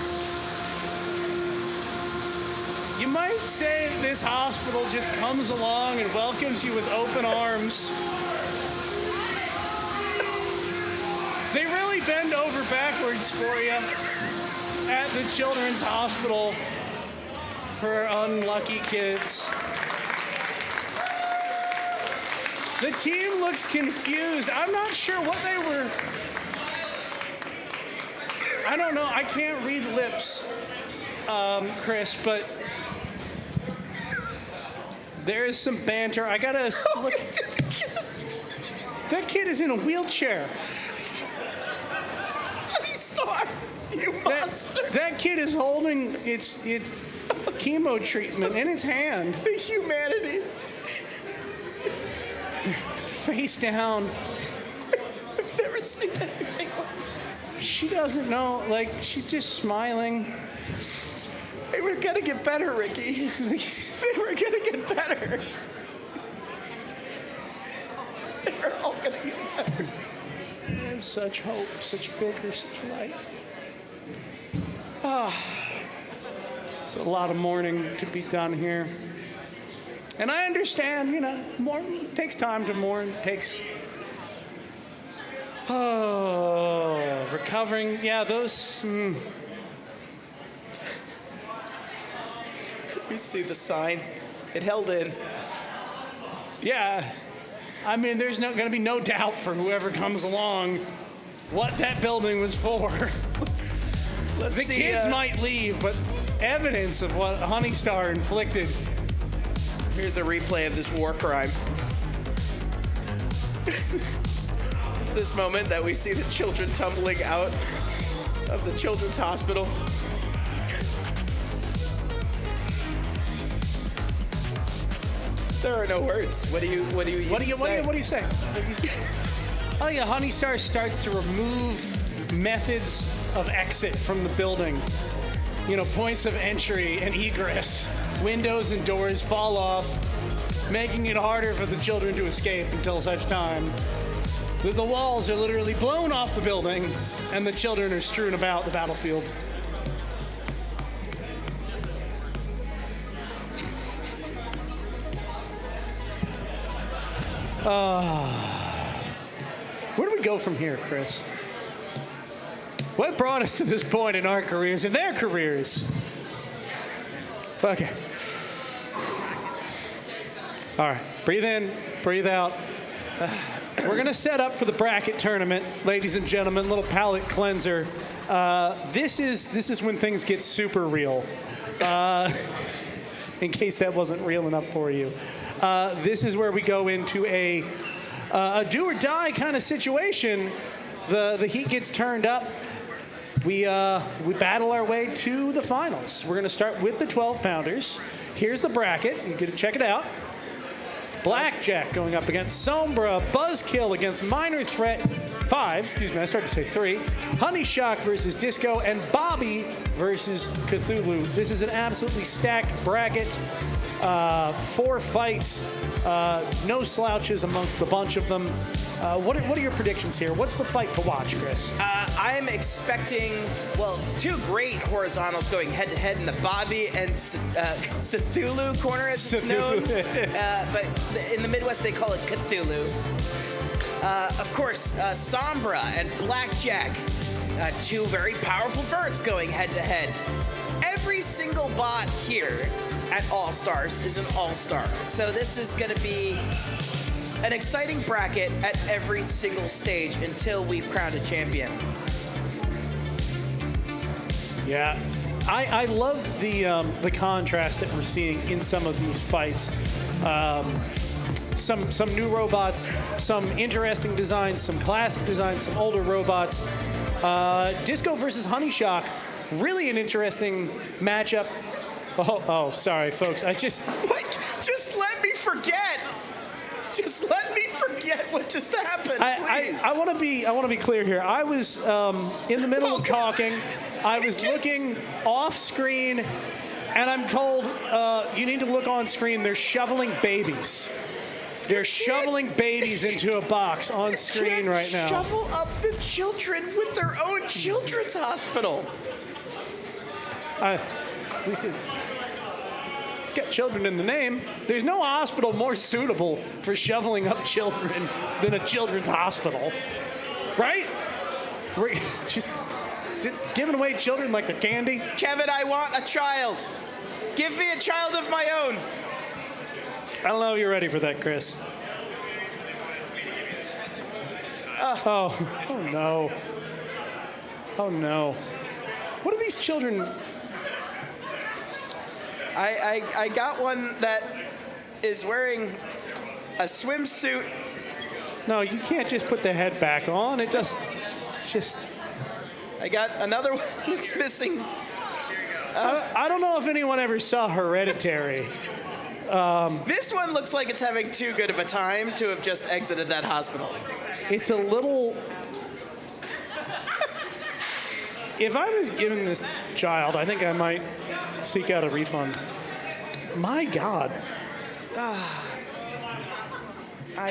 You might say this hospital just comes along and welcomes you with open arms. They really bend over backwards for you at the Children's Hospital for unlucky kids. The team looks confused. I'm not sure what they were. I don't know. I can't read lips, Chris, but there is some banter. I gotta look. That kid is in a wheelchair. HoneyStar, you monster. That kid is holding its chemo treatment in its hand. The humanity. Face down. I've never seen anything like this. She doesn't know. Like, she's just smiling. They were gonna get better, Ricky. They were gonna get better. They're all gonna get better. And such hope, such vigor, such life. It's a lot of mourning to be done here. And I understand, you know, it takes time to mourn. It takes... recovering. Yeah, those... You see the sign? It held in. Yeah. I mean, there's going to be no doubt for whoever comes along what that building was for. Let's the see, kids might leave, but evidence of what HoneyStar inflicted. Here's a replay of this war crime. This moment that we see the children tumbling out of the children's hospital. There are no words. What do you say? Oh yeah, HoneyStar starts to remove methods of exit from the building. You know, points of entry and egress. Windows and doors fall off, making it harder for the children to escape until such time that the walls are literally blown off the building and the children are strewn about the battlefield. Where do we go from here, Chris? What brought us to this point in our careers and their careers? Okay. All right. Breathe in, breathe out. We're going to set up for the bracket tournament, ladies and gentlemen. Little palate cleanser. This is when things get super real. In case that wasn't real enough for you. This is where we go into a do or die kind of situation. The heat gets turned up. We battle our way to the finals. We're going to start with the 12-pounders. Here's the bracket. You can check it out. Blackjack going up against Sombra. Buzz-Kill against Minor Threat 5. Excuse me, I started to say 3. HoneyShock versus Disko. And Bobby versus Cthulhu. This is an absolutely stacked bracket. 4 fights. No slouches amongst the bunch of them. What are your predictions here? What's the fight to watch, Chris? I'm expecting, well, 2 great horizontals going head-to-head in the Bobby and Cthulhu corner, as it's known. But in the Midwest, they call it Cthulhu. Of course, Sombra and Blackjack. 2 very powerful verts going head-to-head. Every single bot here at All-Stars is an All-Star. So this is going to be an exciting bracket at every single stage until we've crowned a champion. Yeah, I love the contrast that we're seeing in some of these fights. Some new robots, some interesting designs, some classic designs, some older robots. Disko versus HoneyShock, really an interesting matchup. Oh, sorry, folks. Just let me forget. Just let me forget what just happened, please. I want to be clear here. I was in the middle of talking. I was looking off screen, and I'm told you need to look on screen. They're shoveling babies. They're shoveling babies into a box on screen right now. Shovel up the children with their own children's hospital. At least it's got children in the name. There's no hospital more suitable for shoveling up children than a children's hospital, right? We're just giving away children like they're candy. Kevin, I want a child. Give me a child of my own. I don't know if you're ready for that, Chris. Oh no. Oh no. What are these children? I got one that is wearing a swimsuit. No, you can't just put the head back on. It does just... I got another one that's missing. I don't know if anyone ever saw Hereditary. This one looks like it's having too good of a time to have just exited that hospital. It's a little... If I was given this child, I think I might seek out a refund. My God. I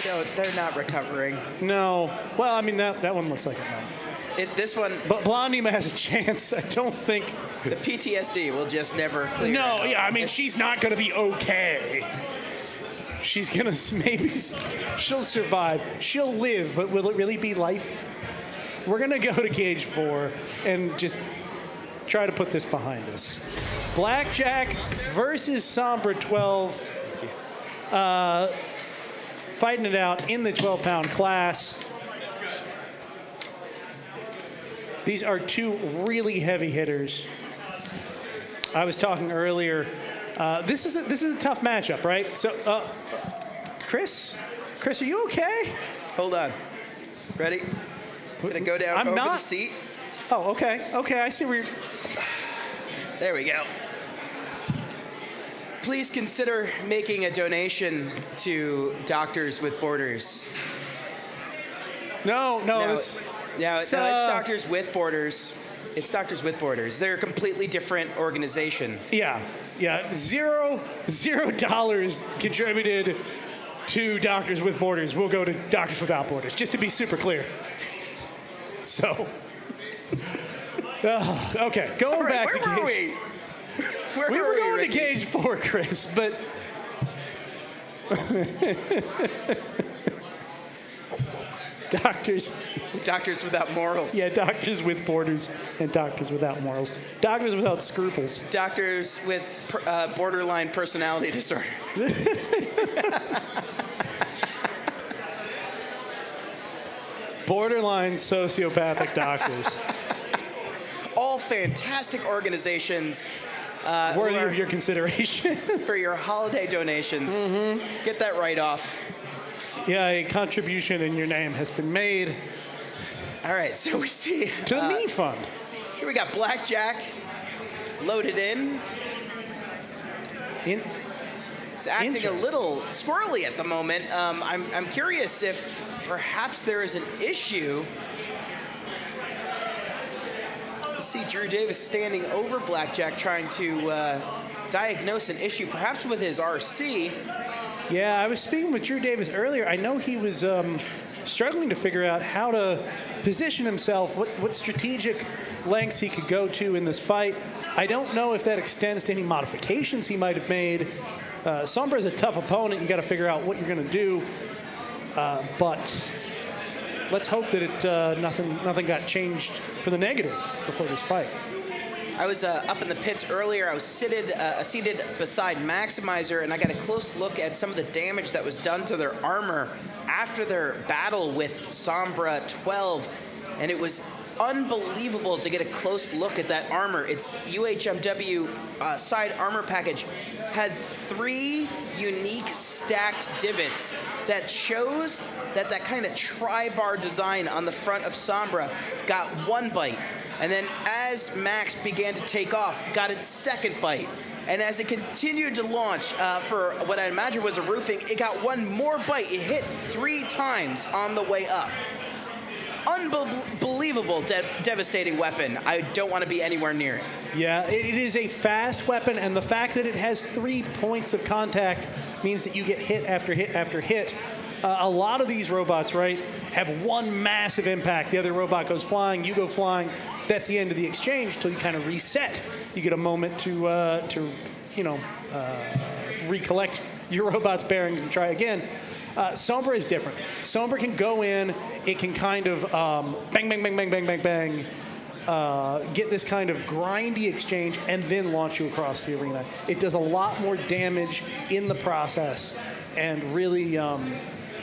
don't. They're not recovering. No. Well, I mean, that one looks like it might. This one. But Blondie has a chance. I don't think. The PTSD will just never clear. No, yeah, I mean, she's not going to be okay. She's going to, maybe, she'll survive. She'll live, but will it really be life? We're going to go to Cage 4 and just try to put this behind us. Blackjack versus Sombra 12. Fighting it out in the 12-pound class. These are two really heavy hitters. I was talking earlier. This is a tough matchup, right? So, Chris, are you okay? Hold on. Ready? I'm gonna go down over the seat. Oh, okay. Okay, I see where you're... There we go. Please consider making a donation to Doctors with Borders. No, it's Doctors with Borders. It's Doctors with Borders. They're a completely different organization. Yeah. $0 contributed to Doctors with Borders will go to Doctors Without Borders, just to be super clear. So, okay, going back to Cage. We were going to Cage 4, Chris, but Doctors Without Morals. Yeah, Doctors with Borders and Doctors Without Morals. Doctors Without Scruples. Doctors with borderline personality disorder. Borderline sociopathic doctors. All fantastic organizations. Worthy of your consideration. For your holiday donations. Mm-hmm. Get that right off. Yeah, a contribution in your name has been made. All right, so we see... To the Me Fund. Here we got Blackjack loaded in. It's acting a little squirrely at the moment. I'm curious if perhaps there is an issue. You see Drew Davis standing over Blackjack trying to diagnose an issue, perhaps with his RC. Yeah, I was speaking with Drew Davis earlier. I know he was struggling to figure out how to position himself, what strategic lengths he could go to in this fight. I don't know if that extends to any modifications he might have made. Sombra's a tough opponent. You got to figure out what you're going to do. But let's hope that nothing got changed for the negative before this fight. I was up in the pits earlier. I was seated beside Maximizer, and I got a close look at some of the damage that was done to their armor after their battle with Sombra 12. And it was unbelievable to get a close look at that armor. Its UHMW side armor package had 3 unique stacked divots that shows that kind of tri-bar design on the front of Sombra got 1 bite. And then as Max began to take off, got its 2nd bite. And as it continued to launch for what I imagine was a roofing, it got 1 more bite. It hit 3 times on the way up. Unbelievable, devastating weapon. I don't want to be anywhere near it. Yeah, it is a fast weapon, and the fact that it has 3 points of contact means that you get hit after hit after hit. A lot of these robots, right, have 1 massive impact. The other robot goes flying, you go flying. That's the end of the exchange till you kind of reset. You get a moment to recollect your robot's bearings and try again. Sombra is different. Sombra can go in, it can kind of bang, bang, bang, bang, bang, bang, bang, get this kind of grindy exchange and then launch you across the arena. It does a lot more damage in the process, and really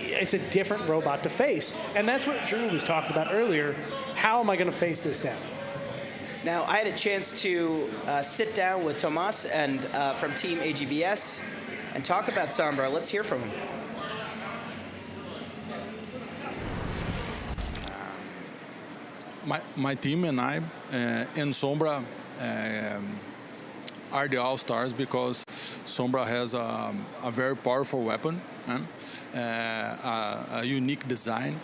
it's a different robot to face. And that's what Drew was talking about earlier. How am I going to face this down? Now, I had a chance to sit down with Tomas and from Team AGVS and talk about Sombra. Let's hear from him. My team and I in Sombra are the All-Stars because Sombra has a very powerful weapon and a unique design.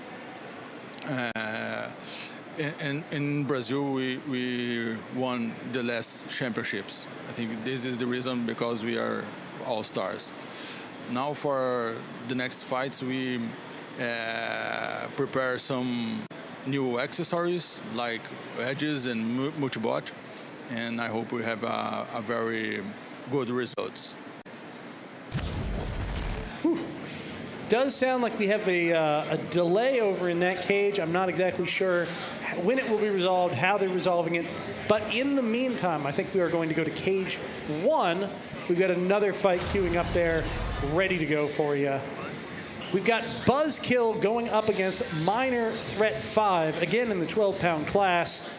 In Brazil, we won the last championships. I think this is the reason because we are All-Stars. Now for the next fights, we prepare some new accessories like edges and multi-bot, and I hope we have a very good results. Does sound like we have a delay over in that cage. I'm not exactly sure when it will be resolved, how they're resolving it. But in the meantime, I think we are going to go to cage 1. We've got another fight queuing up there, ready to go for you. We've got Buzz-Kill going up against Minor Threat 5, again in the 12-pound class.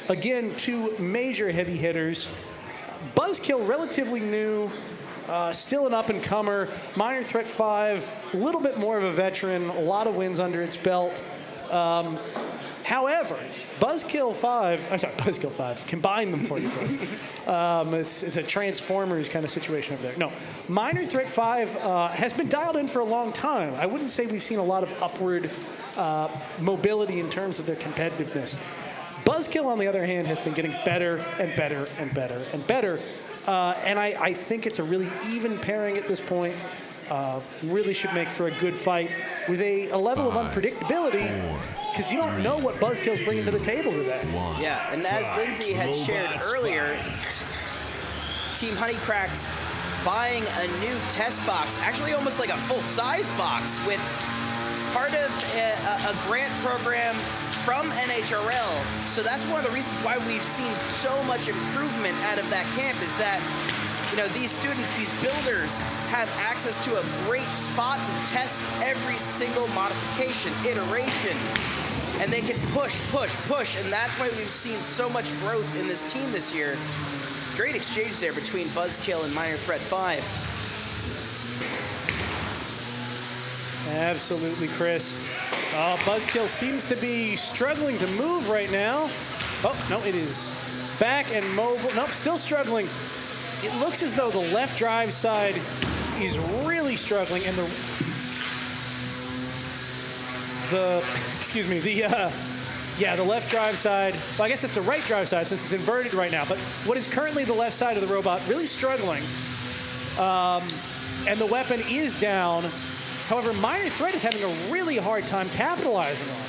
Again, 2 major heavy hitters. Buzz-Kill, relatively new, still an up-and-comer. Minor Threat 5, a little bit more of a veteran, a lot of wins under its belt. However, Buzz-Kill 5, combine them for you folks. It's a Transformers kind of situation over there. No, Minor Threat 5 has been dialed in for a long time. I wouldn't say we've seen a lot of upward mobility in terms of their competitiveness. Buzz-Kill, on the other hand, has been getting better and better and better and better. And I think it's a really even pairing at this point. Really should make for a good fight with a level of unpredictability because you don't know what Buzz-Kill's bringing to the table today. Yeah, and as Lindsay had shared earlier, Team Honeycracked buying a new test box, actually almost like a full-size box with part of a grant program from NHRL. So that's one of the reasons why we've seen so much improvement out of that camp is that, you know, these students, these builders have access to a great spot to test every single modification, iteration, and they can push, and that's why we've seen so much growth in this team this year. Great exchange there between Buzz-Kill and Minor Threat 5. Absolutely, Chris. Buzz-Kill seems to be struggling to move right now. Oh, no, it is back and mobile. Nope, still struggling. It looks as though the left drive side is really struggling, and the left drive side, well, I guess it's the right drive side since it's inverted right now, but what is currently the left side of the robot really struggling, and the weapon is down. However, Minor Threat is having a really hard time capitalizing on it.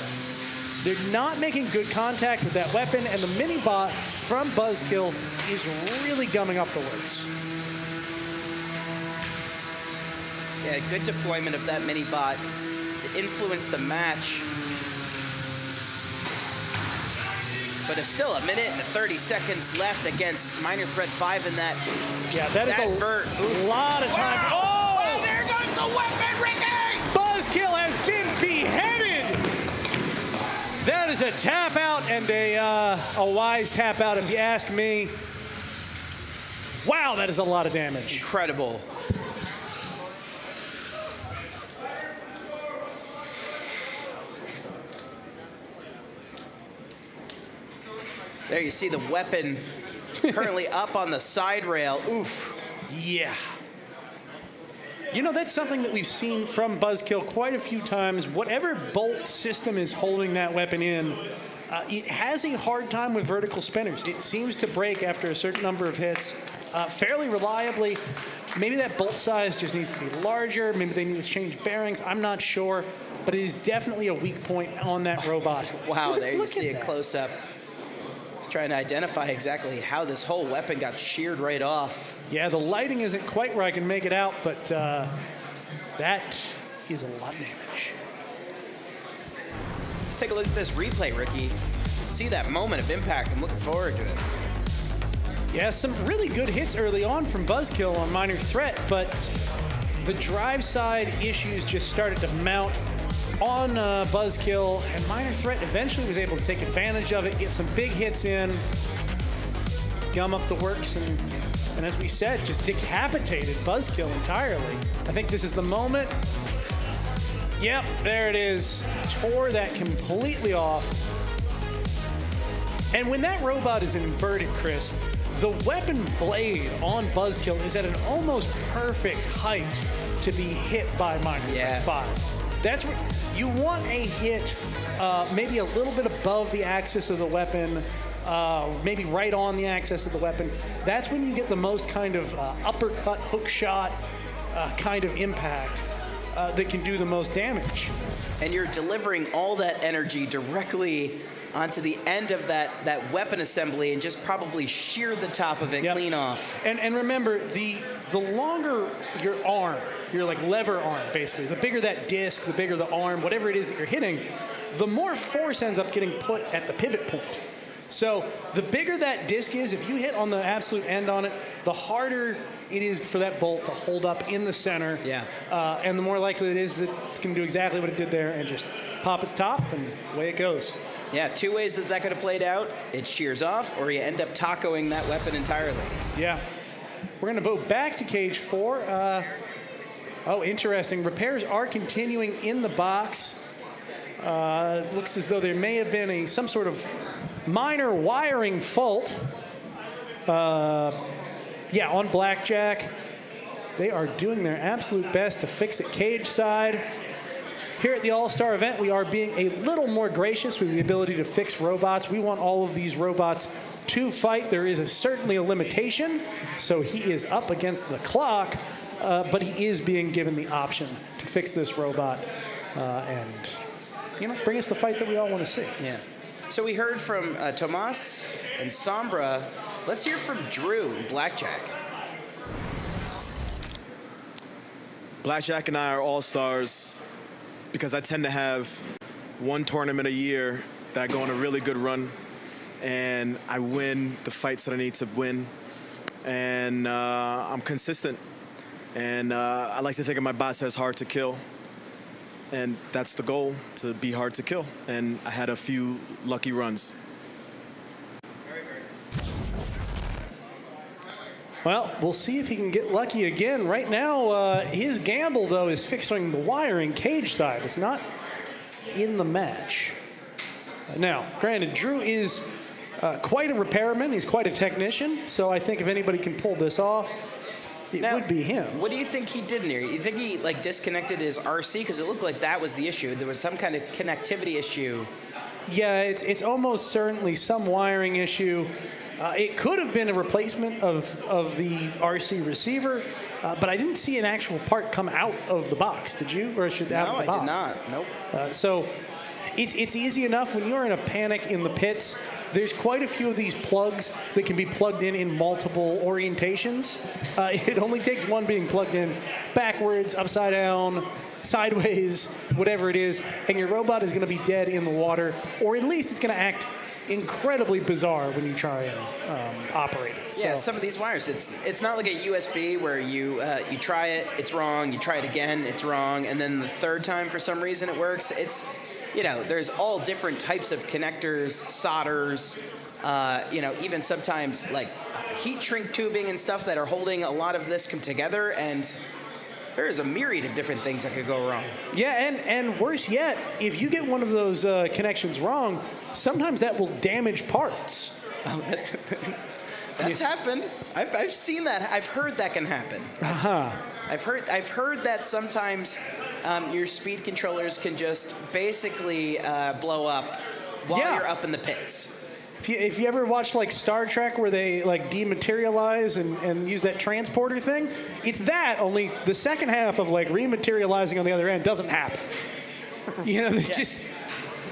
They're not making good contact with that weapon, and the mini-bot from Buzz-Kill is really gumming up the works. Yeah, good deployment of that mini-bot to influence the match. But it's still a minute and 30 seconds left against Minor Threat 5 in that. Yeah, that is a lot of time. Wow. Oh! Well, there goes the weapon, Ricky! Buzz-Kill has been beheaded! That is a tap out and a wise tap out, if you ask me. Wow, that is a lot of damage. Incredible. There you see the weapon currently up on the side rail. Oof. Yeah. You know, that's something that we've seen from Buzz-Kill quite a few times. Whatever bolt system is holding that weapon in, it has a hard time with vertical spinners. It seems to break after a certain number of hits fairly reliably. Maybe that bolt size just needs to be larger. Maybe they need to change bearings. I'm not sure. But it is definitely a weak point on that robot. Wow, there you see a close-up. Trying to identify exactly how this whole weapon got sheared right off. Yeah, the lighting isn't quite where I can make it out, but that is a lot of damage. Let's take a look at this replay, Ricky. See that moment of impact. I'm looking forward to it. Yeah, some really good hits early on from Buzz-Kill on Minor Threat, but the drive side issues just started to mount on Buzz-Kill, and Minor Threat eventually was able to take advantage of it, get some big hits in. gum up the works and as we said, just decapitated Buzz-Kill entirely. I think this is the moment. Yep, there it is. Tore that completely off. And when that robot is inverted, Chris, the weapon blade on Buzz-Kill is at an almost perfect height to be hit by Minor 5. That's what you want, a hit maybe a little bit above the axis of the weapon, maybe right on the axis of the weapon. That's when you get the most kind of uppercut, hook shot kind of impact that can do the most damage. And you're delivering all that energy directly onto the end of that weapon assembly and just probably shear the top of it clean off. And remember, the longer your arm, your like lever arm basically, the bigger that disc, the bigger the arm, whatever it is that you're hitting, the more force ends up getting put at the pivot point. So the bigger that disc is, if you hit on the absolute end on it, the harder it is for that bolt to hold up in the center. Yeah. And the more likely it is that it's going to do exactly what it did there and just pop its top, and away it goes. Yeah, two ways that could have played out. It shears off, or you end up tacoing that weapon entirely. Yeah. We're going to go back to cage 4. Oh, interesting. Repairs are continuing in the box. Looks as though there may have been some sort of minor wiring fault. Yeah, on Blackjack. They are doing their absolute best to fix it cage side. Here at the All-Star event, we are being a little more gracious with the ability to fix robots. We want all of these robots to fight. There is certainly a limitation, so he is up against the clock, but he is being given the option to fix this robot and, bring us the fight that we all want to see. Yeah. So we heard from Tomas and Sombra. Let's hear from Drew and Blackjack. Blackjack and I are all-stars because I tend to have one tournament a year that I go on a really good run, and I win the fights that I need to win, and I'm consistent. And I like to think of my bots as hard to kill, and that's the goal, to be hard to kill. And I had a few lucky runs. Well, we'll see if he can get lucky again. Right now, his gamble, though, is fixing the wiring cage side. It's not in the match. Now, granted, Drew is quite a repairman. He's quite a technician. So I think if anybody can pull this off, it would be him. What do you think he did in here? You think he disconnected his RC? Because it looked like that was the issue. There was some kind of connectivity issue. Yeah, it's almost certainly some wiring issue. It could have been a replacement of the RC receiver, but I didn't see an actual part come out of the box. Did you? Or should out of the box? No, I did not. Nope. So it's easy enough when you're in a panic in the pits. There's quite a few of these plugs that can be plugged in multiple orientations. It only takes one being plugged in backwards, upside down, sideways, whatever it is, and your robot is going to be dead in the water, or at least it's going to act incredibly bizarre when you try and operate it. Yeah, some of these wires, it's not like a USB where you try it, it's wrong, you try it again, it's wrong, and then the third time for some reason it works. It's, there's all different types of connectors, solders, even sometimes like heat shrink tubing and stuff that are holding a lot of this together, and there is a myriad of different things that could go wrong. Yeah, and worse yet, if you get one of those connections wrong, sometimes that will damage parts. Oh, that's happened. I've seen that. I've heard that can happen. Uh-huh. I've heard that sometimes your speed controllers can just basically blow up while you're up in the pits. If you ever watch like Star Trek where they like dematerialize and use that transporter thing, it's that, only the second half of like rematerializing on the other end doesn't happen. Just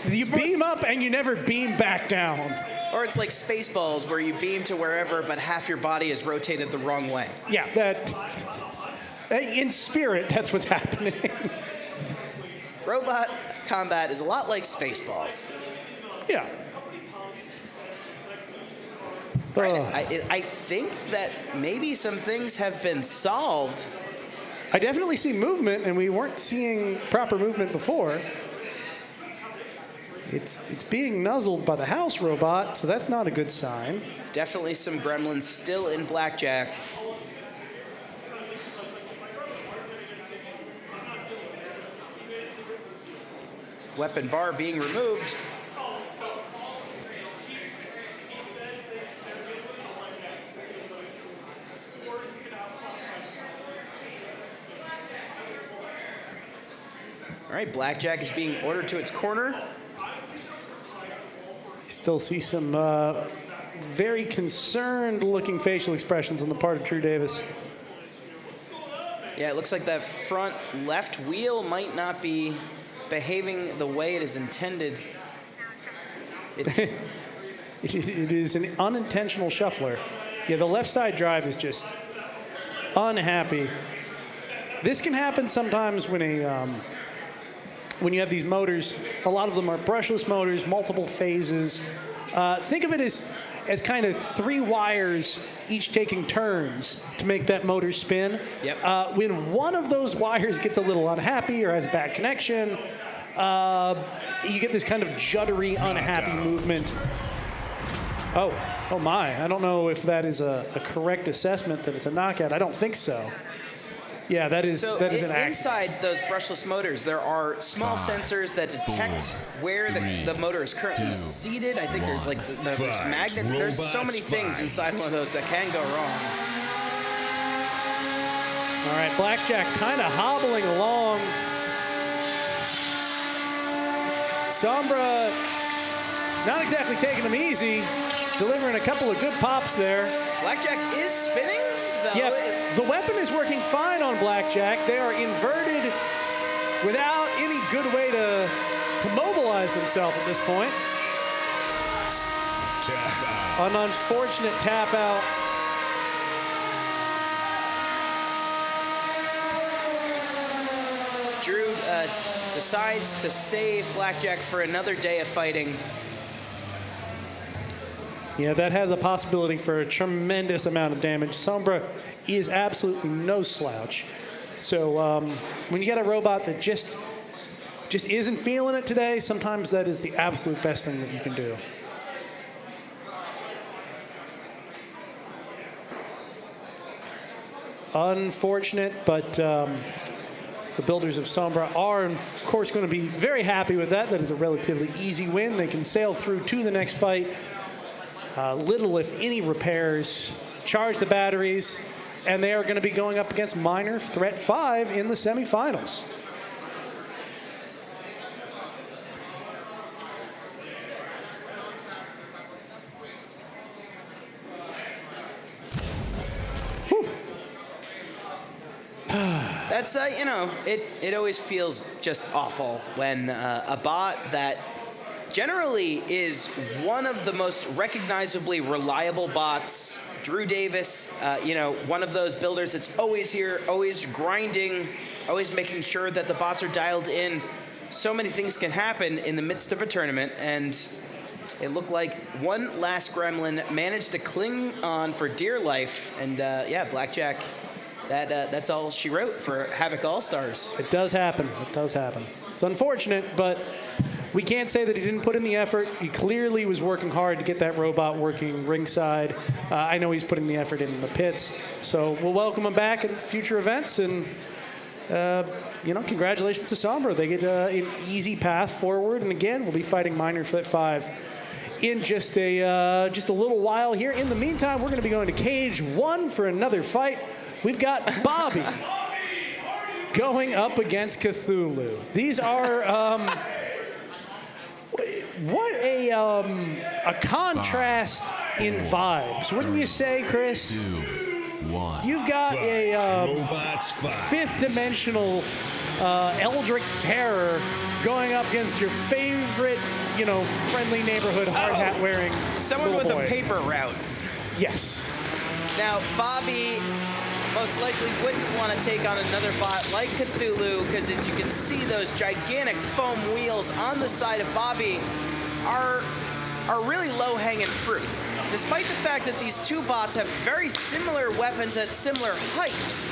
you beam up and you never beam back down. Or it's like Spaceballs where you beam to wherever but half your body is rotated the wrong way. Yeah, in spirit, that's what's happening. Robot combat is a lot like Spaceballs. Yeah. Right. I think that maybe some things have been solved. I definitely see movement, and we weren't seeing proper movement before. It's being nuzzled by the house robot, so that's not a good sign. Definitely some gremlins still in Blackjack. Weapon bar being removed. All right, Blackjack is being ordered to its corner. Still see some very concerned-looking facial expressions on the part of Drew Davis. Yeah, it looks like that front left wheel might not be behaving the way it is intended. It's it is an unintentional shuffler. Yeah, the left side drive is just unhappy. This can happen sometimes when you have these motors. A lot of them are brushless motors, multiple phases. Think of it as kind of 3 wires, each taking turns to make that motor spin. Yep. When one of those wires gets a little unhappy or has a bad connection, you get this kind of juddery, unhappy movement. Oh my. I don't know if that is a correct assessment that it's a knockout. I don't think so. Yeah, that is an accident. Inside those brushless motors, there are small sensors that detect where the motor is currently seated. I think there's like there's magnets. There's so many things inside one of those that can go wrong. All right, Blackjack kind of hobbling along. Sombra not exactly taking them easy, delivering a couple of good pops there. Blackjack is spinning, though. Yep, the weapon is working fine on Blackjack. They are inverted without any good way to mobilize themselves at this point. An unfortunate tap out. Drew decides to save Blackjack for another day of fighting. Yeah, that has the possibility for a tremendous amount of damage. Sombra is absolutely no slouch. So when you get a robot that just isn't feeling it today, sometimes that is the absolute best thing that you can do. Unfortunate, but the builders of Sombra are, of course, going to be very happy with that. That is a relatively easy win. They can sail through to the next fight. Little, if any, repairs. Charge the batteries, and they are going to be going up against Minor Threat 5 in the semifinals. That's, you know, it always feels just awful when a bot that generally is one of the most recognizably reliable bots, Drew Davis, you know, one of those builders that's always here, always grinding, always making sure that the bots are dialed in. So many things can happen in the midst of a tournament, and it looked like one last gremlin managed to cling on for dear life, and yeah, Blackjack, that's all she wrote for Havoc All-Stars. It does happen. It does happen. It's unfortunate, but we can't say that he didn't put in the effort. He clearly was working hard to get that robot working ringside. I know he's putting the effort in the pits. So we'll welcome him back at future events, and you know, congratulations to Sombra. They get an easy path forward, and again, we'll be fighting Minor Threat 5 in just a little while here. In the meantime, we're going to be going to Cage 1 for another fight. We've got Bobby going up against Cthulhu. These are what a contrast in vibes, wouldn't you say, Chris? 2, 1. You've got a fifth-dimensional Eldritch Terror going up against your favorite, you know, friendly neighborhood hard hat wearing someone with boy. A paper route. Yes. Now, Bobby most likely wouldn't want to take on another bot like Cthulhu, because as you can see, those gigantic foam wheels on the side of Bobby are really low-hanging fruit. Despite the fact that these two bots have very similar weapons at similar heights,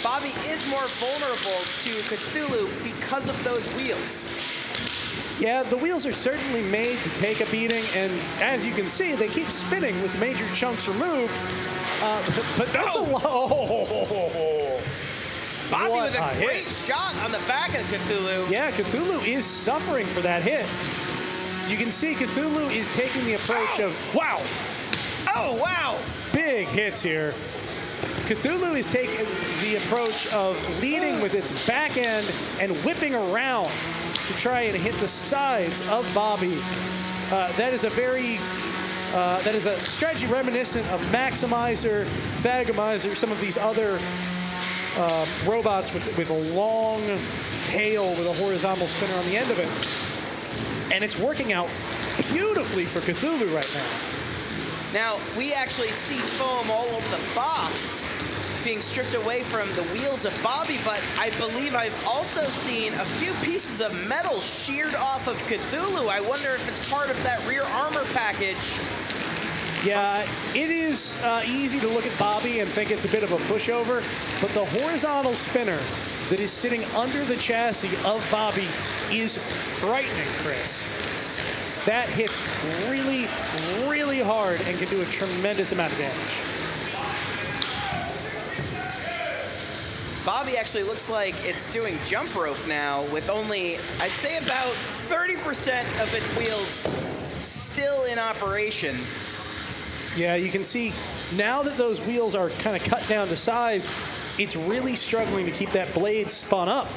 Bobby is more vulnerable to Cthulhu because of those wheels. Yeah, the wheels are certainly made to take a beating, and as you can see, they keep spinning with major chunks removed. But that's a lot. Oh. Bobby What with a great hit. shot on the back of Cthulhu. Yeah, Cthulhu is suffering for that hit. You can see Cthulhu is taking the approach of, wow. Oh, wow. Big hits here. Cthulhu is taking the approach of leading with its back end and whipping around to try and hit the sides of Bobby. That is a strategy reminiscent of Maximizer, Thagomizer, some of these other robots with a long tail with a horizontal spinner on the end of it. And it's working out beautifully for Cthulhu right now. Now, we actually see foam all over the box being stripped away from the wheels of Bobby, but I believe I've also seen a few pieces of metal sheared off of Cthulhu. I wonder if it's part of that rear armor package. Yeah, it is easy to look at Bobby and think it's a bit of a pushover, but the horizontal spinner that is sitting under the chassis of Bobby is frightening, Chris. That hits really, really hard and can do a tremendous amount of damage. Bobby actually looks like it's doing jump rope now with only, I'd say about 30% of its wheels still in operation. Yeah, you can see now that those wheels are kind of cut down to size, it's really struggling to keep that blade spun up.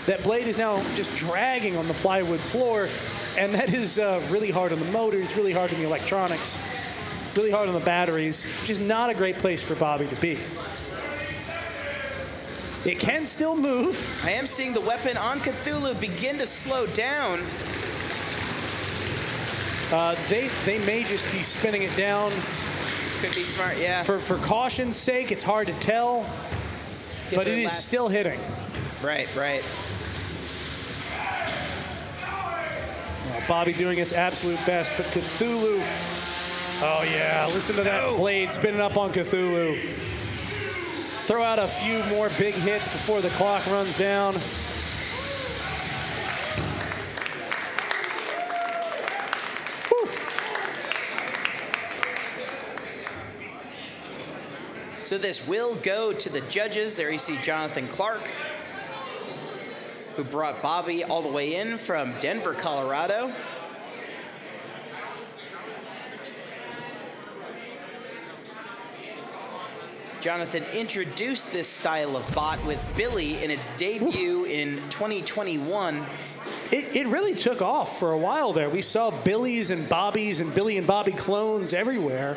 That blade is now just dragging on the plywood floor, and that is really hard on the motors, really hard on the electronics, really hard on the batteries, which is not a great place for Bobby to be. It can still move. I am seeing the weapon on Cthulhu begin to slow down. They may just be spinning it down. Could be smart, yeah. For caution's sake, it's hard to tell, but it is still hitting. Right, right. Well, Bobby doing his absolute best, but Cthulhu, oh yeah, listen to that blade spinning up on Cthulhu. Throw out a few more big hits before the clock runs down. Whew. So this will go to the judges. There you see Jonathan Clark, who brought Bobby all the way in from Denver, Colorado. Jonathan introduced this style of bot with Billy in its debut in 2021. It really took off for a while there. We saw Billies and Bobbies and Billy and Bobby clones everywhere.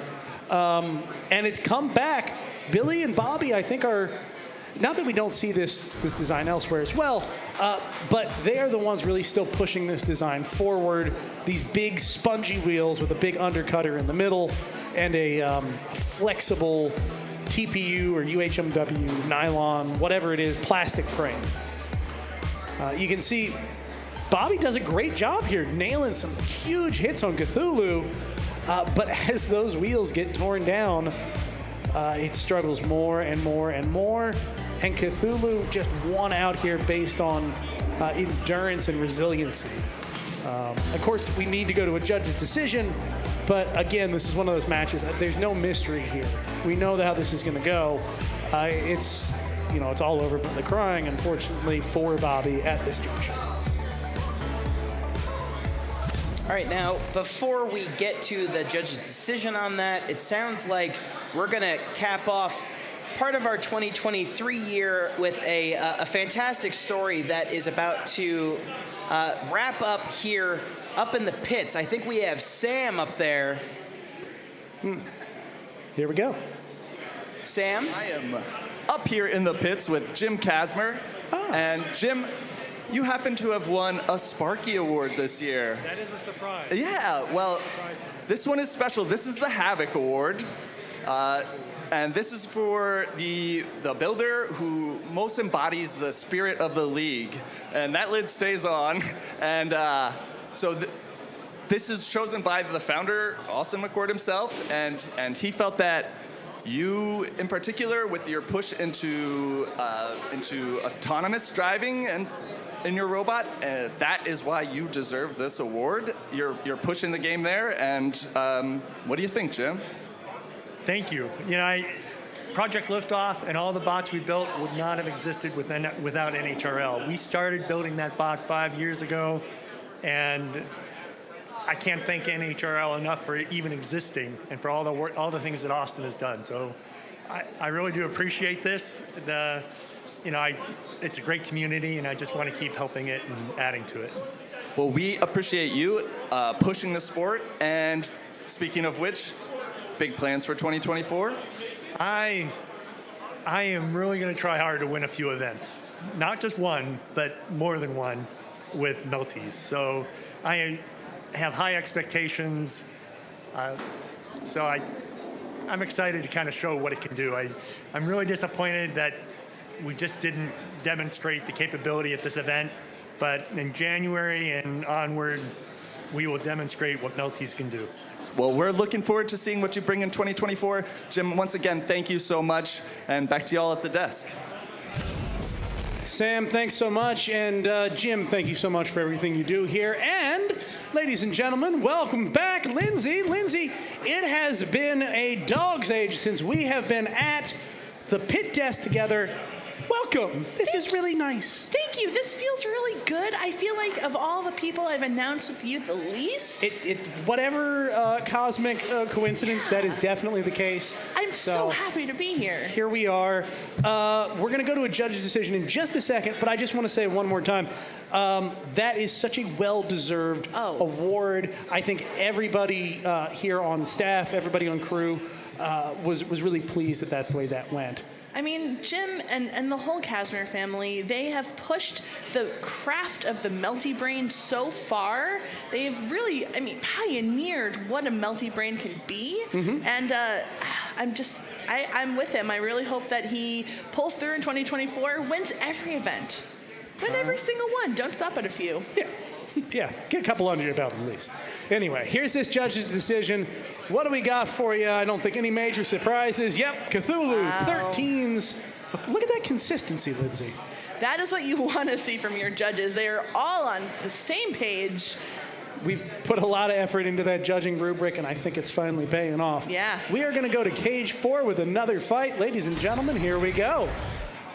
And it's come back. Billy and Bobby, I think, are, not that we don't see this design elsewhere as well, but they are the ones really still pushing this design forward. These big spongy wheels with a big undercutter in the middle and a flexible TPU or UHMW, nylon, whatever it is, plastic frame. You can see Bobby does a great job here, nailing some huge hits on Cthulhu, but as those wheels get torn down, it struggles more and more and more, and Cthulhu just won out here based on endurance and resiliency. Of course, we need to go to a judge's decision, but again, this is one of those matches. There's no mystery here. We know how this is going to go. It's all over but the crying, unfortunately, for Bobby at this juncture. All right, now, before we get to the judge's decision on that, it sounds like we're going to cap off part of our 2023 year with a fantastic story that is about to wrap up here, up in the pits. I think we have Sam up there. Here we go. Sam? I am up here in the pits with Jim Kasmer. And Jim, you happen to have won a Sparky Award this year. That is a surprise. Yeah, well, this one is special. This is the Havoc Award. And this is for the builder who most embodies the spirit of the league. And that lid stays on. And so this is chosen by the founder, Austin McCord himself. And he felt that you, in particular, with your push into autonomous driving and in your robot. That is why you deserve this award. You're pushing the game there. And what do you think, Jim? Thank you. You know, Project Liftoff and all the bots we built would not have existed without NHRL. We started building that bot 5 years ago, and I can't thank NHRL enough for even existing and for all the work, all the things that Austin has done. So I really do appreciate this. It's a great community, and I just want to keep helping it and adding to it. Well, we appreciate you pushing the sport. And speaking of which, big plans for 2024? I am really going to try hard to win a few events. Not just one, but more than one with Melties. So I have high expectations. So I'm excited to kind of show what it can do. I'm really disappointed that we just didn't demonstrate the capability at this event. But in January and onward, we will demonstrate what Melties can do. Well, we're looking forward to seeing what you bring in 2024. Jim, once again, thank you so much. And back to y'all at the desk. Sam, thanks so much. And Jim, thank you so much for everything you do here. And ladies and gentlemen, welcome back, Lindsay. Lindsay, it has been a dog's age since we have been at the pit desk together. Welcome. This is really nice. Thank you. This feels really good. I feel like of all the people I've announced with you the least. Whatever cosmic coincidence, that is definitely the case. I'm so happy to be here. Here we are. We're going to go to a judge's decision in just a second, but I just want to say one more time, that is such a well-deserved award. I think everybody here on staff, everybody on crew was really pleased that that's the way that went. I mean, Jim and the whole Casimir family, they have pushed the craft of the Melty Brain so far. They've really, pioneered what a Melty Brain can be. Mm-hmm. And I'm with him. I really hope that he pulls through in 2024, wins every event. Win every single one. Don't stop at a few. Yeah, get a couple under your belt at least. Anyway, here's this judge's decision. What do we got for you? I don't think any major surprises. Yep, Cthulhu, wow. 13s. Look at that consistency, Lindsay. That is what you want to see from your judges. They are all on the same page. We've put a lot of effort into that judging rubric, and I think it's finally paying off. Yeah. We are going to go to Cage 4 with another fight. Ladies and gentlemen, here we go.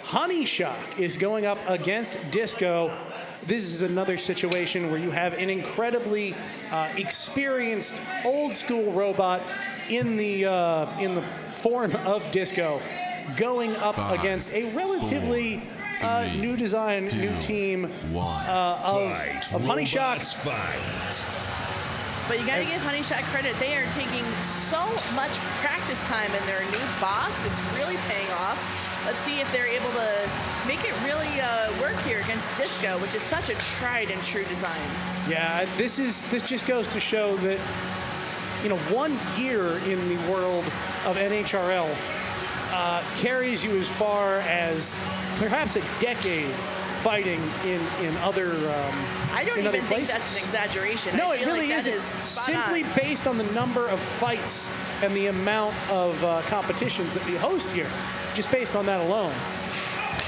HoneyShock is going up against Disko. This is another situation where you have an incredibly experienced old-school robot in the form of Disko going up against a relatively new design, new team of HoneyShock. But you got to give HoneyShock credit. They are taking so much practice time in their new box. It's really paying off. Let's see if they're able to make it really work here against Disko, which is such a tried and true design. Yeah, this just goes to show that 1 year in the world of NHRL carries you as far as perhaps a decade fighting in other I don't even think that's an exaggeration. No, I it feel really like isn't. Simply based on the number of fights and the amount of competitions that we host here, just based on that alone.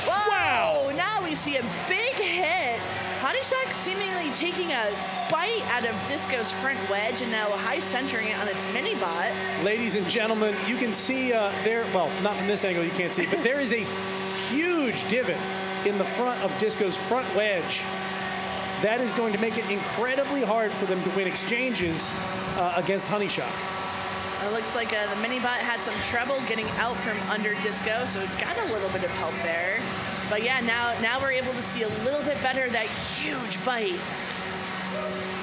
Whoa! Wow! Now we see a big hit. HoneyShock seemingly taking a bite out of Disko's front wedge and now high centering it on its mini bot. Ladies and gentlemen, you can see there. Well, not from this angle, you can't see, but there is a huge divot in the front of Disko's front wedge. That is going to make it incredibly hard for them to win exchanges against HoneyShock. It looks like the mini-bot had some trouble getting out from under Disko, so it got a little bit of help there. But yeah, now we're able to see a little bit better that huge bite.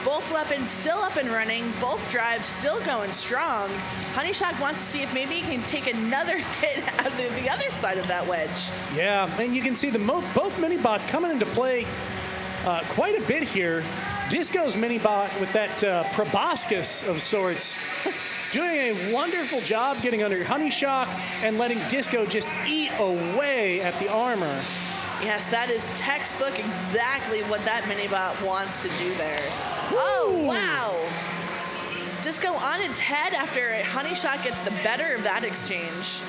Both weapons still up and running, both drives still going strong. HoneyShock wants to see if maybe he can take another hit out of the other side of that wedge. Yeah, and you can see both mini-bots coming into play quite a bit here. Disko's mini-bot with that proboscis of sorts doing a wonderful job getting under HoneyShock and letting Disko just eat away at the armor. Yes, that is textbook exactly what that mini-bot wants to do there. Woo! Oh, wow. Disko on its head after HoneyShock gets the better of that exchange.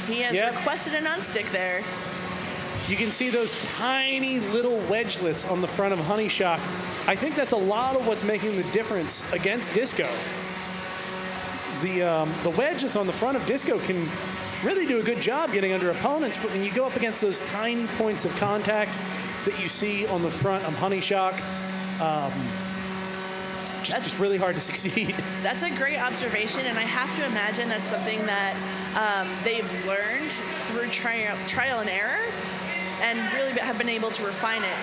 He has requested an unstick there. You can see those tiny little wedgelets on the front of HoneyShock. I think that's a lot of what's making the difference against Disko. The wedge that's on the front of Disko can really do a good job getting under opponents, but when you go up against those tiny points of contact that you see on the front of HoneyShock, just really hard to succeed. That's a great observation, and I have to imagine that's something that they've learned through trial and error and really have been able to refine it.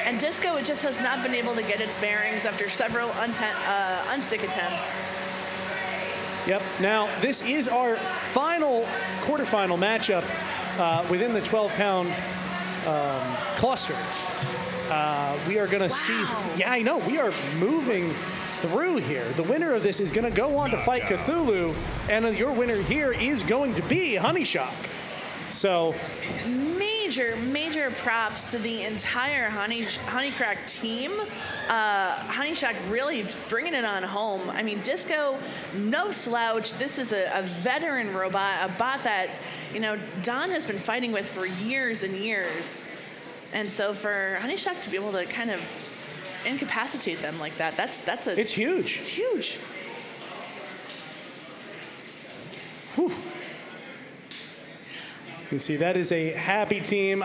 And Disko, it just has not been able to get its bearings after several unstick attempts. Yep. Now, this is our final quarterfinal matchup within the 12-pound cluster. We are going to see. Yeah, I know. We are moving through here. The winner of this is going to go on to fight Cthulhu, and your winner here is going to be HoneyShock. So, major props to the entire Honeycrack team. HoneyShock really bringing it on home. I mean, Disko, no slouch. This is a veteran robot, a bot that, you know, Don has been fighting with for years and years. And so for HoneyShock to be able to kind of incapacitate them like that, it's huge. It's huge. Whew. You see, that is a happy team.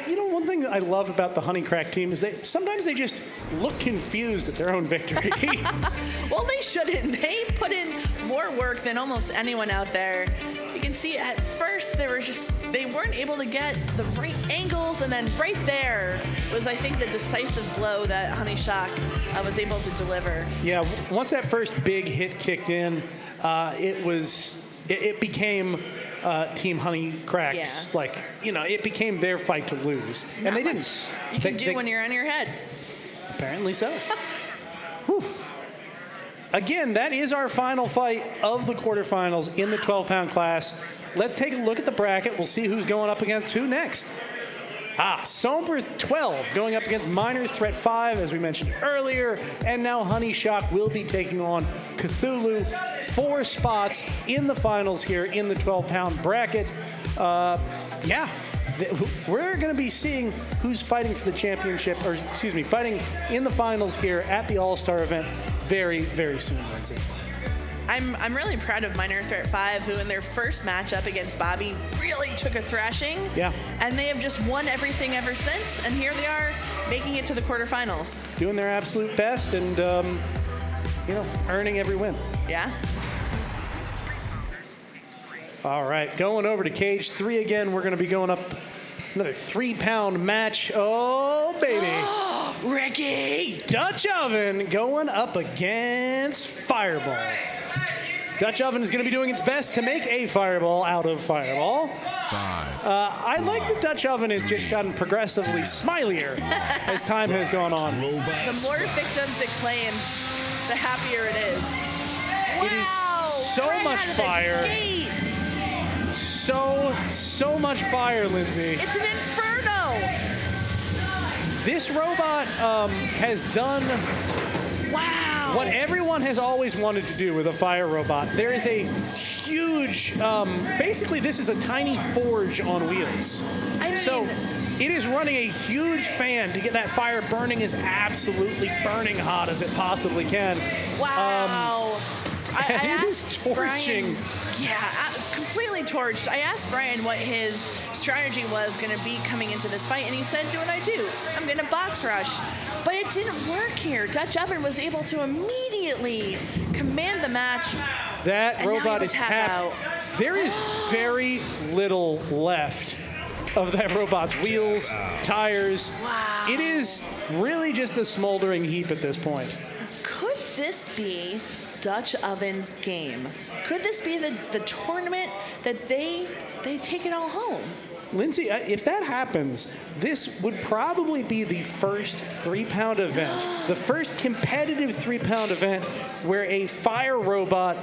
You know, one thing that I love about the Honeycrack team is sometimes they just look confused at their own victory. Well, they shouldn't. They put in more work than almost anyone out there. You can see at first they weren't able to get the right angles, and then right there was, I think, the decisive blow that HoneyShock was able to deliver. Yeah, once that first big hit kicked in, it became Team Honeycrack's, like, you know, it became their fight to lose. Not and they much didn't. You can do when you're on your head. Apparently so. Whew. Again, that is our final fight of the quarterfinals in the 12-pound class. Let's take a look at the bracket. We'll see who's going up against who next. Sombra 12 going up against Minor Threat 5, as we mentioned earlier. And now HoneyShock will be taking on Cthulhu. 4 spots in the finals here in the 12-pound bracket. We're going to be seeing who's fighting for the championship, or excuse me, fighting in the finals here at the All-Star event very, very soon, Lindsay. I'm really proud of Minor Threat 5, who in their first matchup against Bobby really took a thrashing. Yeah. And they have just won everything ever since. And here they are making it to the quarterfinals. Doing their absolute best and, earning every win. Yeah. All right, going over to cage 3 again. We're going to be going up another 3-pound match. Oh, baby. Ricky! Dutch Oven going up against Fireball. Dutch Oven is going to be doing its best to make a Fireball out of Fireball. 5. I like that Dutch Oven has just gotten progressively smilier as time has gone on. The more victims it claims, the happier it is. It is so much fire. So much fire, Lindsay. It's an inferno. This robot has done what everyone has always wanted to do with a fire robot. There is a huge, basically this is a tiny forge on wheels. So it is running a huge fan to get that fire burning as absolutely burning hot as it possibly can. Wow. It is torching. Completely torched. I asked Brian what his strategy was going to be coming into this fight, and he said, do what I do. I'm going to box rush. But it didn't work here. Dutch Oven was able to immediately command the match. That robot is tapped. There is very little left of that robot's wheels, tires. Wow. It is really just a smoldering heap at this point. Could this be Dutch Oven's game? Could this be the tournament that they take it all home? Lindsay, if that happens, this would probably be the first 3-pound event, the first competitive 3-pound event where a fire robot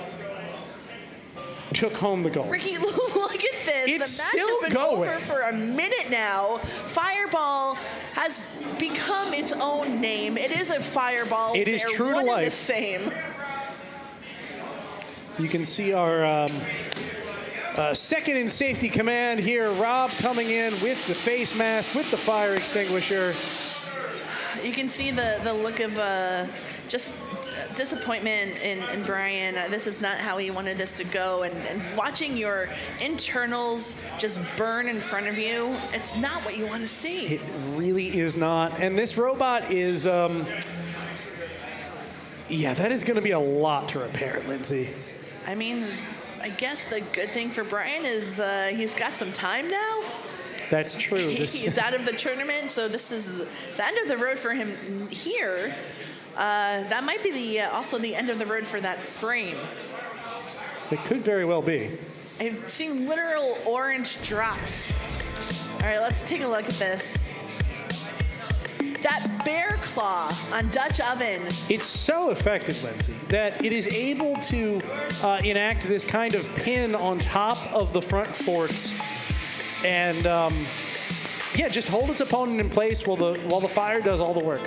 took home the gold. Ricky, look at this. It's the match still has been going. over for a minute now. Fireball has become its own name. It is a fireball. It is They're true to one and life. the same. You can see our Second in safety command here. Rob coming in with the face mask, with the fire extinguisher. You can see the look of just disappointment in Brian. This is not how he wanted this to go. And watching your internals just burn in front of you, it's not what you want to see. It really is not. And this robot is, yeah, that is going to be a lot to repair, Lindsay. I mean, I guess the good thing for Brian is he's got some time now. That's true. He's out of the tournament, so this is the end of the road for him here. That might be also the end of the road for that frame. It could very well be. I've seen literal orange drops. All right, let's take a look at this. That bear claw on Dutch Oven. It's so effective, Lindsay, that it is able to enact this kind of pin on top of the front forks and, yeah, just hold its opponent in place while the fire does all the work.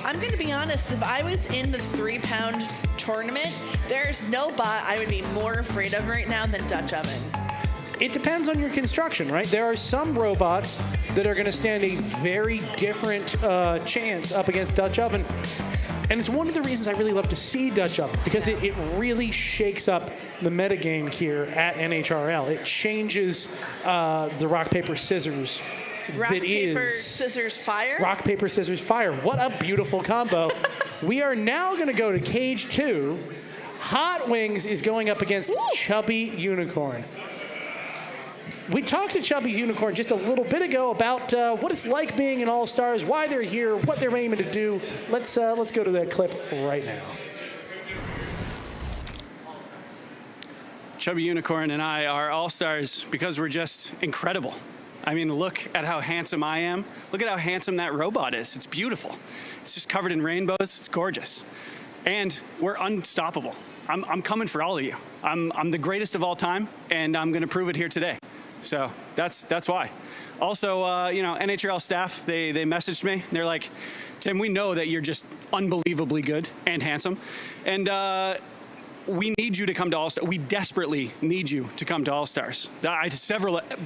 I'm going to be honest. If I was in the 3-pound tournament, there's no bot I would be more afraid of right now than Dutch Oven. It depends on your construction, right? There are some robots that are going to stand a very different chance up against Dutch Oven. And it's one of the reasons I really love to see Dutch Oven, because it really shakes up the metagame here at NHRL. It changes the rock, paper, scissors. Rock, paper, scissors, fire? Rock, paper, scissors, fire. What a beautiful combo. We are now going to go to Cage 2. Hot Wings is going up against Chubby Unicorn. We talked to Chubby's Unicorn just a little bit ago about what it's like being an All-Stars, why they're here, what they're aiming to do. Let's go to that clip right now. Chubby Unicorn and I are All-Stars because we're just incredible. I mean, look at how handsome I am. Look at how handsome that robot is. It's beautiful. It's just covered in rainbows. It's gorgeous. And we're unstoppable. I'm coming for all of you. I'm the greatest of all time, and I'm going to prove it here today. So that's why. Also, you know, NHRL staff, they messaged me. They're like, Tim, we know that you're just unbelievably good and handsome. And we need you to come to All-Stars. We desperately need you to come to All-Stars.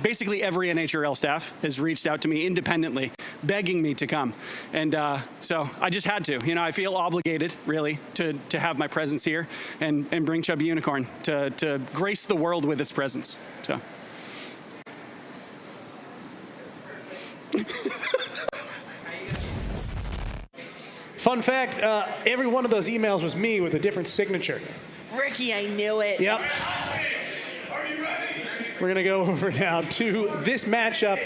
Basically every NHRL staff has reached out to me independently, begging me to come. And so I just had to. You know, I feel obligated, really, to have my presence here and bring Chubby Unicorn to grace the world with its presence. So. Fun fact, every one of those emails was me with a different signature. Ricky, I knew it. Yep. We're going to go over now to this matchup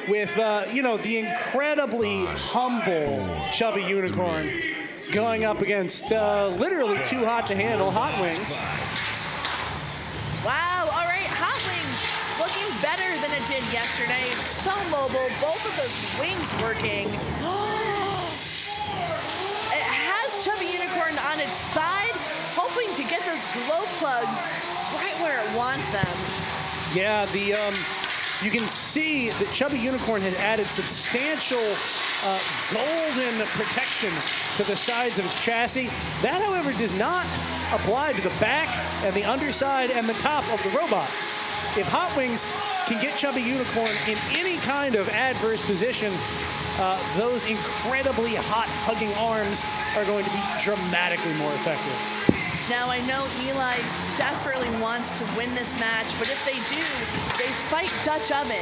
with, you know, the incredibly humble Chubby Unicorn going up against literally too hot to handle Hot Wings. Wow, all right, Hot Wings looking better than it did yesterday. So mobile, both of those wings working. It has Chubby Unicorn on its side, hoping to get those glow plugs right where it wants them. Yeah, you can see that Chubby Unicorn has added substantial golden protection to the sides of its chassis. That, however, does not apply to the back and the underside and the top of the robot. If Hot Wings can get Chubby Unicorn in any kind of adverse position, those incredibly hot hugging arms are going to be dramatically more effective. Now, I know Eli desperately wants to win this match, but if they do, they fight Dutch Oven.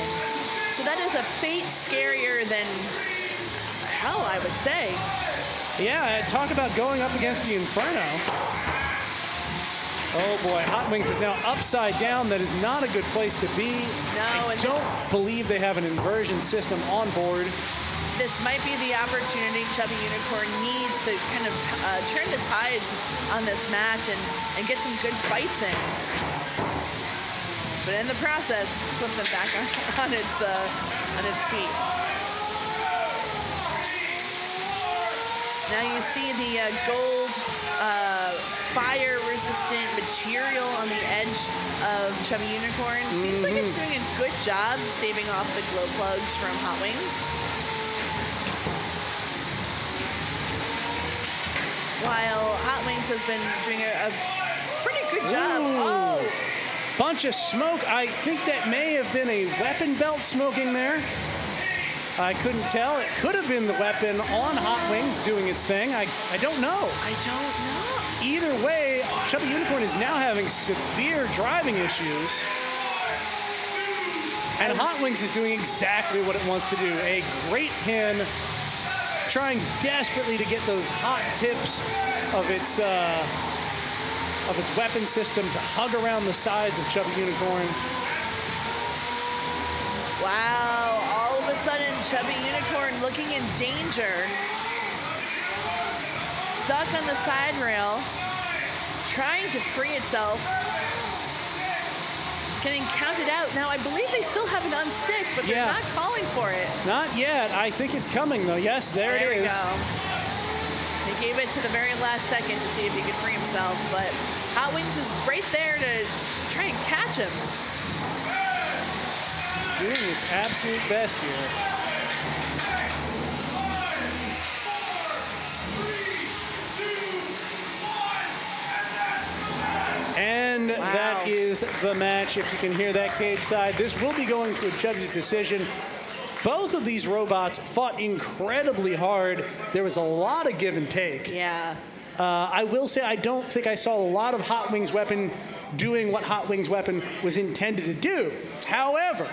So that is a fate scarier than hell, I would say. Yeah, talk about going up against the Inferno. Oh boy, Hot Wings is now upside down. That is not a good place to be. No, I don't believe they have an inversion system on board. This might be the opportunity Chubby Unicorn needs to kind of turn the tides on this match and get some good fights in. But in the process, flip them back on its feet. Now you see the gold fire-resistant material on the edge of Chubby Unicorn. Seems like it's doing a good job staving off the glow plugs from Hot Wings. While Hot Wings has been doing a pretty good job. Oh! Bunch of smoke. I think that may have been a weapon belt smoking there. I couldn't tell. It could have been the weapon on Hot Wings doing its thing. I don't know. I don't know. Either way, Chubby Unicorn is now having severe driving issues. And Hot Wings is doing exactly what it wants to do. A great pin, trying desperately to get those hot tips of its weapon system to hug around the sides of Chubby Unicorn. Wow, all of a sudden, Chubby Unicorn looking in danger. Stuck on the side rail, trying to free itself. Getting counted out. Now, I believe they still have an unstick, but they're not calling for it. Not yet. I think it's coming, though. Yes, there it is. There we go. They gave it to the very last second to see if he could free himself, but Hot Wings is right there to try and catch him. Doing its absolute best here. And that is the match. If you can hear that cage side, this will be going to a judge's decision. Both of these robots fought incredibly hard. There was a lot of give and take. Yeah. I will say I don't think I saw a lot of Hot Wings weapon doing what Hot Wings weapon was intended to do. However,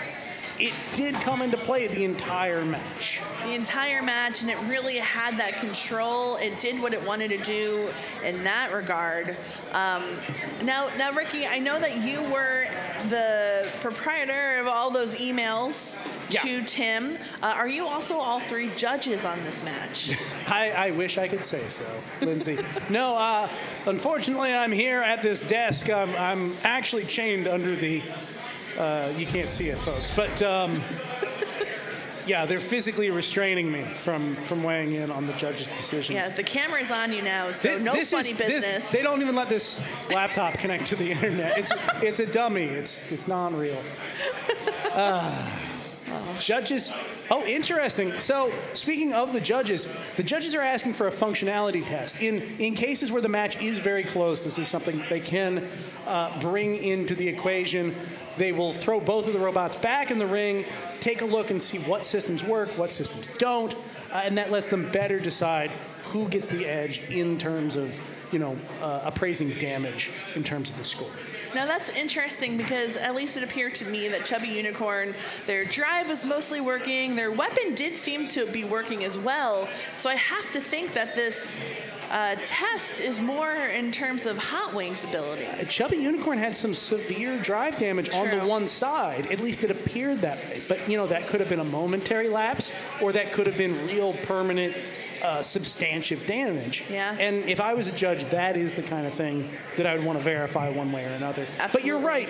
it did come into play the entire match. The entire match, and it really had that control. It did what it wanted to do in that regard. Now, Ricky, I know that you were the proprietor of all those emails to Tim. Are you also all three judges on this match? I wish I could say so, Lindsay. No, unfortunately, I'm here at this desk. I'm actually chained under the... you can't see it, folks, but yeah, they're physically restraining me from weighing in on the judge's decisions. Yeah, the camera's on you now, so no funny business. They don't even let this laptop connect to the internet. It's a dummy. It's non-real. Judges. Oh, interesting. So, speaking of the judges are asking for a functionality test. In cases where the match is very close, this is something they can bring into the equation. They will throw both of the robots back in the ring, take a look and see what systems work, what systems don't, and that lets them better decide who gets the edge in terms of, appraising damage in terms of the score. Now that's interesting because at least it appeared to me that Chubby Unicorn, their drive was mostly working, their weapon did seem to be working as well, so I have to think that this test is more in terms of Hot Wings' ability. Chubby Unicorn had some severe drive damage on the one side. At least it appeared that way. But, that could have been a momentary lapse, or that could have been real permanent substantive damage. Yeah. And if I was a judge, that is the kind of thing that I would want to verify one way or another. Absolutely. But you're right.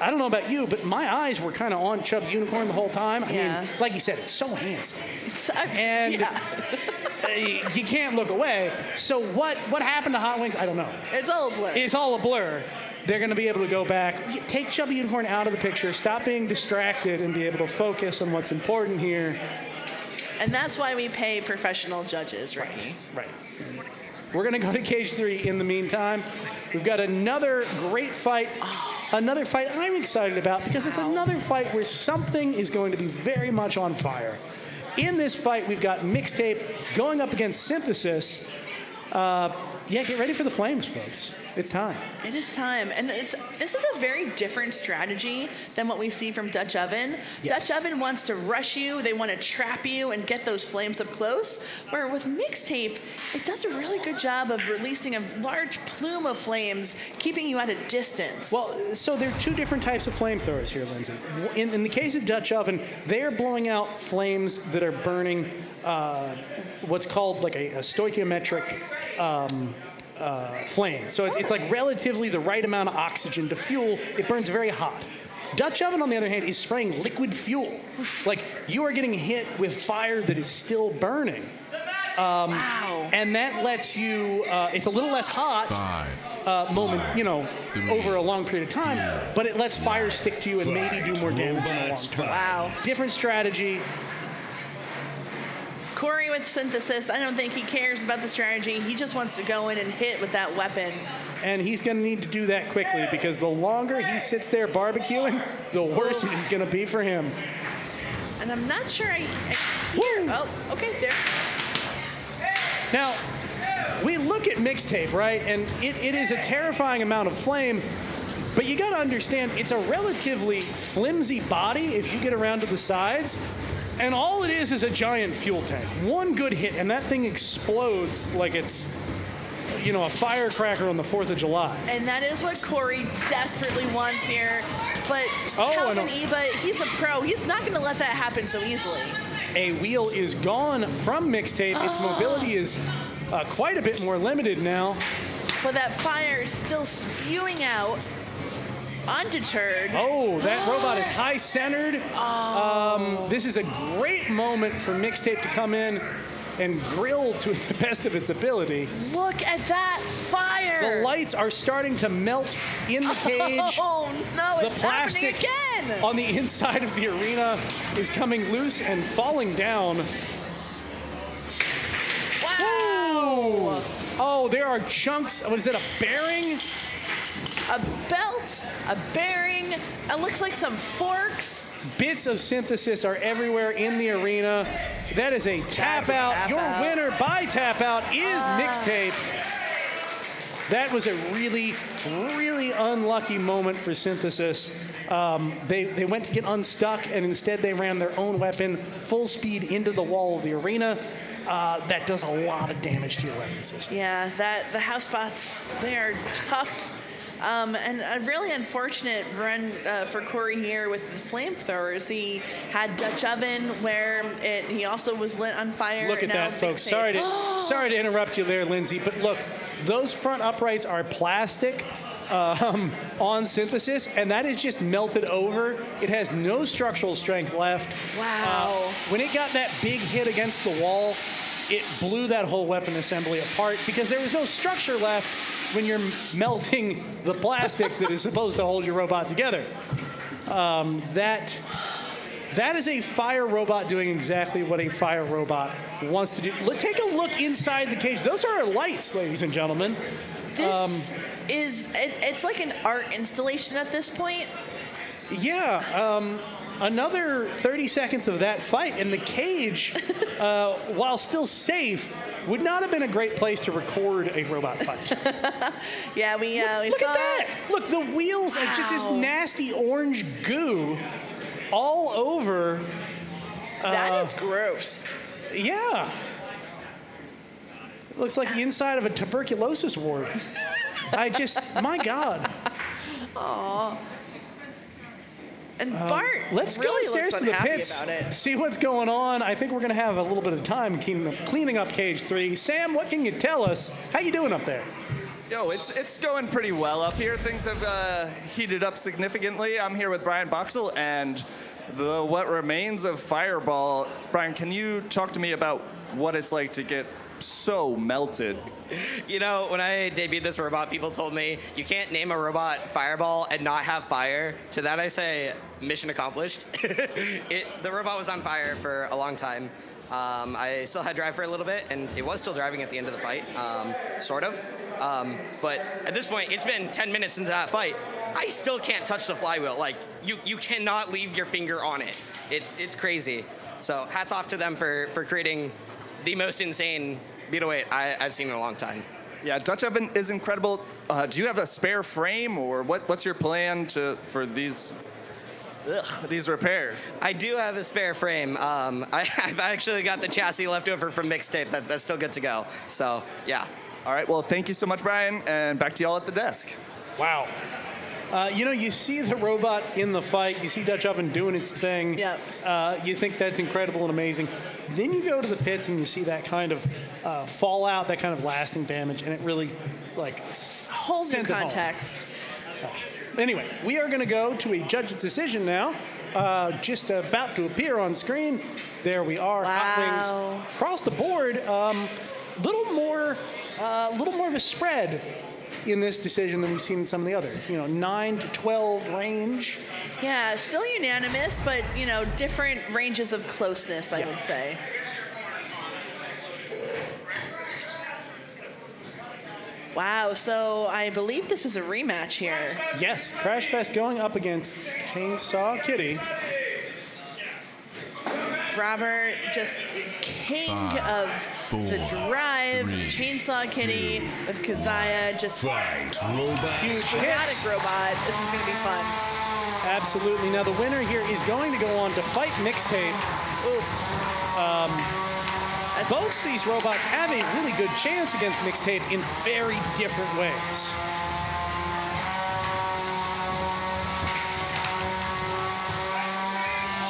I don't know about you, but my eyes were kind of on Chubby Unicorn the whole time. I mean, like you said, it's so handsome. And you can't look away. So what happened to Hot Wings? I don't know. It's all a blur. It's all a blur. They're going to be able to go back, take Chubby Unicorn out of the picture, stop being distracted, and be able to focus on what's important here. And that's why we pay professional judges, Ricky. Right. We're going to go to Cage 3 in the meantime. We've got another great fight. Another fight I'm excited about because it's another fight where something is going to be very much on fire. In this fight, we've got Mixtape going up against Synthesis. Get ready for the flames, folks. It's time. It is time. And this is a very different strategy than what we see from Dutch Oven. Yes. Dutch Oven wants to rush you. They want to trap you and get those flames up close. Where with Mixtape, it does a really good job of releasing a large plume of flames, keeping you at a distance. Well, so there are two different types of flamethrowers here, Lindsay. In the case of Dutch Oven, they are blowing out flames that are burning what's called like a stoichiometric flame. So it's like relatively the right amount of oxygen to fuel. It burns very hot. Dutch Oven, on the other hand, is spraying liquid fuel. Like, you are getting hit with fire that is still burning. Wow. And that lets you, it's a little less hot over a long period of time, but it lets fire stick to you and maybe do more damage in the long term. Wow. Different strategy. Corey with Synthesis, I don't think he cares about the strategy. He just wants to go in and hit with that weapon. and he's going to need to do that quickly because the longer he sits there barbecuing, the worse it is going to be for him. And I'm not sure I hear. Oh, okay, there. Now, we look at Mixtape, right? And it is a terrifying amount of flame, but you got to understand it's a relatively flimsy body if you get around to the sides. And all it is a giant fuel tank. One good hit, and that thing explodes like it's, a firecracker on the 4th of July. And that is what Corey desperately wants here. But Calvin Eba, he's a pro. He's not going to let that happen so easily. A wheel is gone from Mixtape. Its mobility is quite a bit more limited now. But that fire is still spewing out. Undeterred. Oh, that robot is high-centered. This is a great moment for Mixtape to come in and grill to the best of its ability. Look at that fire. The lights are starting to melt in the cage. Oh, no, it's happening again. On the inside of the arena is coming loose and falling down. Wow. Whoa. Oh, there are chunks. What is it, a bearing? A belt, a bearing, it looks like some forks. Bits of synthesis are everywhere in the arena. That is a tap out. Your winner by tap out is Mixtape. That was a really, really unlucky moment for synthesis. They went to get unstuck, and instead they ran their own weapon full speed into the wall of the arena. That does a lot of damage to your weapon system. Yeah, the house bots, they are tough. And a really unfortunate run for Corey here with the flamethrowers. He had Dutch oven where he also was lit on fire. Look at that, folks. Sorry to interrupt you there, Lindsay. But look, those front uprights are plastic on synthesis, and that is just melted over. It has no structural strength left. Wow. When it got that big hit against the wall, it blew that whole weapon assembly apart because there was no structure left when you're melting the plastic that is supposed to hold your robot together. That is a fire robot doing exactly what a fire robot wants to do. Take a look inside the cage. Those are our lights, ladies and gentlemen. This it's like an art installation at this point. Yeah. Another 30 seconds of that fight, and the cage, while still safe, would not have been a great place to record a robot fight. Yeah, we look saw at that. Look, the wheels are just this nasty orange goo all over. That is gross. Yeah. It looks like the inside of a tuberculosis ward. My God. Aww. And Bart let's go really upstairs looks to the unhappy pits, about it. see what's going on. I think we're going to have a little bit of time cleaning up Cage 3. Sam, what can you tell us? How you doing up there? Yo, it's going pretty well up here. Things have heated up significantly. I'm here with Brian Boxell and what remains of Fireball. Brian, can you talk to me about what it's like to get so melted? When I debuted this robot, people told me, you can't name a robot Fireball and not have fire. To that I say, mission accomplished. The robot was on fire for a long time. I still had drive for a little bit, and it was still driving at the end of the fight, sort of. But at this point, it's been 10 minutes into that fight. I still can't touch the flywheel. Like, you cannot leave your finger on it. It's crazy. So hats off to them for creating the most insane beat away I've seen in a long time. Yeah, Dutch oven is incredible. Do you have a spare frame, or what's your plan for these repairs? I do have a spare frame. I've actually got the chassis left over from Mixtape. That's still good to go. So, yeah. All right, well, thank you so much, Brian, and back to y'all at the desk. Wow. You see the robot in the fight. You see Dutch Oven doing its thing. Yeah. You think that's incredible and amazing. Then you go to the pits and you see that kind of fallout, that kind of lasting damage, and it really, whole new sends it home. context. Anyway, we are going to go to a judge's decision now. Just about to appear on screen. There we are. Wow. Hot wings across the board. Little more of a spread in this decision than we've seen in some of the others. 9 to 12 range. Yeah, still unanimous, but different ranges of closeness, I would say. Wow, so I believe this is a rematch here. Yes, Crashfest going up against Chainsaw Kitty. Robert, just king of the drive. Chainsaw Kitty with Keziah, just Huge dramatic robot. This is going to be fun. Absolutely. Now the winner here is going to go on to fight Mixtape. Both of these robots have a really good chance against Mixtape in very different ways.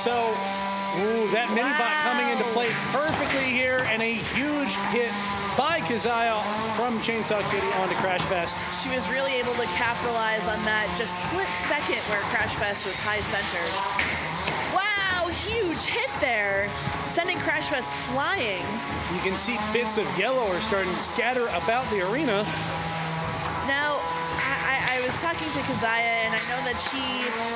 So, that mini-bot coming into play perfectly here, and a huge hit by Keziah from Chainsaw Kitty onto Crashfest. She was really able to capitalize on that just split second where Crashfest was high-centered. Wow, huge hit there, sending Crashfest flying. You can see bits of yellow are starting to scatter about the arena. Now, I was talking to Keziah, and I know that she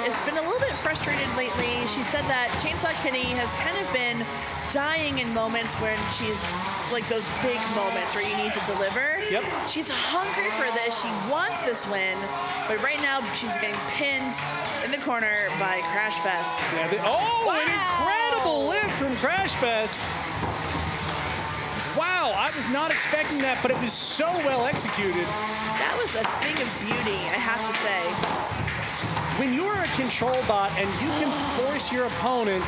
has been a little bit frustrated lately. She said that Chainsaw Kitty has kind of been dying in moments when she's like those big moments where you need to deliver. Yep. She's hungry for this. She wants this win, but right now she's getting pinned in the corner by Crashfest. Yeah, an incredible lift from Crashfest. Wow, I was not expecting that, but it was so well executed. That was a thing of beauty, I have to say. When you're a control bot and you can force your opponent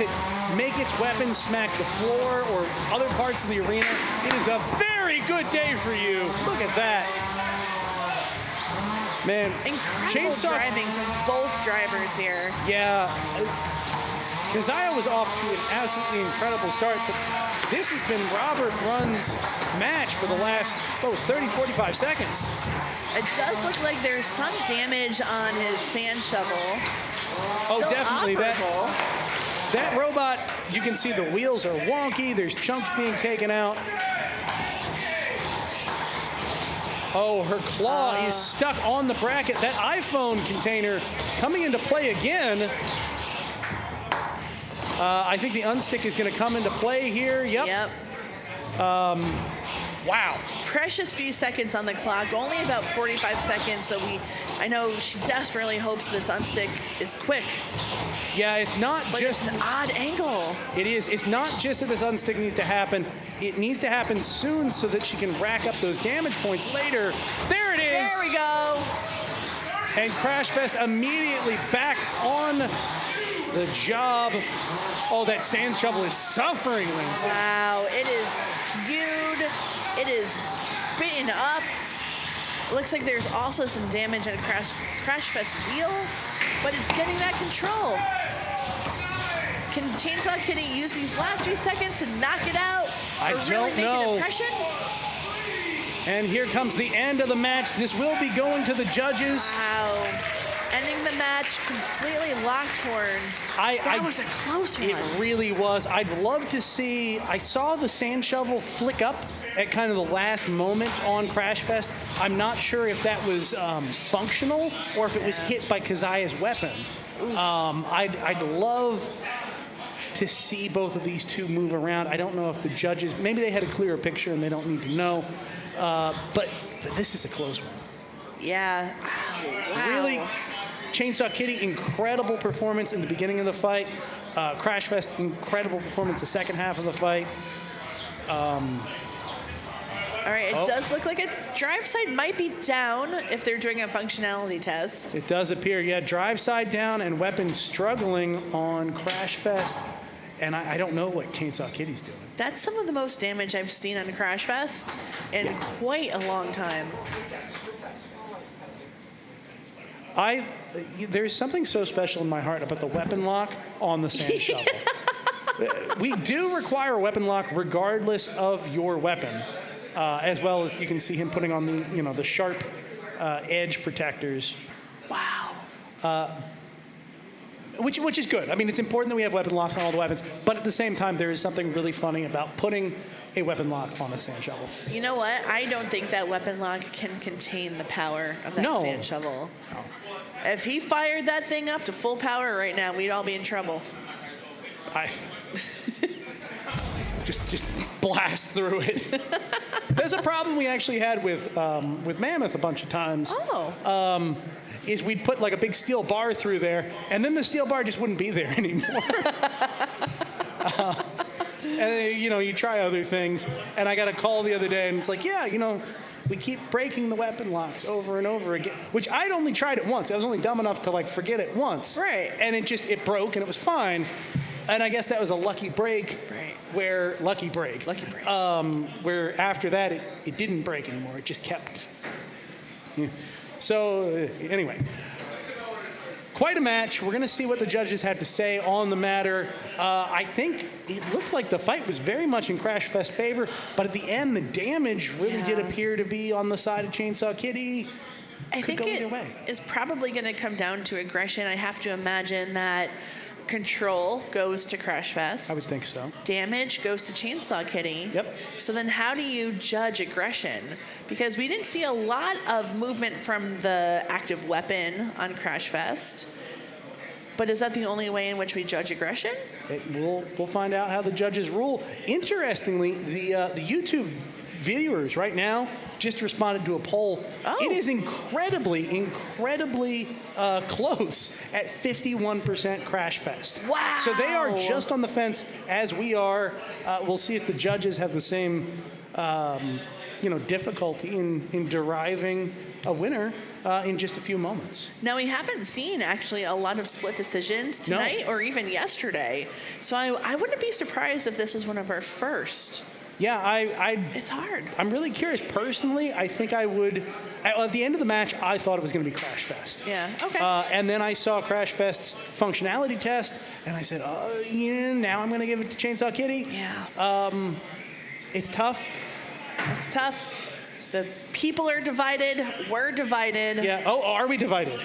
to make its weapon smack the floor or other parts of the arena, it is a very good day for you. Look at that. Man, incredible driving from both drivers here. Yeah. Keziah was off to an absolutely incredible start, but this has been Robert Run's match for the last 30, 45 seconds. It does look like there's some damage on his sand shovel. Oh, Still definitely. operable. That robot, you can see the wheels are wonky. There's chunks being taken out. Oh, her claw is stuck on the bracket. That iPhone container coming into play again. I think the unstick is going to come into play here. Yep. Wow. Precious few seconds on the clock, only about 45 seconds, so I know she desperately hopes this unstick is quick. Yeah, it's not but just it's an odd angle. It is. It's not just that this unstick needs to happen. It needs to happen soon so that she can rack up those damage points later. There it is. There we go. And Crashfest immediately back on the job. Oh, that sand shovel is suffering, Lindsay. Wow, it is skewed. It is bitten up. It looks like there's also some damage on Crashfest wheel, but it's getting that control. Can Chainsaw Kitty use these last few seconds to knock it out? I or really don't make know. an impression? And here comes the end of the match. This will be going to the judges. Wow. Ending the match completely locked horns. That was a close one. It really was. I'd love to see. I saw the sand shovel flick up at kind of the last moment on Crashfest. I'm not sure if that was functional or if it was hit by Keziah's weapon. I'd love to see both of these two move around. I don't know if the judges, maybe they had a clearer picture and they don't need to know. But this is a close one. Yeah. Wow. Really, Chainsaw Kitty, incredible performance in the beginning of the fight. Crashfest, incredible performance the second half of the fight. All right, it does look like a drive side might be down if they're doing a functionality test. It does appear, yeah, drive side down and weapon struggling on Crashfest. And I don't know what Chainsaw Kitty's doing. That's some of the most damage I've seen on Crashfest in quite a long time. There's something so special in my heart about the weapon lock on the sand shovel. We do require a weapon lock regardless of your weapon, as well as you can see him putting on the sharp edge protectors. Wow. Which is good. I mean, it's important that we have weapon locks on all the weapons, but at the same time, there is something really funny about putting a weapon lock on a sand shovel. You know what? I don't think that weapon lock can contain the power of that sand shovel. No. If he fired that thing up to full power right now, we'd all be in trouble. just blast through it. There's a problem we actually had with Mammoth a bunch of times. Oh. Is we'd put like a big steel bar through there, and then the steel bar just wouldn't be there anymore. And you try other things, and I got a call the other day, and it's like, yeah, we keep breaking the weapon locks over and over again, which I'd only tried it once. I was only dumb enough to like forget it once. Right. And it broke, and it was fine. And I guess that was a lucky break. Right. Lucky break. Where after that it didn't break anymore. It just kept. Yeah. So anyway, quite a match. We're going to see what the judges had to say on the matter. I think it looked like the fight was very much in Crashfest's favor, but at the end, the damage really did appear to be on the side of Chainsaw Kitty. I think it is probably going to come down to aggression. I have to imagine that control goes to Crashfest. I would think so. Damage goes to Chainsaw Kitty. Yep. So then how do you judge aggression? Because we didn't see a lot of movement from the active weapon on Crashfest. But is that the only way in which we judge aggression? We'll find out how the judges rule. Interestingly, the YouTube viewers right now just responded to a poll. Oh. It is incredibly close at 51% Crashfest. Wow. So they are just on the fence as we are. We'll see if the judges have the same difficulty in deriving a winner in just a few moments. Now, we haven't seen actually a lot of split decisions tonight or even yesterday. So I wouldn't be surprised if this was one of our first. Yeah, it's hard. I'm really curious. Personally, I think I would. At the end of the match, I thought it was going to be Crashfest. Yeah, okay. And then I saw Crashfest's functionality test, and I said, now I'm going to give it to Chainsaw Kitty. Yeah. It's tough. It's tough. The people are divided. We're divided. Yeah. Oh, are we divided?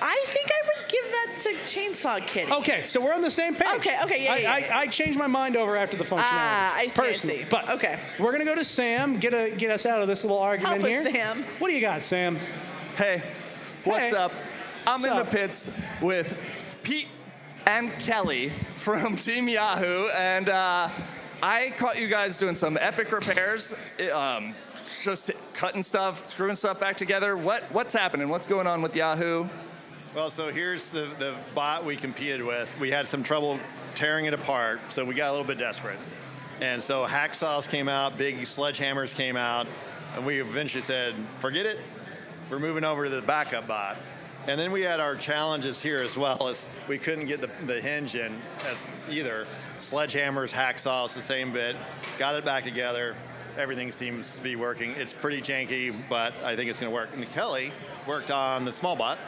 I think I would give that to Chainsaw Kitty. Okay, so we're on the same page. Okay, yeah. I changed my mind over after the functionality. I see. But okay, we're gonna go to Sam. Get us out of this little argument Help here. us, Sam. What do you got, Sam? Hey, what's up? I'm in the pits with Pete and Kelly from Team Yahoo, and I caught you guys doing some epic repairs. Just cutting stuff, screwing stuff back together. What's happening? What's going on with Yahoo? Well, so here's the bot we competed with. We had some trouble tearing it apart, so we got a little bit desperate. And so hacksaws came out, big sledgehammers came out, and we eventually said, forget it, we're moving over to the backup bot. And then we had our challenges here as well, as we couldn't get the hinge in as either. Sledgehammers, hacksaws, the same bit, got it back together. Everything seems to be working. It's pretty janky, but I think it's going to work. And Kelly worked on the small bot.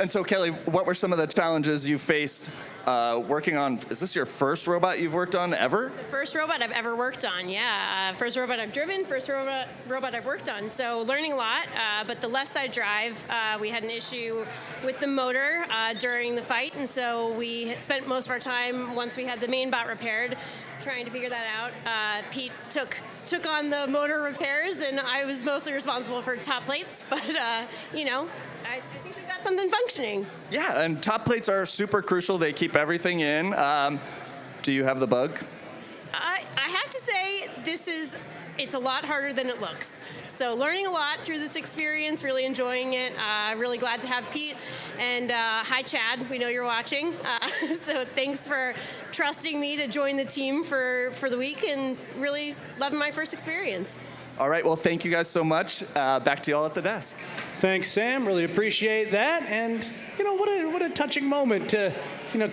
And so, Kelly, what were some of the challenges you faced working on? Is this your first robot you've worked on ever? The first robot I've ever worked on, yeah. First robot I've driven, first robot I've worked on. So learning a lot, but the left side drive, we had an issue with the motor during the fight, and so we spent most of our time, once we had the main bot repaired, trying to figure that out. Pete took on the motor repairs, and I was mostly responsible for top plates, but I think we got something functioning. Yeah, and top plates are super crucial. They keep everything in. Do you have the bug? I have to say, it's a lot harder than it looks. So learning a lot through this experience, really enjoying it. Really glad to have Pete. And hi, Chad. We know you're watching. So thanks for trusting me to join the team for the week, and really loving my first experience. All right, well, thank you guys so much. Back to y'all at the desk. Thanks, Sam. Really appreciate that. And, what a touching moment to,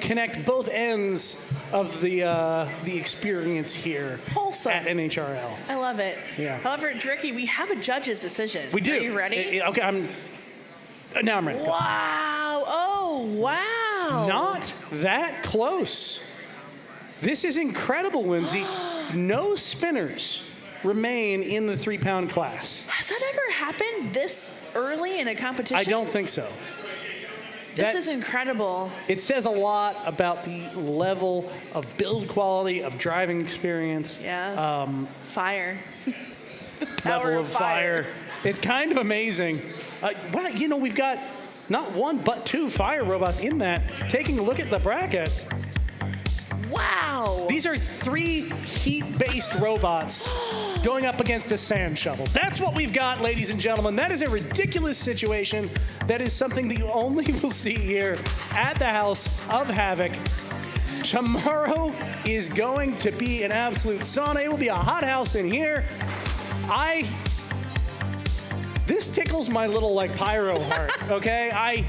connect both ends of the experience here Wholesome. At NHRL. I love it. Yeah. However, Ricky, we have a judge's decision. We do. Are you ready? Okay, now I'm ready. Go. Wow. Oh, wow. Not that close. This is incredible, Lindsay. No spinners remain in the 3-pound class. Has that ever happened this early in a competition? I don't think so. This is incredible. It says a lot about the level of build quality, of driving experience. Yeah. Fire. Level of fire. It's kind of amazing. Well, we've got not one but 2 fire robots in that. Taking a look at the bracket, Wow. These are 3 heat-based robots going up against a sand shovel. That's what we've got, ladies and gentlemen. That is a ridiculous situation. That is something that you only will see here at the House of Havoc. Tomorrow is going to be an absolute sauna. It will be a hot house in here. This tickles my little like pyro heart, okay? I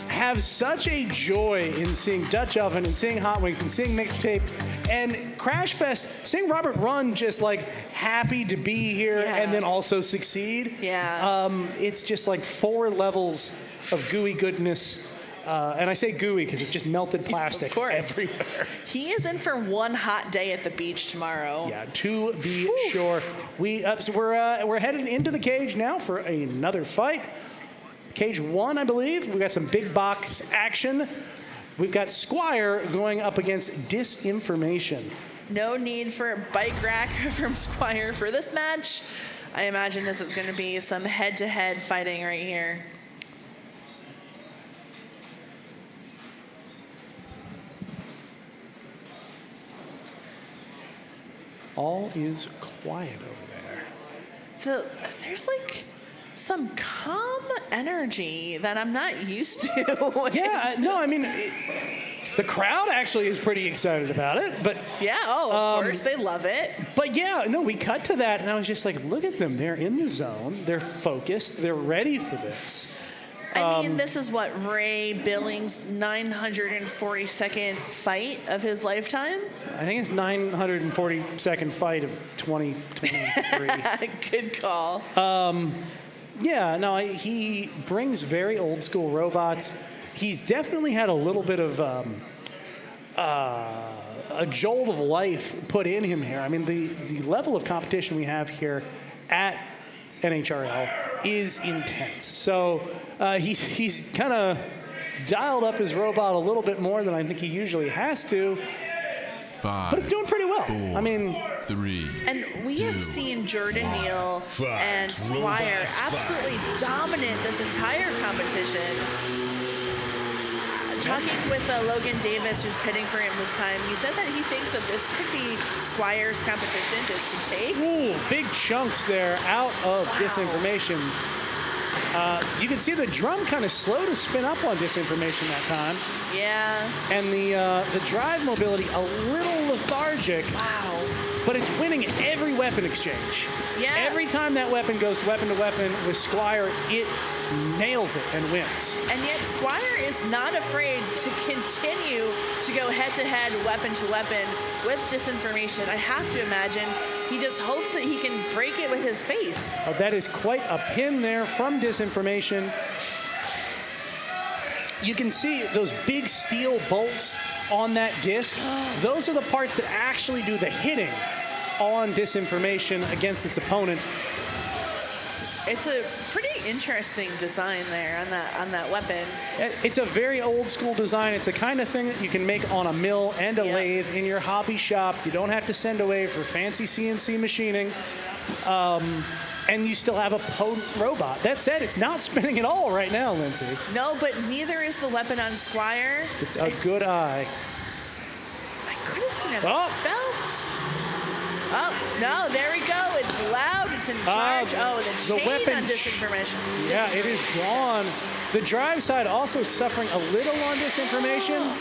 have such a joy in seeing Dutch Oven and seeing Hot Wings and seeing Mixtape and Crashfest, seeing Robert Run just like happy to be here and then also succeed. Yeah. It's just like 4 levels of gooey goodness. And I say gooey because it's just melted plastic everywhere. He is in for one hot day at the beach tomorrow. Yeah, to be sure. So we're headed into the cage now for another fight. Cage 1, I believe. We've got some big box action. We've got Squire going up against Disinformation. No need for a bike rack from Squire for this match. I imagine this is going to be some head-to-head fighting right here. All is quiet over there. So there's like some calm energy that I'm not used to. Yeah, no, I mean, the crowd actually is pretty excited about it, but... Yeah, of course, they love it. But yeah, no, we cut to that, and I was just like, look at them. They're in the zone. They're focused. They're ready for this. I mean, this is what, Ray Billings' 942nd fight of his lifetime? I think it's 942nd fight of 2023. Good call. Yeah, no, he brings very old school robots. He's definitely had a little bit of a jolt of life put in him here. I mean, the level of competition we have here at NHRL is intense. So he's kind of dialed up his robot a little bit more than I think he usually has to. 5, but it's doing pretty well. 4, I mean, 3. And we have seen Jordan Neal and Squire absolutely dominant this entire competition. Talking with Logan Davis, who's pitting for him this time, he said that he thinks that this could be Squire's competition to take. Ooh, big chunks there out of Disinformation. You can see the drum kind of slow to spin up on Disinformation that time. Yeah. And the drive mobility a little lethargic. Wow. But it's winning every weapon exchange. Yeah. Every time that weapon goes weapon to weapon with Squire, it nails it and wins. And yet Squire is not afraid to continue to go head-to-head, weapon-to-weapon with Disinformation. I have to imagine he just hopes that he can break it with his face. Oh, that is quite a pin there from Disinformation. You can see those big steel bolts on that disc. Those are the parts that actually do the hitting on Disinformation against its opponent. It's a pretty interesting design there on that weapon. It's a very old school design. It's the kind of thing that you can make on a mill and a lathe in your hobby shop. You don't have to send away for fancy CNC machining. And you still have a potent robot. That said, it's not spinning at all right now, Lindsay. No, but neither is the weapon on Squire. It's a good eye. I could have seen a belt. Oh, no, there we go. It's loud. It's in charge. The chain weapon on Disinformation. Yeah, it is gone. The drive side also suffering a little on Disinformation.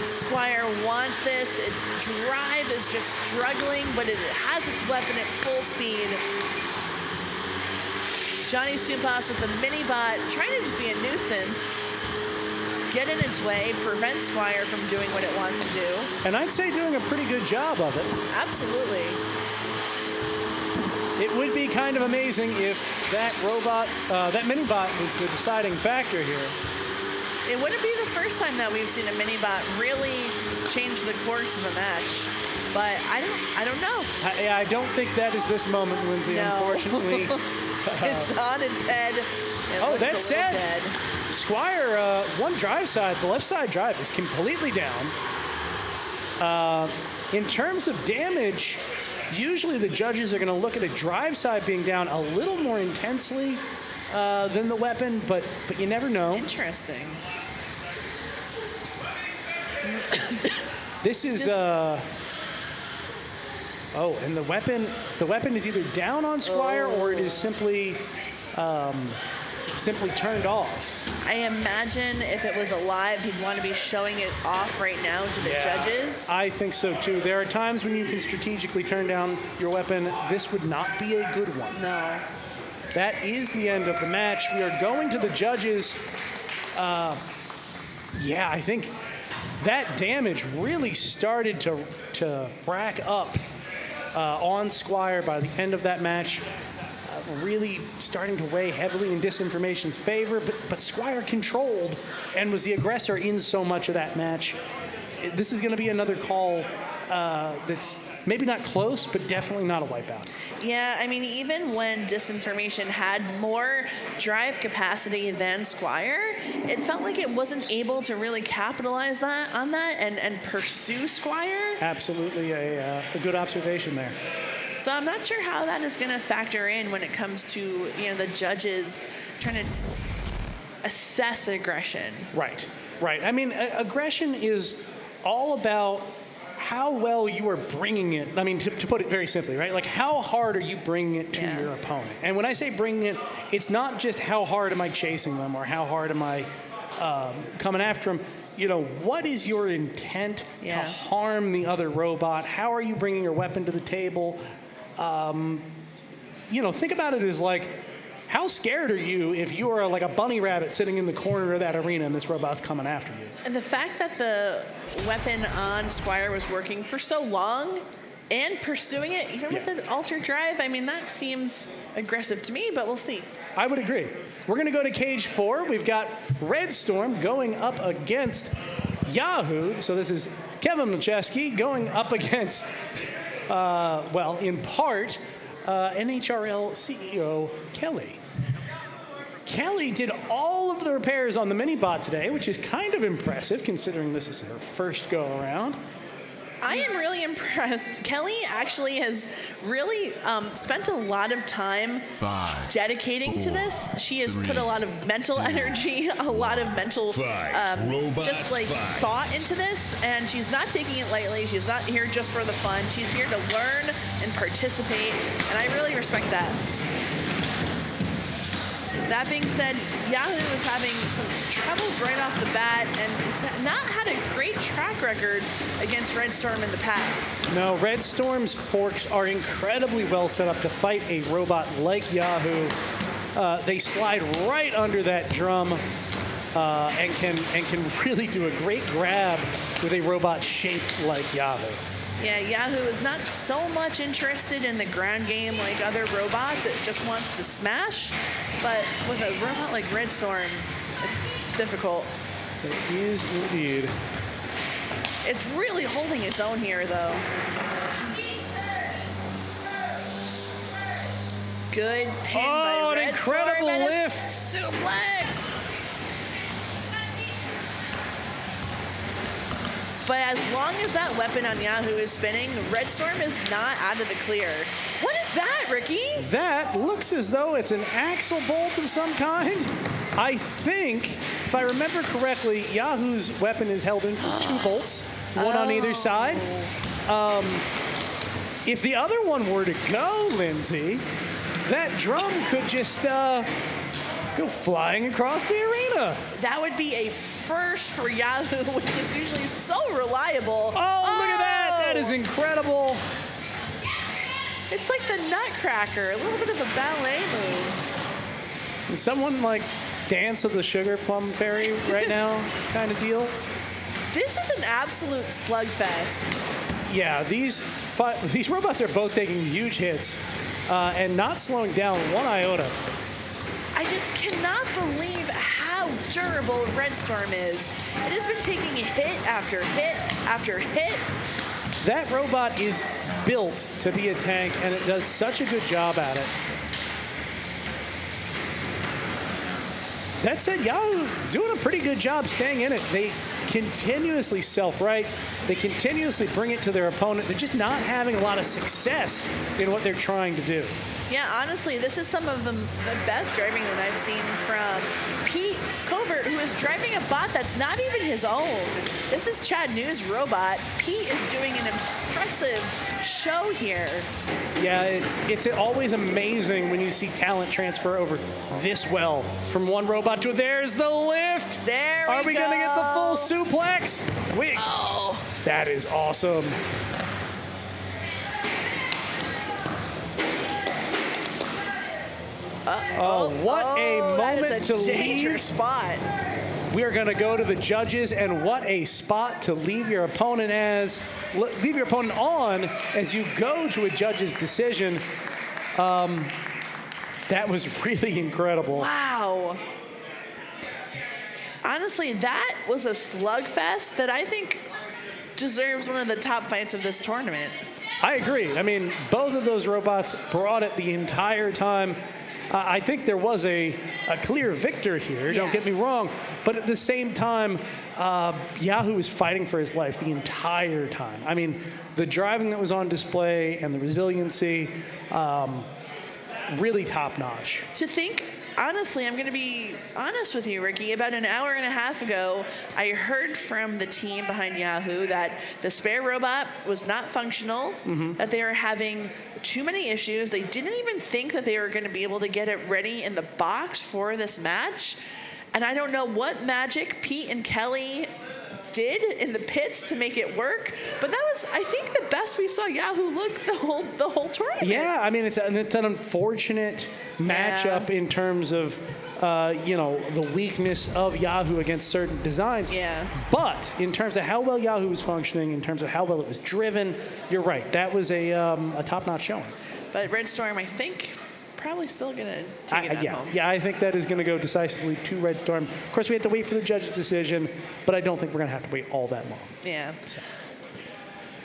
Squire wants this. Its drive is just struggling, but it has its weapon at full speed. Johnny Sumpas with the mini-bot, trying to just be a nuisance. Get in its way, prevent Squire from doing what it wants to do. And I'd say doing a pretty good job of it. Absolutely. It would be kind of amazing if that robot, that mini-bot was the deciding factor here. It wouldn't be the first time that we've seen a mini-bot really change the course of a match. But I don't know. I don't think that is this moment, Lindsay, unfortunately. It's on its head. That said, Squire, one drive side, the left side drive is completely down. In terms of damage, usually the judges are going to look at a drive side being down a little more intensely than the weapon, but you never know. Interesting. This is and the weapon is either down on Squire or it is simply turned off. I imagine if it was alive, he'd want to be showing it off right now to the judges. I think so too. There are times when you can strategically turn down your weapon. This would not be a good one. No. That is the end of the match. We are going to the judges. I think that damage really started to rack up on Squire by the end of that match. Really starting to weigh heavily in Disinformation's favor, but Squire controlled and was the aggressor in so much of that match. This is going to be another call that's maybe not close, but definitely not a wipeout. Yeah, I mean, even when Disinformation had more drive capacity than Squire, it felt like it wasn't able to really capitalize on that and pursue Squire. Absolutely a good observation there. So I'm not sure how that is going to factor in when it comes to the judges trying to assess aggression. Right. I mean, aggression is all about how well you are bringing it. I mean, to put it very simply, right? Like, how hard are you bringing it to your opponent? And when I say bringing it, it's not just how hard am I chasing them or how hard am I coming after them. What is your intent to harm the other robot? How are you bringing your weapon to the table? Think about it as like, how scared are you if you are like a bunny rabbit sitting in the corner of that arena and this robot's coming after you? And the fact that the weapon on Squire was working for so long and pursuing it, even with an altered drive, I mean, that seems aggressive to me, but we'll see. I would agree. We're going to go to cage 4. We've got Red Storm going up against Yahoo. So this is Kevin Milcheski going up against, in part, NHRL CEO Kelly. Kelly did all of the repairs on the mini-bot today, which is kind of impressive considering this is her first go-around. I am really impressed. Kelly actually has really spent a lot of time dedicating to this. She has put a lot of mental energy, a lot of mental thought into this, and she's not taking it lightly. She's not here just for the fun. She's here to learn and participate, and I really respect that. That being said, Yahoo is having some troubles right off the bat, and it's not had a great track record against Red Storm in the past. No, Red Storm's forks are incredibly well set up to fight a robot like Yahoo. They slide right under that drum and can really do a great grab with a robot shaped like Yahoo. Yeah, Yahoo is not so much interested in the ground game like other robots. It just wants to smash. But with a robot like Red Storm, it's difficult. It is indeed. It's really holding its own here, though. Good pin by Red Storm. Oh, an incredible lift. Suplex. But as long as that weapon on Yahoo is spinning, Red Storm is not out of the clear. What is that, Ricky? That looks as though it's an axle bolt of some kind. I think, if I remember correctly, Yahoo's weapon is held in from 2 bolts, one on either side. If the other one were to go, Lindsay, that drum could just go flying across the arena. That would be a first for Yahoo, which is usually so reliable. Oh, look at that. That is incredible. It's like the Nutcracker, a little bit of a ballet move. Can someone like dance of the Sugar Plum Fairy right now kind of deal? This is an absolute slugfest. Yeah, these robots are both taking huge hits and not slowing down one iota. I just cannot believe how durable Red Storm is. It has been taking hit after hit after hit. That robot is built to be a tank, and it does such a good job at it. That said, Yahoo doing a pretty good job staying in it. They continuously self-right. They continuously bring it to their opponent. They're just not having a lot of success in what they're trying to do. Yeah, honestly, this is some of the best driving that I've seen from Pete Covert, who is driving a bot that's not even his own. This is Chad New's robot. Pete is doing an impressive show here. Yeah, it's always amazing when you see talent transfer over this well from one robot to there's the lift. There we go. Are we gonna get the full suplex? That is awesome. What a moment to leave. Spot. We are going to go to the judges, and what a spot to leave your opponent on as you go to a judge's decision. That was really incredible. Wow. Honestly, that was a slugfest that I think deserves one of the top fights of this tournament. I agree. I mean, both of those robots brought it the entire time. I think there was a clear victor here, don't get me wrong. But at the same time, Yahoo was fighting for his life the entire time. I mean, the driving that was on display and the resiliency, really top-notch. To think, honestly, I'm going to be honest with you, Ricky. About an hour and a half ago, I heard from the team behind Yahoo that the spare robot was not functional, that they were having too many issues. They didn't even think that they were going to be able to get it ready in the box for this match. And I don't know what magic Pete and Kelly did in the pits to make it work, but that was, I think, the best we saw Yahoo look the whole tournament. Yeah, I mean, it's an unfortunate matchup in terms of the weakness of Yahoo against certain designs. Yeah. But in terms of how well Yahoo was functioning, in terms of how well it was driven, you're right. That was a top-notch showing. But Red Storm, I think, probably still going to take it home. Yeah, I think that is going to go decisively to Red Storm. Of course, we have to wait for the judge's decision, but I don't think we're going to have to wait all that long. Yeah. So.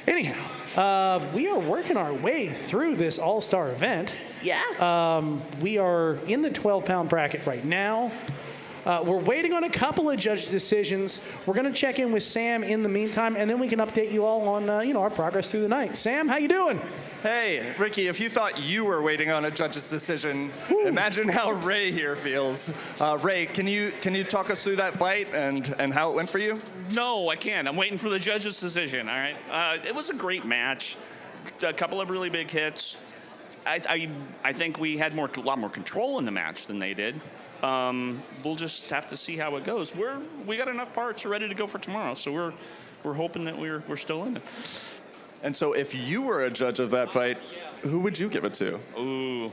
Anyhow, we are working our way through this all-star event. Yeah. We are in the 12-pound bracket right now. We're waiting on a couple of judge decisions. We're going to check in with Sam in the meantime, and then we can update you all on our progress through the night. Sam, how you doing? Hey, Ricky, if you thought you were waiting on a judge's decision, imagine how Ray here feels. Ray, can you talk us through that fight and how it went for you? No, I can't. I'm waiting for the judge's decision, all right? It was a great match. A couple of really big hits. I think we had a lot more control in the match than they did. We'll just have to see how it goes. We got enough parts ready to go for tomorrow, so we're hoping that we're still in it. And so if you were a judge of that fight, who would you give it to? Ooh,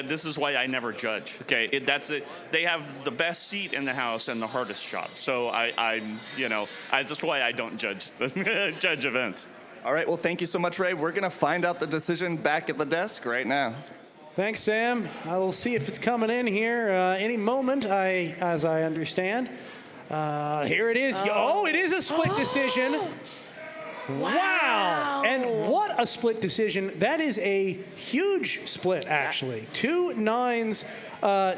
this is why I never judge. Okay, that's it. They have the best seat in the house and the hardest job. So that's why I don't judge events. All right, well, thank you so much, Ray. We're going to find out the decision back at the desk right now. Thanks, Sam. I will see if it's coming in here any moment, as I understand. Here it is. Oh, it is a split decision. Wow. And what a split decision. That is a huge split, actually. 2 9s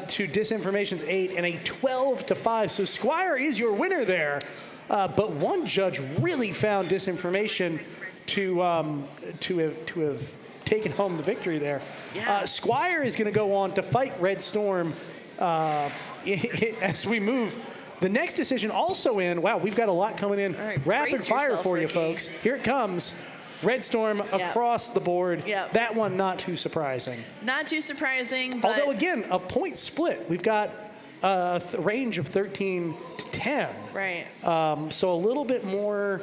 to Disinformation's 8 and a 12-5. So Squire is your winner there. But one judge really found Disinformation to have taken home the victory there. Yeah. Squire is going to go on to fight Red Storm as we move. The next decision also in. Wow, we've got a lot coming in. Right, rapid fire yourself, for Ricky. you folks. Here it comes. Red Storm across the board. Yep. That one not too surprising. Not too surprising, but... Although, again, a point split. We've got a range of 13 to 10. Right. So a little bit more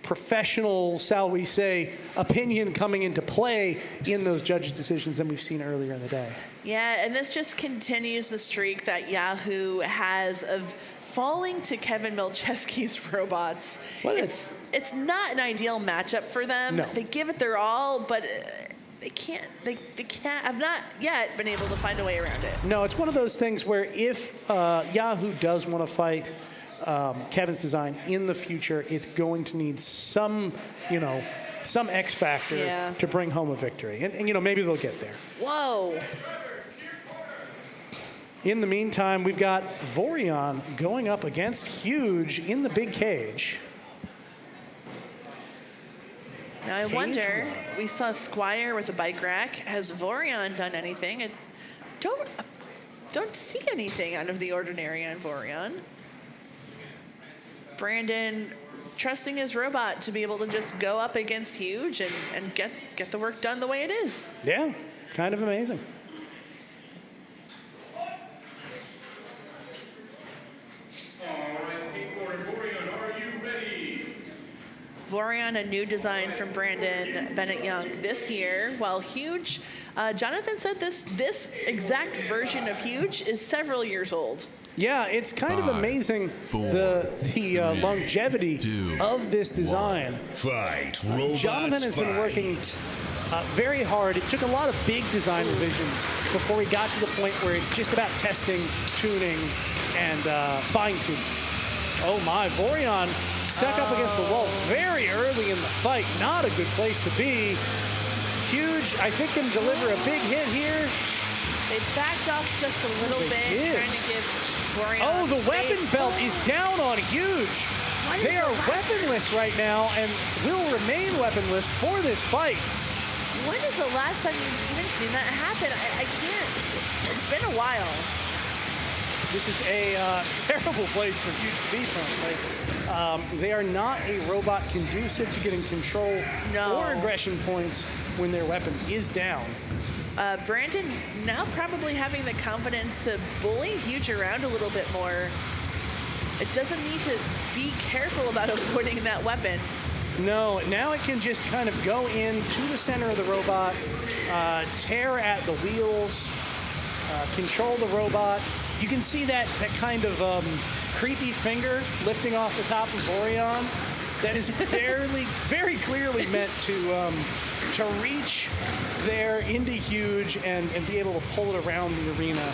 professional, shall we say, opinion coming into play in those judges' decisions than we've seen earlier in the day. Yeah, and this just continues the streak that Yahoo has of falling to Kevin Milczewski's robots. Well, it's not an ideal matchup for them. No. They give it their all, but they can't. I've not yet been able to find a way around it. No, it's one of those things where if Yahoo does want to fight Kevin's design in the future, it's going to need some X factor to bring home a victory. And maybe they'll get there. Whoa. In the meantime, we've got Vorion going up against Huge in the big cage. Now I wonder, we saw Squire with a bike rack. Has Vorion done anything? don't see anything out of the ordinary on Vorion. Brandon trusting his robot to be able to just go up against Huge and get the work done the way it is. Yeah, kind of amazing. Vorion, a new design from Brandon Bennett-Young this year, while Huge, Jonathan said this exact version of Huge is several years old. Yeah, it's kind of amazing the longevity of this design. Jonathan has been working very hard. It took a lot of big design revisions before we got to the point where it's just about testing, tuning, and fine-tuning. Oh my, Vorion stuck up against the wall very early in the fight. Not a good place to be. Huge, I think, can deliver a big hit here. They backed off just a little bit, trying to give Vorion Oh, the space. weapon belt is down on Huge. They are weaponless right now and will remain weaponless for this fight. When is the last time you've even seen that happen? I can't. It's been a while. This is a terrible place for Huge to be from. They are not a robot conducive to getting control or aggression points when their weapon is down. Brandon now probably having the confidence to bully Huge around a little bit more. It doesn't need to be careful about avoiding that weapon. No, now it can just kind of go into the center of the robot, tear at the wheels, control the robot. You can see that kind of creepy finger lifting off the top of Vorion. That is very clearly meant to reach there into Huge and be able to pull it around the arena.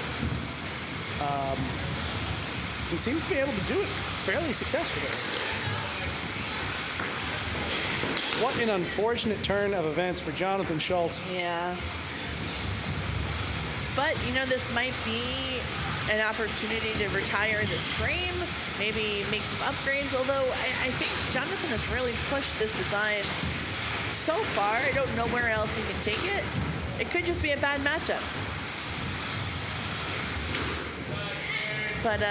And seems to be able to do it fairly successfully. What an unfortunate turn of events for Jonathan Schultz. Yeah. But, you know, this might be an opportunity to retire this frame, maybe make some upgrades, although I think Jonathan has really pushed this design so far. I don't know where else he can take it. It could just be a bad matchup. But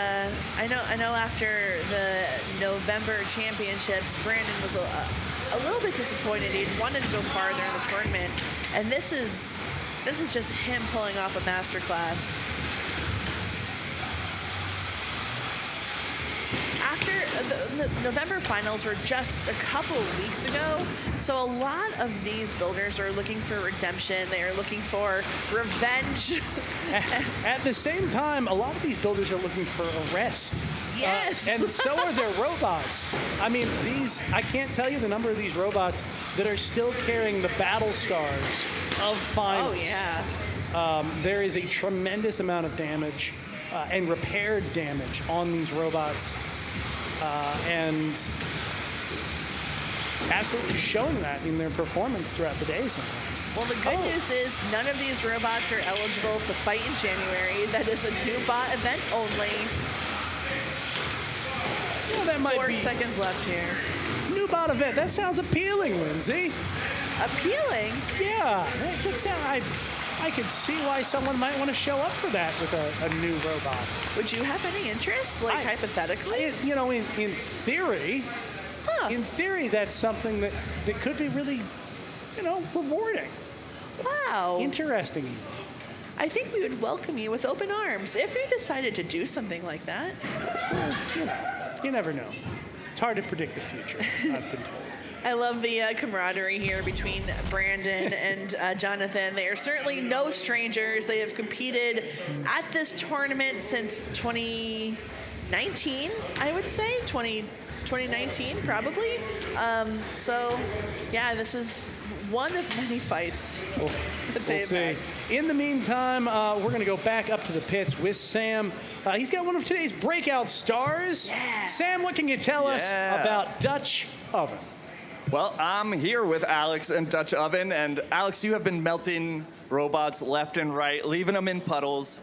I know after the November championships, Brandon was a little bit disappointed. He wanted to go farther in the tournament, and this is just him pulling off a masterclass. After the November finals were just a couple weeks ago, so a lot of these builders are looking for redemption. They are looking for revenge. At the same time, a lot of these builders are looking for a rest. Yes. And so are their robots. I mean, I can't tell you the number of these robots that are still carrying the battle stars of finals. Oh, yeah. There is a tremendous amount of damage and repaired damage on these robots. And absolutely showing that in their performance throughout the day. Well, the good news is none of these robots are eligible to fight in January. That is a new bot event only. Well, that might 4 seconds left here. New bot event. That sounds appealing, Lindsay. Appealing? Yeah. I could see why someone might want to show up for that with a new robot. Would you have any interest, like hypothetically? You know, in theory, in theory, that's something that could be really, you know, rewarding. Wow. Interesting. I think we would welcome you with open arms if you decided to do something like that. Well, you never know. It's hard to predict the future, I've been told. I love the camaraderie here between Brandon and Jonathan. They are certainly no strangers. They have competed at this tournament since 2019, I would say. 2019, probably. So, yeah, this is one of many fights that they've had. In the meantime, we're going to go back up to the pits with Sam. He's got one of today's breakout stars. Yeah. Sam, what can you tell us about Dutch Oven? Well, I'm here with Alex and Dutch Oven, and Alex, you have been melting robots left and right, leaving them in puddles.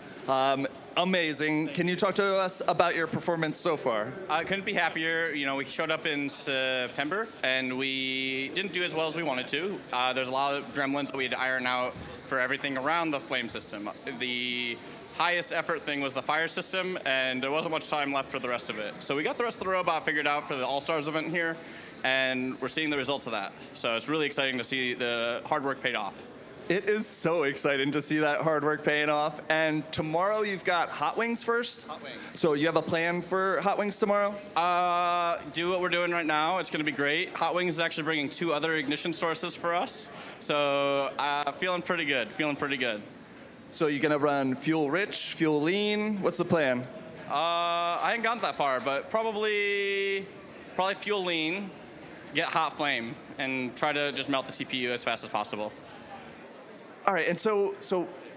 Amazing. Can you talk to us about your performance so far? I couldn't be happier. You know, we showed up in September, and we didn't do as well as we wanted to. There's a lot of gremlins that we had to iron out for everything around the flame system. The highest effort thing was the fire system, and there wasn't much time left for the rest of it. So we got the rest of the robot figured out for the All-Stars event here, and we're seeing the results of that. So it's really exciting to see the hard work paid off. It is so exciting to see that hard work paying off. And tomorrow you've got Hot Wings first. Hot Wings. So you have a plan for Hot Wings tomorrow? Do what we're doing right now. It's going to be great. Hot Wings is actually bringing 2 other ignition sources for us. So feeling pretty good. So you're going to run fuel rich, fuel lean? What's the plan? I ain't gotten that far, but probably fuel lean, get hot flame, and try to just melt the TPU as fast as possible. All right, and so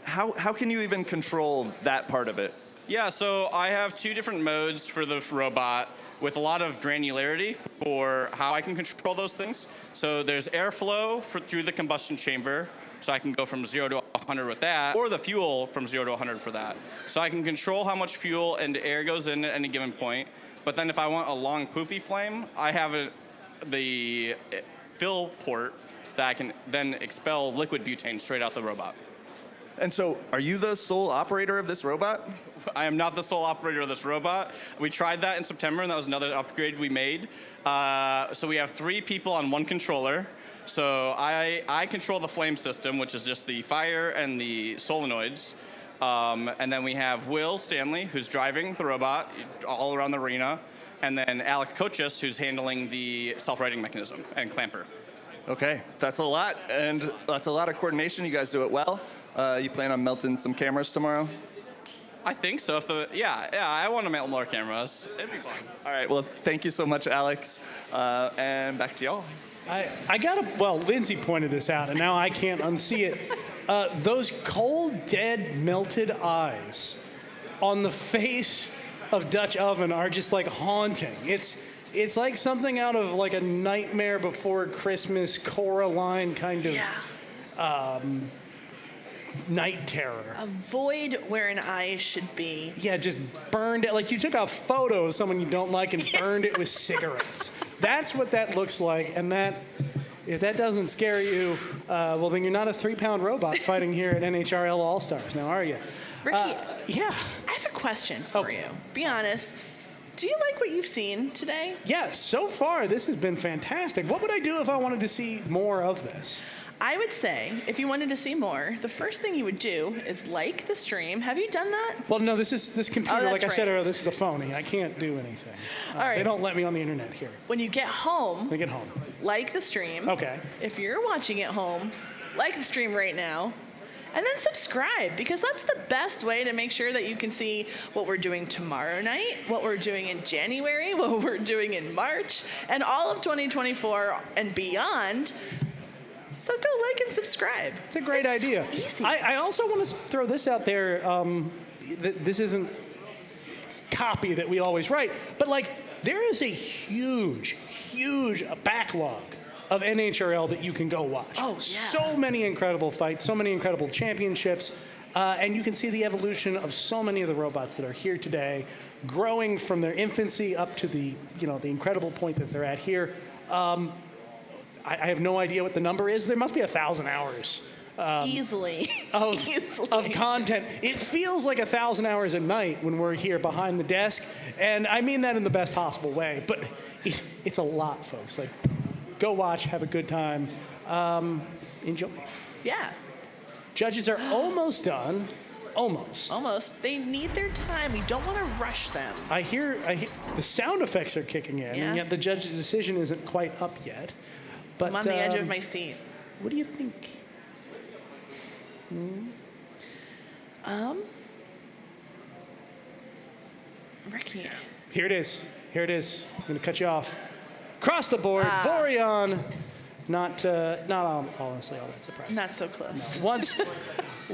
how can you even control that part of it? Yeah, so I have 2 different modes for this robot with a lot of granularity for how I can control those things. So there's airflow through the combustion chamber, so I can go from 0 to 100 with that, or the fuel from 0 to 100 for that. So I can control how much fuel and air goes in at any given point. But then if I want a long poofy flame, I have the fill port that I can then expel liquid butane straight out the robot. And so, are you the sole operator of this robot? I am not the sole operator of this robot. We tried that in September, and that was another upgrade we made. So we have 3 people on 1 controller. So I control the flame system, which is just the fire and the solenoids. And then we have Will Stanley, who's driving the robot all around the arena. And then Alec Kochis, who's handling the self-righting mechanism and clamper. Okay, that's a lot, and that's a lot of coordination. You guys do it well. You plan on melting some cameras tomorrow? I think so. Yeah, I want to melt more cameras. It'd be fun. All right, well, thank you so much, Alex. And back to y'all. Lindsay pointed this out, and now I can't unsee it. Those cold, dead, melted eyes on the face of Dutch Oven are just like haunting. It's like something out of like a Nightmare Before Christmas Coraline kind of night terror. A void where an eye should be. Yeah, just burned it. Like you took a photo of someone you don't like and burned it with cigarettes. That's what that looks like. And if that doesn't scare you, well, then you're not a 3-pound robot fighting here at NHRL All-Stars now, are you? Ricky, yeah. I have a question for you. Be honest. Do you like what you've seen today? Yeah, so far this has been fantastic. What would I do if I wanted to see more of this? I would say, if you wanted to see more, the first thing you would do is like the stream. Have you done that? Well, no, this computer, like I said earlier, this is a phony. I can't do anything. All right. They don't let me on the internet here. When you get home, like the stream. Okay. If you're watching at home, like the stream right now. And then subscribe, because that's the best way to make sure that you can see what we're doing tomorrow night, what we're doing in January, what we're doing in March, and all of 2024 and beyond. So go like and subscribe. It's a great idea. Easy. I also want to throw this out there. This isn't copy that we always write, but like there is a huge backlog of NHRL that you can go watch. Oh, yeah. So many incredible fights, so many incredible championships, and you can see the evolution of so many of the robots that are here today, growing from their infancy up to the incredible point that they're at here. I have no idea what the number is, but there must be 1,000 hours. Easily. Of content. It feels like 1,000 hours a night when we're here behind the desk, and I mean that in the best possible way, but it's a lot, folks. Like, go watch, have a good time, enjoy. Yeah. Judges are almost done. Almost. They need their time. We don't want to rush them. I hear the sound effects are kicking in, and yet the judge's decision isn't quite up yet. But I'm on the edge of my seat. What do you think? Ricky. Here it is. I'm going to cut you off. Across the board, Vorion. Not honestly all that surprising. Not so close. No.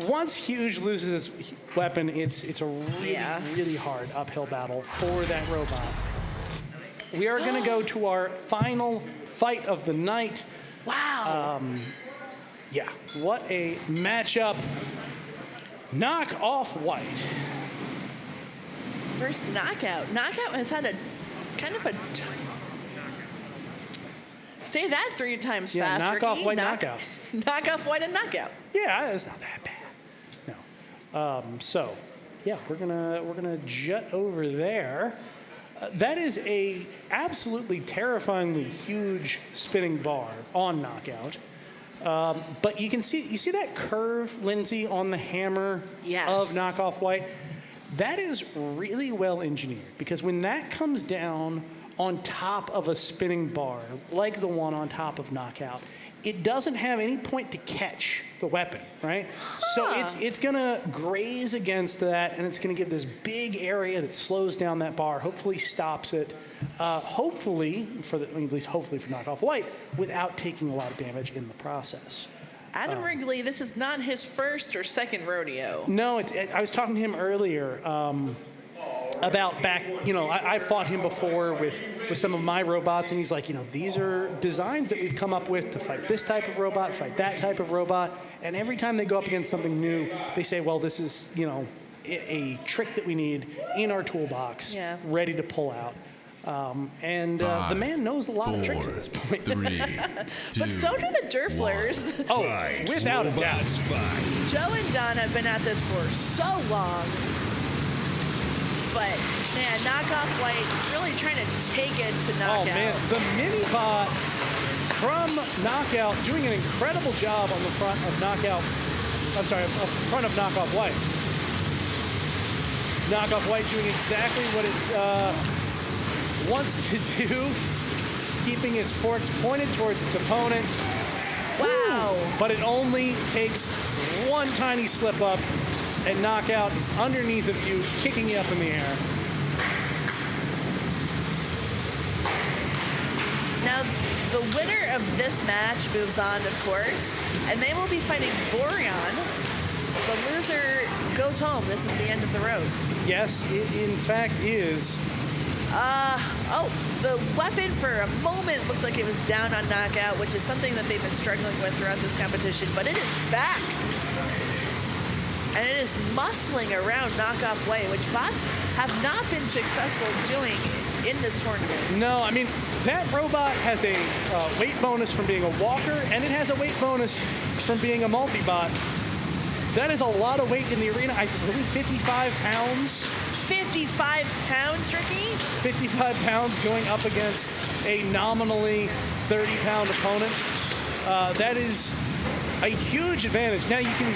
Once Huge loses his weapon, it's a really hard uphill battle for that robot. We are going to go to our final fight of the night. Wow. Yeah, what a matchup. Knock off White. First knockout. Knockout has had a kind of a... Say that 3 times fast, knock Ricky. off White, knockout. Knock off White and knockout. Yeah, it's not that bad. No. So, Yeah, we're gonna jut over there. That is a absolutely terrifyingly huge spinning bar on knockout. But you see that curve, Lindsay, on the hammer of knockoff white? That is really well engineered, because when that comes down on top of a spinning bar, like the one on top of knockout, it doesn't have any point to catch the weapon, right? So it's gonna graze against that, and it's gonna give this big area that slows down that bar, hopefully stops it, hopefully for knockoff white, without taking a lot of damage in the process. Adam Wrigley, this is not his first or second rodeo. No, I was talking to him earlier about back, I fought him before with some of my robots, and he's like, these are designs that we've come up with to fight this type of robot, fight that type of robot, and every time they go up against something new, they say, well, this is, a trick that we need in our toolbox, ready to pull out. The man knows a lot of tricks at this point. 3, 2, but so do the Derflers. Oh, without a doubt. Joe and Don have been at this for so long. But, man, knockoff white really trying to take it to knockout. Oh, man, the mini-bot from knockout doing an incredible job on the front of knockout. Front of knockoff white. Knockoff white doing exactly what it wants to do, keeping its forks pointed towards its opponent. Wow. Ooh, but it only takes one tiny slip up, and knockout is underneath of you, kicking you up in the air. Now, the winner of this match moves on, of course, and they will be fighting Vorion. The loser goes home. This is the end of the road. Yes, it in fact is. The weapon for a moment looked like it was down on knockout, which is something that they've been struggling with throughout this competition, but it is back. And it is muscling around knockoff white, which bots have not been successful doing in this tournament. No, I mean, that robot has a weight bonus from being a walker, and it has a weight bonus from being a multi-bot. That is a lot of weight in the arena. I believe 55 pounds. 55 pounds, Ricky? 55 pounds going up against a nominally 30-pound opponent. That is a huge advantage. Now you can,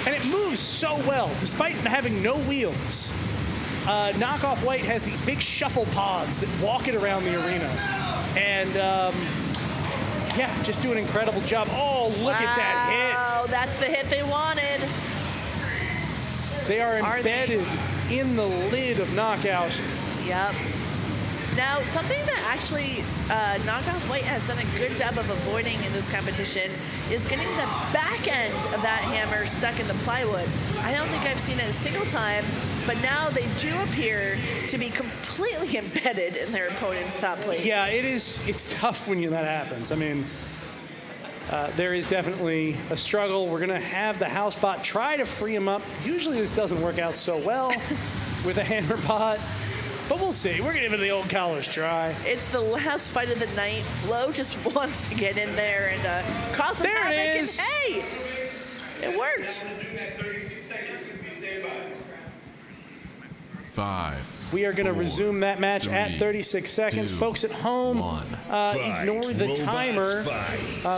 and it moves so well, despite having no wheels. Knockoff White has these big shuffle pods that walk it around the arena. And yeah, just do an incredible job. Oh, look at that hit. Oh, that's the hit they wanted. They are embedded in the lid of knockout. Yep. Now, something that actually Knockoff White has done a good job of avoiding in this competition is getting the back end of that hammer stuck in the plywood. I don't think I've seen it a single time, but now they do appear to be completely embedded in their opponent's top plate. Yeah, it's tough when that happens. I mean, there is definitely a struggle. We're going to have the house bot try to free him up. Usually this doesn't work out so well with a hammer bot, but we'll see. We're going to give it the old college try. It's the last fight of the night. Flo just wants to get in there and cause some havoc. There it is. And hey, it worked. 5. We are going to resume that match 3, at 36 seconds. 2, Folks at home, 1. ignore the timer.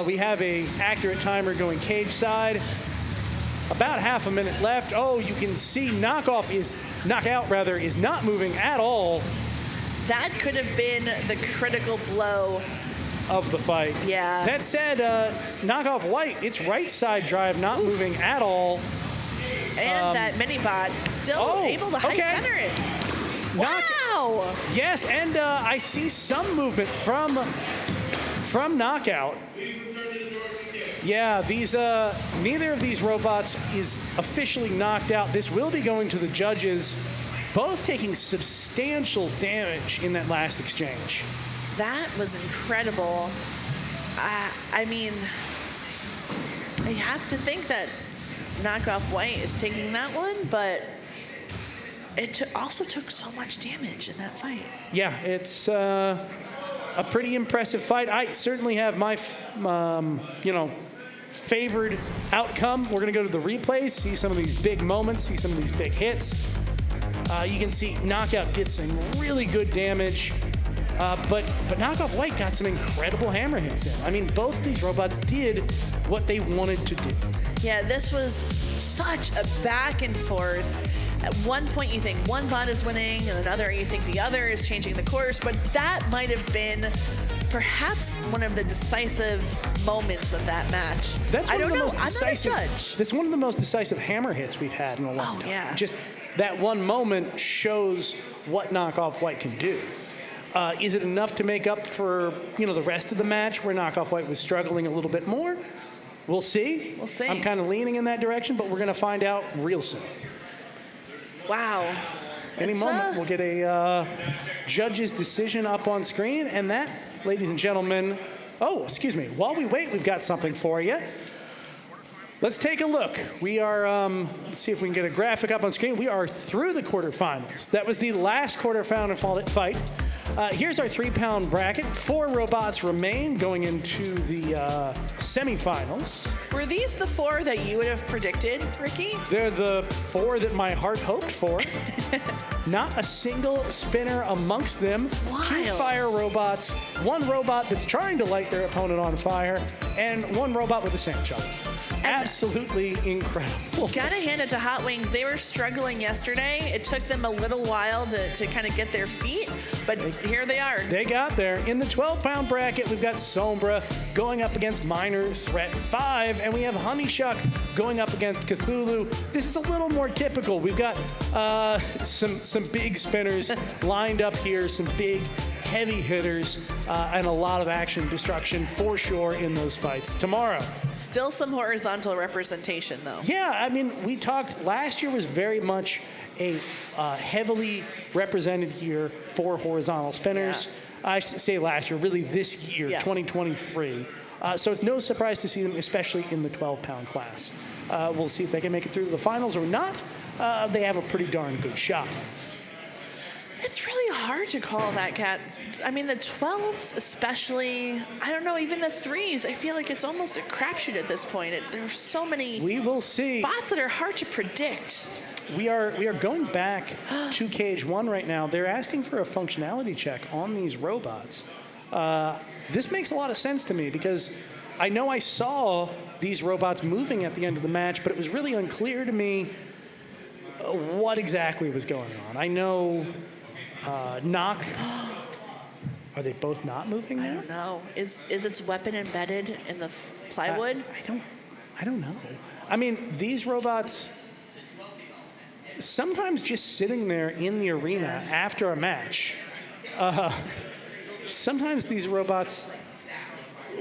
We have a accurate timer going cage side. About half a minute left. Oh, you can see Knockout is not moving at all. That could have been the critical blow of the fight. Yeah. That said, Knockoff White, its right side drive not moving at all. And that mini bot still able to high center it. Wow! Yes, and I see some movement from Knockout. Yeah, these neither of these robots is officially knocked out. This will be going to the judges, both taking substantial damage in that last exchange. That was incredible. I mean, I have to think that Knockoff White is taking that one, but it also took so much damage in that fight. Yeah, it's a pretty impressive fight. I certainly have my, favored outcome. We're going to go to the replays, see some of these big moments, see some of these big hits. You can see Knockout did some really good damage, but Knockoff White got some incredible hammer hits in. I mean, both of these robots did what they wanted to do. Yeah, this was such a back and forth. At one point you think one bot is winning, and another you think the other is changing the course, but that might have been perhaps one of the decisive moments of that match. That's one I of don't the know. most I'm decisive. not a judge. That's one of the most decisive hammer hits we've had in a long time. Yeah. Just that one moment shows what Knockoff White can do. Is it enough to make up for the rest of the match where Knockoff White was struggling a little bit more? We'll see. We'll see. I'm kind of leaning in that direction, but we're going to find out real soon. Wow. Any moment, we'll get a judge's decision up on screen, and that, ladies and gentlemen, excuse me, while we wait, we've got something for you. Let's take a look. We are, let's see if we can get a graphic up on screen. We are through the quarterfinals. That was the last quarterfinal fight. Here's our 3-pound bracket. 4 robots remain going into the semifinals. Were these the 4 that you would have predicted, Ricky? They're the 4 that my heart hoped for. Not a single spinner amongst them. Wild. 2 fire robots, 1 robot that's trying to light their opponent on fire, and 1 robot with a sand shovel. Absolutely incredible. Gotta hand it to Hot Wings. They were struggling yesterday. It took them a little while to kind of get their feet, but here they are. They got there. In the 12-pound bracket, we've got Sombra going up against Minor Threat 5, and we have HoneyShock going up against Cthulhu. This is a little more typical. We've got some big spinners lined up here, some big heavy hitters, and a lot of action destruction for sure in those fights tomorrow. Still some horizontal representation, though. Yeah, I mean, we talked, last year was very much a heavily represented year for horizontal spinners. Yeah. I should say last year, really this year, 2023. So it's no surprise to see them, especially in the 12-pound class. We'll see if they can make it through to the finals or not. They have a pretty darn good shot. It's really hard to call that, Kat. I mean, the 12s especially, I don't know, even the 3s, I feel like it's almost a crapshoot at this point. There's so many spots that are hard to predict. We are going back to Cage 1 right now. They're asking for a functionality check on these robots. This makes a lot of sense to me because I know I saw these robots moving at the end of the match, but it was really unclear to me what exactly was going on. I know Knock. Are they both not moving now? I don't know. Is its weapon embedded in the plywood? I don't know. I mean, these robots sometimes just sitting there in the arena after a match. Sometimes these robots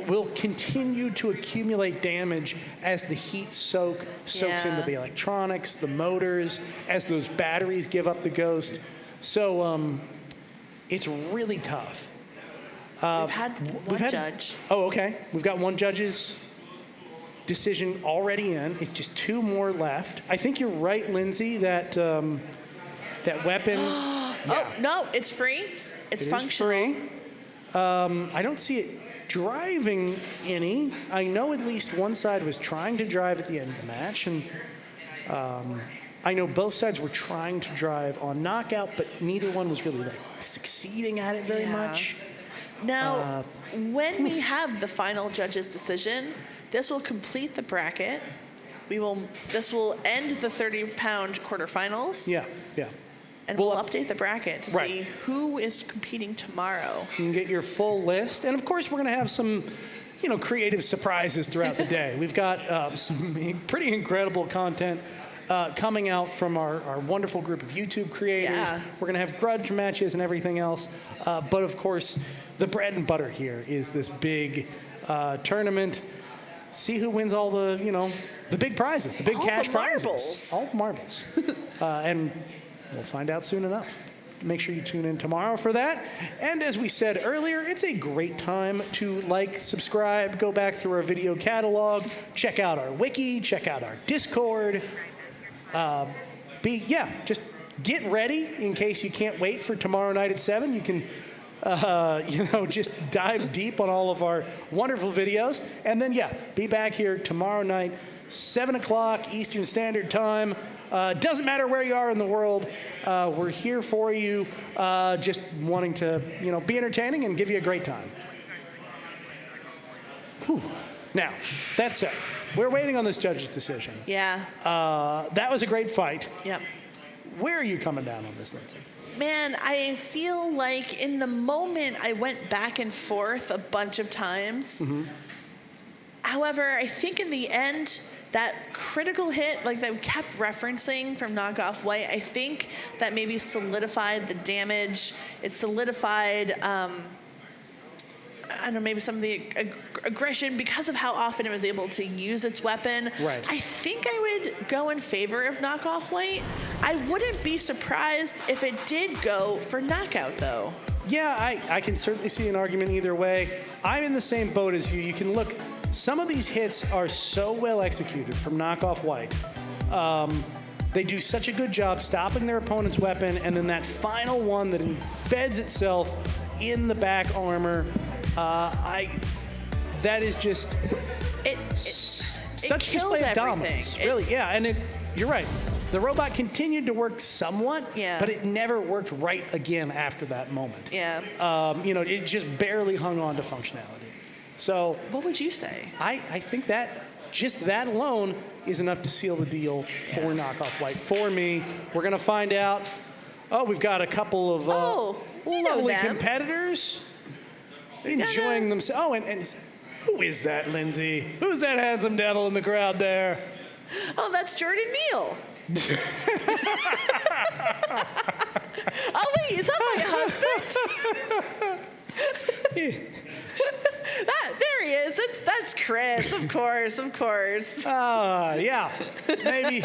will continue to accumulate damage as the heat soaks into the electronics, the motors, as those batteries give up the ghost. So it's really tough. We've had one judge. Oh, okay. We've got one judge's decision already in. It's just 2 more left. I think you're right, Lindsay, that that weapon. Oh, no, it's free. It's functional. Free. I don't see it driving any. I know at least one side was trying to drive at the end of the match, and I know both sides were trying to drive on knockout, but neither one was really succeeding at it very much. Now, when we have the final judge's decision, this will complete the bracket. This will end the 30-pound quarterfinals. Yeah. And we'll update the bracket to see who is competing tomorrow. You can get your full list. And of course, we're going to have some, creative surprises throughout the day. We've got some pretty incredible content coming out from our wonderful group of YouTube creators. Yeah. We're going to have grudge matches and everything else. But of course, the bread and butter here is this big tournament. See who wins all the, the big prizes, the big cash prizes. All the marbles. And we'll find out soon enough. Make sure you tune in tomorrow for that. And as we said earlier, it's a great time to subscribe, go back through our video catalog, check out our wiki, check out our Discord. Just get ready in case you can't wait for tomorrow night at 7. You can, just dive deep on all of our wonderful videos. And then, be back here tomorrow night, 7 o'clock Eastern Standard Time. Doesn't matter where you are in the world. We're here for you, just wanting to, be entertaining and give you a great time. Whew. Now, that said, we're waiting on this judge's decision. Yeah. That was a great fight. Yep. Where are you coming down on this, Lindsay? Man, I feel like in the moment I went back and forth a bunch of times. Mm-hmm. However, I think in the end, that critical hit, like that we kept referencing from Knockoff White, I think that maybe solidified the damage. It solidified, I don't know, maybe some of the aggression because of how often it was able to use its weapon. Right. I think I would go in favor of Knockoff White. I wouldn't be surprised if it did go for knockout, though. Yeah, I can certainly see an argument either way. I'm in the same boat as you. You can look, some of these hits are so well executed from Knockoff White. They do such a good job stopping their opponent's weapon, and then that final one that embeds itself in the back armor. That is just such display of dominance. Really, yeah, and you're right. The robot continued to work somewhat, but it never worked right again after that moment. Yeah. It just barely hung on to functionality. So, what would you say? I think that just that alone is enough to seal the deal for Knockoff White. For me, we're gonna find out. Oh, we've got a couple of lovely competitors. Enjoying themselves. Oh, and who is that, Lindsay? Who's that handsome devil in the crowd there? Oh, that's Jordan Neal. Oh, wait, is that my husband? There he is. That's Chris, of course. Yeah. Maybe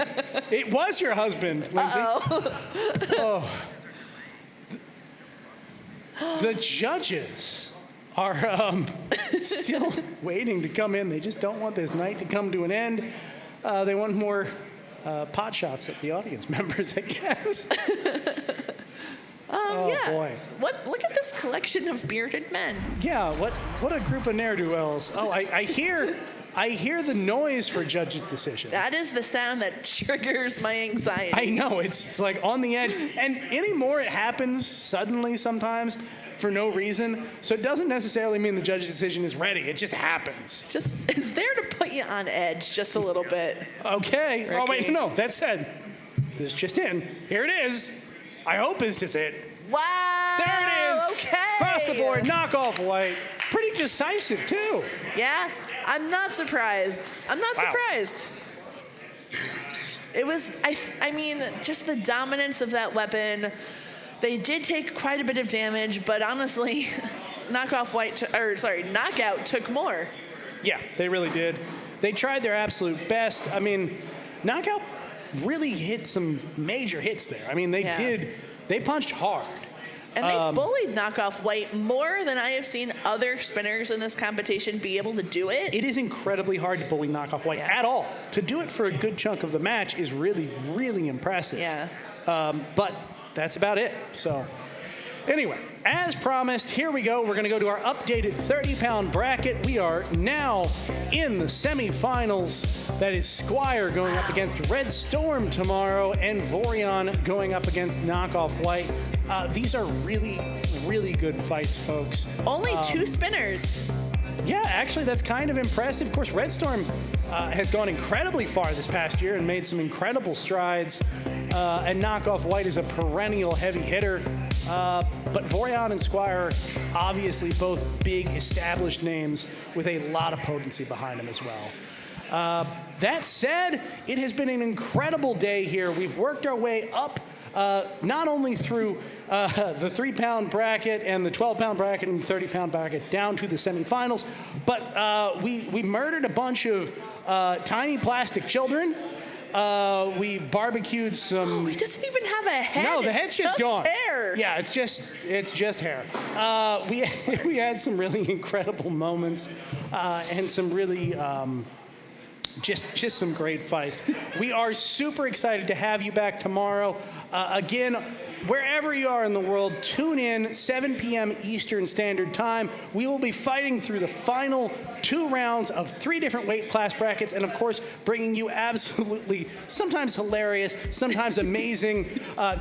it was your husband, Lindsay. Oh. The judges are still waiting to come in. They just don't want this night to come to an end. They want more pot shots at the audience members, I guess. Yeah. Boy. Look at this collection of bearded men. Yeah, what a group of ne'er-do-wells. Oh, I hear the noise for judge's decision. That is the sound that triggers my anxiety. I know, it's like on the edge. And anymore, it happens suddenly sometimes for no reason. So it doesn't necessarily mean the judge's decision is ready. It just happens. It's there to put you on edge just a little bit. Okay. Ricky. Oh, wait, no. That said, this just in. Here it is. I hope this is it. Wow. There it is. Okay. Across the board, Knockoff White. Pretty decisive, too. Yeah. I'm not surprised. Surprised. It was, I mean, just the dominance of that weapon. They did take quite a bit of damage, but honestly, Knockout took more. Yeah, they really did. They tried their absolute best. I mean, Knockout really hit some major hits there. I mean, they punched hard. And they bullied Knockoff White more than I have seen other spinners in this competition be able to do it. It is incredibly hard to bully Knockoff White at all. To do it for a good chunk of the match is really, really impressive. Yeah. But that's about it. So anyway, as promised, here we go. We're going to go to our updated 30-pound bracket. We are now in the semifinals. That is Squire going up against Red Storm tomorrow and Vorion going up against Knockoff White. These are really, really good fights, folks. Only two spinners. Yeah, actually, that's kind of impressive. Of course, Red Storm has gone incredibly far this past year and made some incredible strides. And Knockoff White is a perennial heavy hitter. But Vorion and Squire, obviously both big established names with a lot of potency behind them as well. That said, it has been an incredible day here. We've worked our way up not only through the 3-pound bracket and the 12-pound bracket and the 30-pound bracket down to the semifinals, but we murdered a bunch of tiny plastic children. We barbecued some. It doesn't even have a head. No, the head's just gone. Hair. Yeah, it's just hair. We had some really incredible moments and some really just some great fights. We are super excited to have you back tomorrow. Again, wherever you are in the world, tune in 7 p.m. Eastern Standard Time. We will be fighting through the final 2 rounds of 3 different weight class brackets, and of course, bringing you absolutely sometimes hilarious, sometimes amazing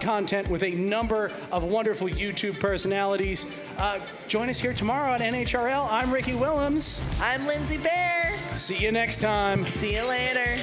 content with a number of wonderful YouTube personalities. Join us here tomorrow at NHRL. I'm Ricky Willems. I'm Lindsay Bear. See you next time. See you later.